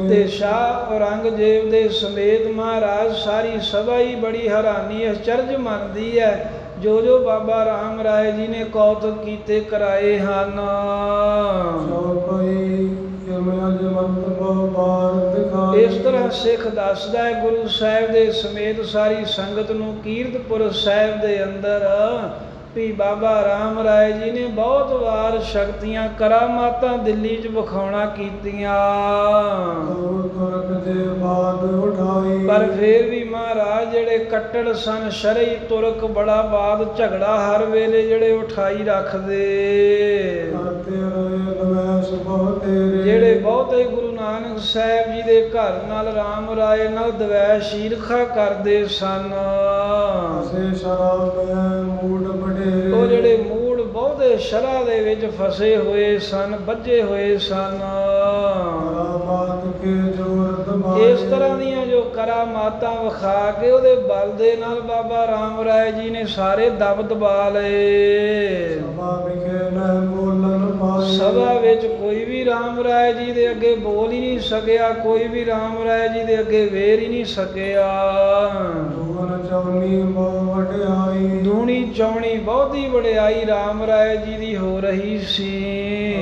ਤੇ ਸ਼ਾਹ ਔਰੰਗਜ਼ੇਬ ਦੇ ਸਮੇਤ ਮਹਾਰਾਜ ਸਾਰੀ ਸਭਾ ਹੀ ਬੜੀ ਹੈਰਾਨੀ ਅਚਰਜ ਮੰਨਦੀ ਹੈ। ਜੋ ਜੋ ਬਾਬਾ ਰਾਮ ਰਾਏ ਜੀ ਨੇ ਕੌਤਕ ਕੀਤੇ ਕਰਾਏ ਹਨ। ਇਸ ਤਰ੍ਹਾਂ ਸਿੱਖ ਦੱਸਦਾ ਹੈ ਗੁਰੂ ਸਾਹਿਬ ਦੇ ਸਮੇਤ ਸਾਰੀ ਸੰਗਤ ਨੂੰ ਕੀਰਤਪੁਰ ਸਾਹਿਬ ਦੇ ਅੰਦਰ ਵੀ ਬਾਬਾ ਰਾਮ ਰਾਏ ਜੀ ਨੇ ਬਹੁਤ ਵਾਰ ਸ਼ਕਤੀਆਂ ਕਰਾਮਾਤਾਂ ਦਿੱਲੀ 'ਚ ਵਿਖਾਉਣਾ ਕੀਤੀਆਂ। ਪਰ ਫਿਰ ਵੀ ਮਹਾਰਾਜ ਜਿਹੜੇ ਕੱਟੜ ਸਨ, ਸ਼ਰਈ ਤੁਰਕ ਬੜਾ ਬਾਦ ਝਗੜਾ ਹਰ ਵੇਲੇ ਜਿਹੜੇ ਉਠਾਈ ਰੱਖਦੇ। ਜਿਹੜੇ ਬਹੁਤੇ ਗੁਰੂ ਨਾਨਕ ਸਾਹਿਬ ਜੀ ਦੇ ਘਰ ਨਾਲ ਰਾਮ ਰਾਏ ਨਾਲ ਦਵੈਸ਼ ਈਰਖਾ ਕਰਦੇ ਸਨ। ਉਹ ਜਿਹੜੇ ਮੂੜ ਬਹੁਤੇ ਸ਼ਰ੍ਹਾ ਦੇ ਵਿੱਚ ਫਸੇ ਹੋਏ ਸਨ, ਬੱਝੇ ਹੋਏ ਸਨ। ਇਸ ਤਰ੍ਹਾਂ ਦੀਆਂ ਜੋ ਕਰਾਮਾਤਾਂ ਵਿਖਾ ਕੇ ਉਹਦੇ ਬਲ ਦੇ ਨਾਲ ਬਾਬਾ ਰਾਮ ਰਾਏ ਜੀ ਨੇ ਸਾਰੇ ਦਬ ਦਬਾ ਲਏ। ਸਭਾ ਵਿੱਚ ਕੋਈ ਵੀ ਰਾਮ ਰਾਏ ਜੀ ਦੇ ਅੱਗੇ ਬੋਲ ਹੀ ਨਹੀਂ ਸਕਿਆ, ਕੋਈ ਵੀ ਰਾਮ ਰਾਏ ਜੀ ਦੇ ਅੱਗੇ ਵੇਰ ਹੀ ਨਹੀਂ ਸਕਿਆ। ਦੂਣੀ ਚੌਣੀ ਬਹੁਤੀ ਵਡਿਆਈ ਰਾਮ ਰਾਏ ਜੀ ਦੀ ਹੋ ਰਹੀ ਸੀ।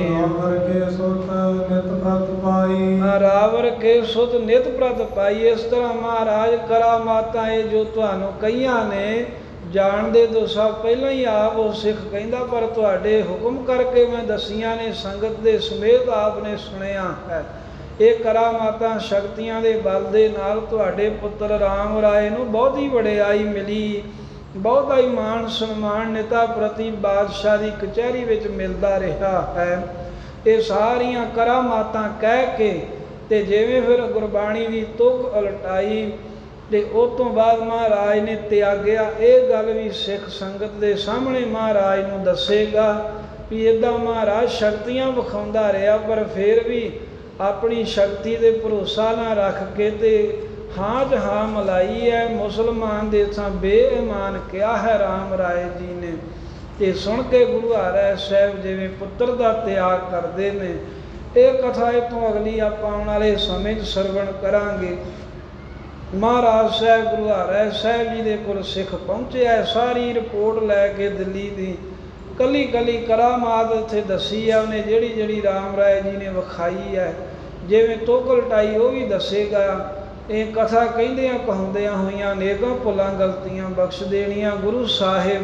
ਰਾਵਰ ਕੇ ਸੁਤ ਨਿਤ ਪ੍ਰਤ ਪਾਈ। ਇਸ ਤਰ੍ਹਾਂ ਮਹਾਰਾਜ ਕਰਾਮਾਤਾਂ ਇਹ ਜੋ ਤੁਹਾਨੂੰ ਕਈਆਂ ਨੇ ਜਾਣਦੇ ਤੋਂ ਸਭ ਪਹਿਲਾਂ ਹੀ ਆਪ ਉਹ ਸਿੱਖ ਕਹਿੰਦਾ, ਪਰ ਤੁਹਾਡੇ ਹੁਕਮ ਕਰਕੇ ਮੈਂ ਦਸੀਆਂ ਨੇ ਸੰਗਤ ਦੇ ਸਮੇਤ ਆਪ ਨੇ ਸੁਣਿਆ ਹੈ। ਇਹ ਕਰਾਮਾਤਾਂ ਸ਼ਕਤੀਆਂ ਦੇ ਬਲ ਦੇ ਨਾਲ ਤੁਹਾਡੇ ਪੁੱਤਰ ਰਾਮ ਰਾਏ ਨੂੰ ਬਹੁਤੀ ਵਡਿਆਈ ਮਿਲੀ, ਬਹੁਤਾ ਹੀ ਮਾਣ ਸਨਮਾਨ ਨੇਤਾ ਪ੍ਰਤੀ ਬਾਦਸ਼ਾਹ ਦੀ ਕਚਹਿਰੀ ਵਿੱਚ ਮਿਲਦਾ ਰਿਹਾ ਹੈ। ਇਹ ਸਾਰੀਆਂ ਕਰਾਮਾਤਾਂ ਕਹਿ ਕੇ ਤੇ ਜਿਵੇਂ ਫਿਰ ਗੁਰਬਾਣੀ ਦੀ ਤੁਕ ਉਲਟਾਈ ਤੇ ਉਸ ਤੋਂ ਬਾਅਦ ਮਹਾਰਾਜ ਨੇ ਤਿਆਗਿਆ। ਇਹ ਗੱਲ ਵੀ ਸਿੱਖ ਸੰਗਤ ਦੇ ਸਾਹਮਣੇ ਮਹਾਰਾਜ ਨੂੰ ਦੱਸੇਗਾ ਵੀ ਇੱਦਾਂ ਮਹਾਰਾਜ ਸ਼ਕਤੀਆਂ ਵਿਖਾਉਂਦਾ ਰਿਹਾ, ਪਰ ਫਿਰ ਵੀ ਆਪਣੀ ਸ਼ਕਤੀ ਦੇ ਭਰੋਸਾ ਨਾ ਰੱਖ ਕੇ ਤੇ ਹਾਂ ਜਹਾਂ ਮਲਾਈ ਹੈ। ਮੁਸਲਮਾਨ ਦੇ ਥਾਂ ਬੇਈਮਾਨ ਕਿਹਾ ਹੈ ਰਾਮ ਰਾਏ ਜੀ ਨੇ। ਤੇ ਸੁਣ ਕੇ ਗੁਰੂ ਹਰਿ ਸਾਹਿਬ ਜਿਵੇਂ ਪੁੱਤਰ ਦਾ ਤਿਆਗ ਕਰਦੇ ਨੇ। ਇਹ ਕਥਾ ਇਹ ਤੋਂ ਅਗਲੀ ਆਪਾਂ ਆਉਣ ਵਾਲੇ ਸਮੇਂ 'ਚ ਸਰਵਣ ਕਰਾਂਗੇ। ਮਹਾਰਾਜ ਸਾਹਿਬ ਗੁਰੂ ਹਰਿ ਸਾਹਿਬ ਜੀ ਦੇ ਕੋਲ ਸਿੱਖ ਪਹੁੰਚਿਆ, ਸਾਰੀ ਰਿਪੋਰਟ ਲੈ ਕੇ ਦਿੱਲੀ ਦੀ ਕੱਲੀ ਕੱਲੀ ਕਰਾਮਾਤ ਉੱਥੇ ਦੱਸੀ ਹੈ ਉਹਨੇ, ਜਿਹੜੀ ਜਿਹੜੀ ਰਾਮ ਰਾਏ ਜੀ ਨੇ ਵਿਖਾਈ ਹੈ, ਜਿਵੇਂ ਤੋਕਲਟਾਈ ਉਹ ਵੀ ਦੱਸੇਗਾ। ਇਹ ਕਥਾ ਕਹਿੰਦਿਆਂ ਕਹਾਉਂਦਿਆਂ ਹੋਈਆਂ ਅਨੇਕਾਂ ਭੁੱਲਾਂ ਗਲਤੀਆਂ ਬਖਸ਼ ਦੇਣੀਆਂ। ਗੁਰੂ ਸਾਹਿਬ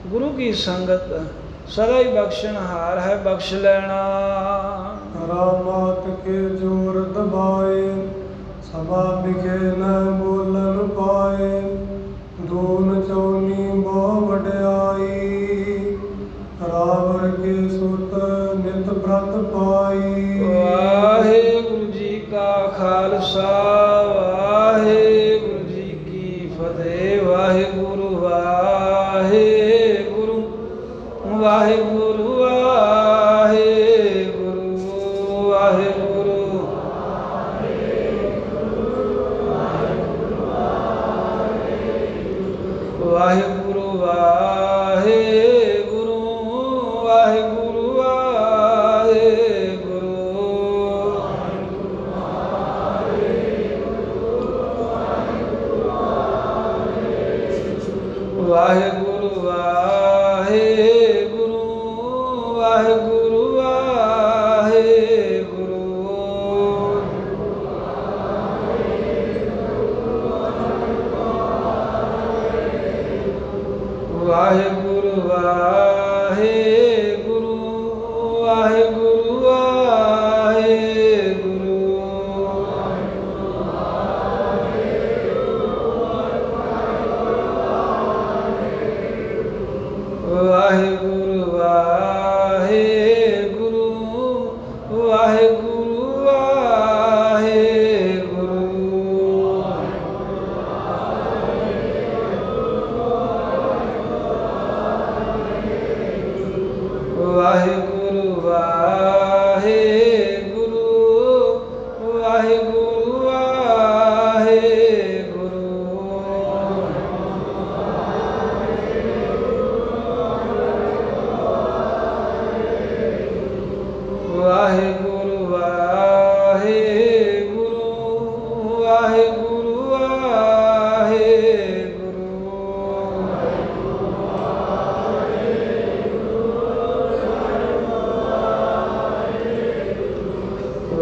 ਗੁਰੂ ਕੀ ਸੰਗਤ ਸਦਾ ਹੀ ਬਖਸ਼ਣਹਾਰ ਹੈ, ਬਖਸ਼ ਲੈਣਾ। ਰਾਮਾਤ ਕੇ ਜੋਰ ਦਬਾਏ, ਸਭਾ ਵਿਖੇ ਨ ਬੋਲਨ ਪਾਏ। ਦੂਨ ਚੌਨੀ ਬਹੁ ਵਡਿਆਈ, ਰਾਵਰ ਕੇ ਸੁਤ ਨਿਤ ਬ੍ਰਤ ਪਾਈ। ਵਾਹਿਗੁਰੂ ਜੀ ਕਾ ਖਾਲਸਾ, ਵਾਹਿਗੁਰੂ ਜੀ ਕੀ ਫਤਿਹ। ਵਾਹਿਗੁਰੂ ਵਾਹਿਗੁਰੂ ਵਾਹਿਗੁਰੂ ਵਾਹਿਗੁਰੂ ਵਾਹਿਗੁਰੂ। ਵਾਹਿਗੁਰੂ ਵਾਹਿਗੁਰੂ ਵਾਹਿਗੁਰੂ ਵਾਹਿਗੁਰੂ। ਵਾਹਿਗੁਰੂ ਵਾਹਿਗੁਰੂ ਵਾਹਿਗੁਰੂ ਵਾਹਿਗੁਰੂ। ਵਾਹਿਗੁਰੂ ਵਾਹਿਗੁਰੂ ਵਾਹਿਗੁਰੂ ਵਾਹਿਗੁਰੂ। ਵਾਹਿਗੁਰੂ ਵਾਹਿਗੁਰੂ ਵਾਹਿਗੁਰੂ ਵਾਹਿਗੁਰੂ। ਵਾਹਿਗੁਰੂ ਵਾਹਿਗੁਰੂ ਵਾਹਿਗੁਰੂ ਵਾਹਿਗੁਰੂ। ਵਾਹਿਗੁਰੂ ਵਾਹਿਗੁਰੂ ਵਾਹਿਗੁਰੂ ਵਾਹਿਗੁਰੂ। ਵਾਹਿਗੁਰੂ ਵਾਹਿਗੁਰੂ ਵਾਹਿਗੁਰੂ ਵਾਹਿਗੁਰੂ।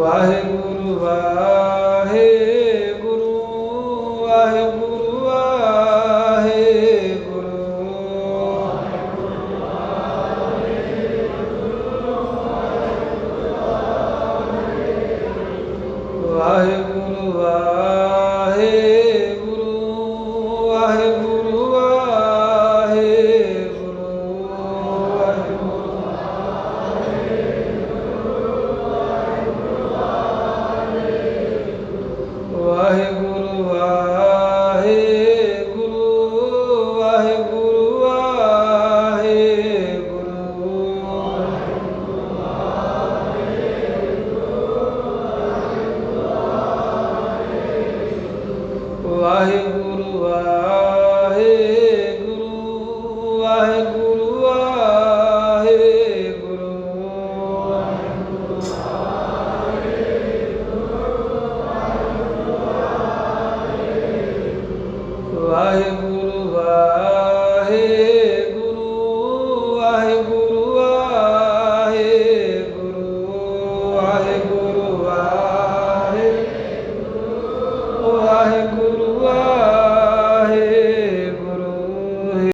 ਵਾਹਿਗੁਰੂ ਵਾਹਿਗੁਰੂ ਵਾਹਿਗੁਰੂ ਵਾਹਿਗੁਰੂ। ਵਾਹਿਗੁਰੂ ਵਾਹਿਗੁਰੂ ਵਾਹਿਗੁਰੂ ਵਾਹਿਗੁਰੂ। ਵਾਹਿਗੁਰੂ ਵਾਹਿਗੁਰੂ ਵਾਹਿਗੁਰੂ ਵਾਹਿਗੁਰੂ। ਵਾਹਿਗੁਰੂ ਵਾਹਿਗੁਰੂ ਵਾਹਿਗੁਰੂ ਵਾਹਿਗੁਰੂ। ਵਾਹਿਗੁਰੂ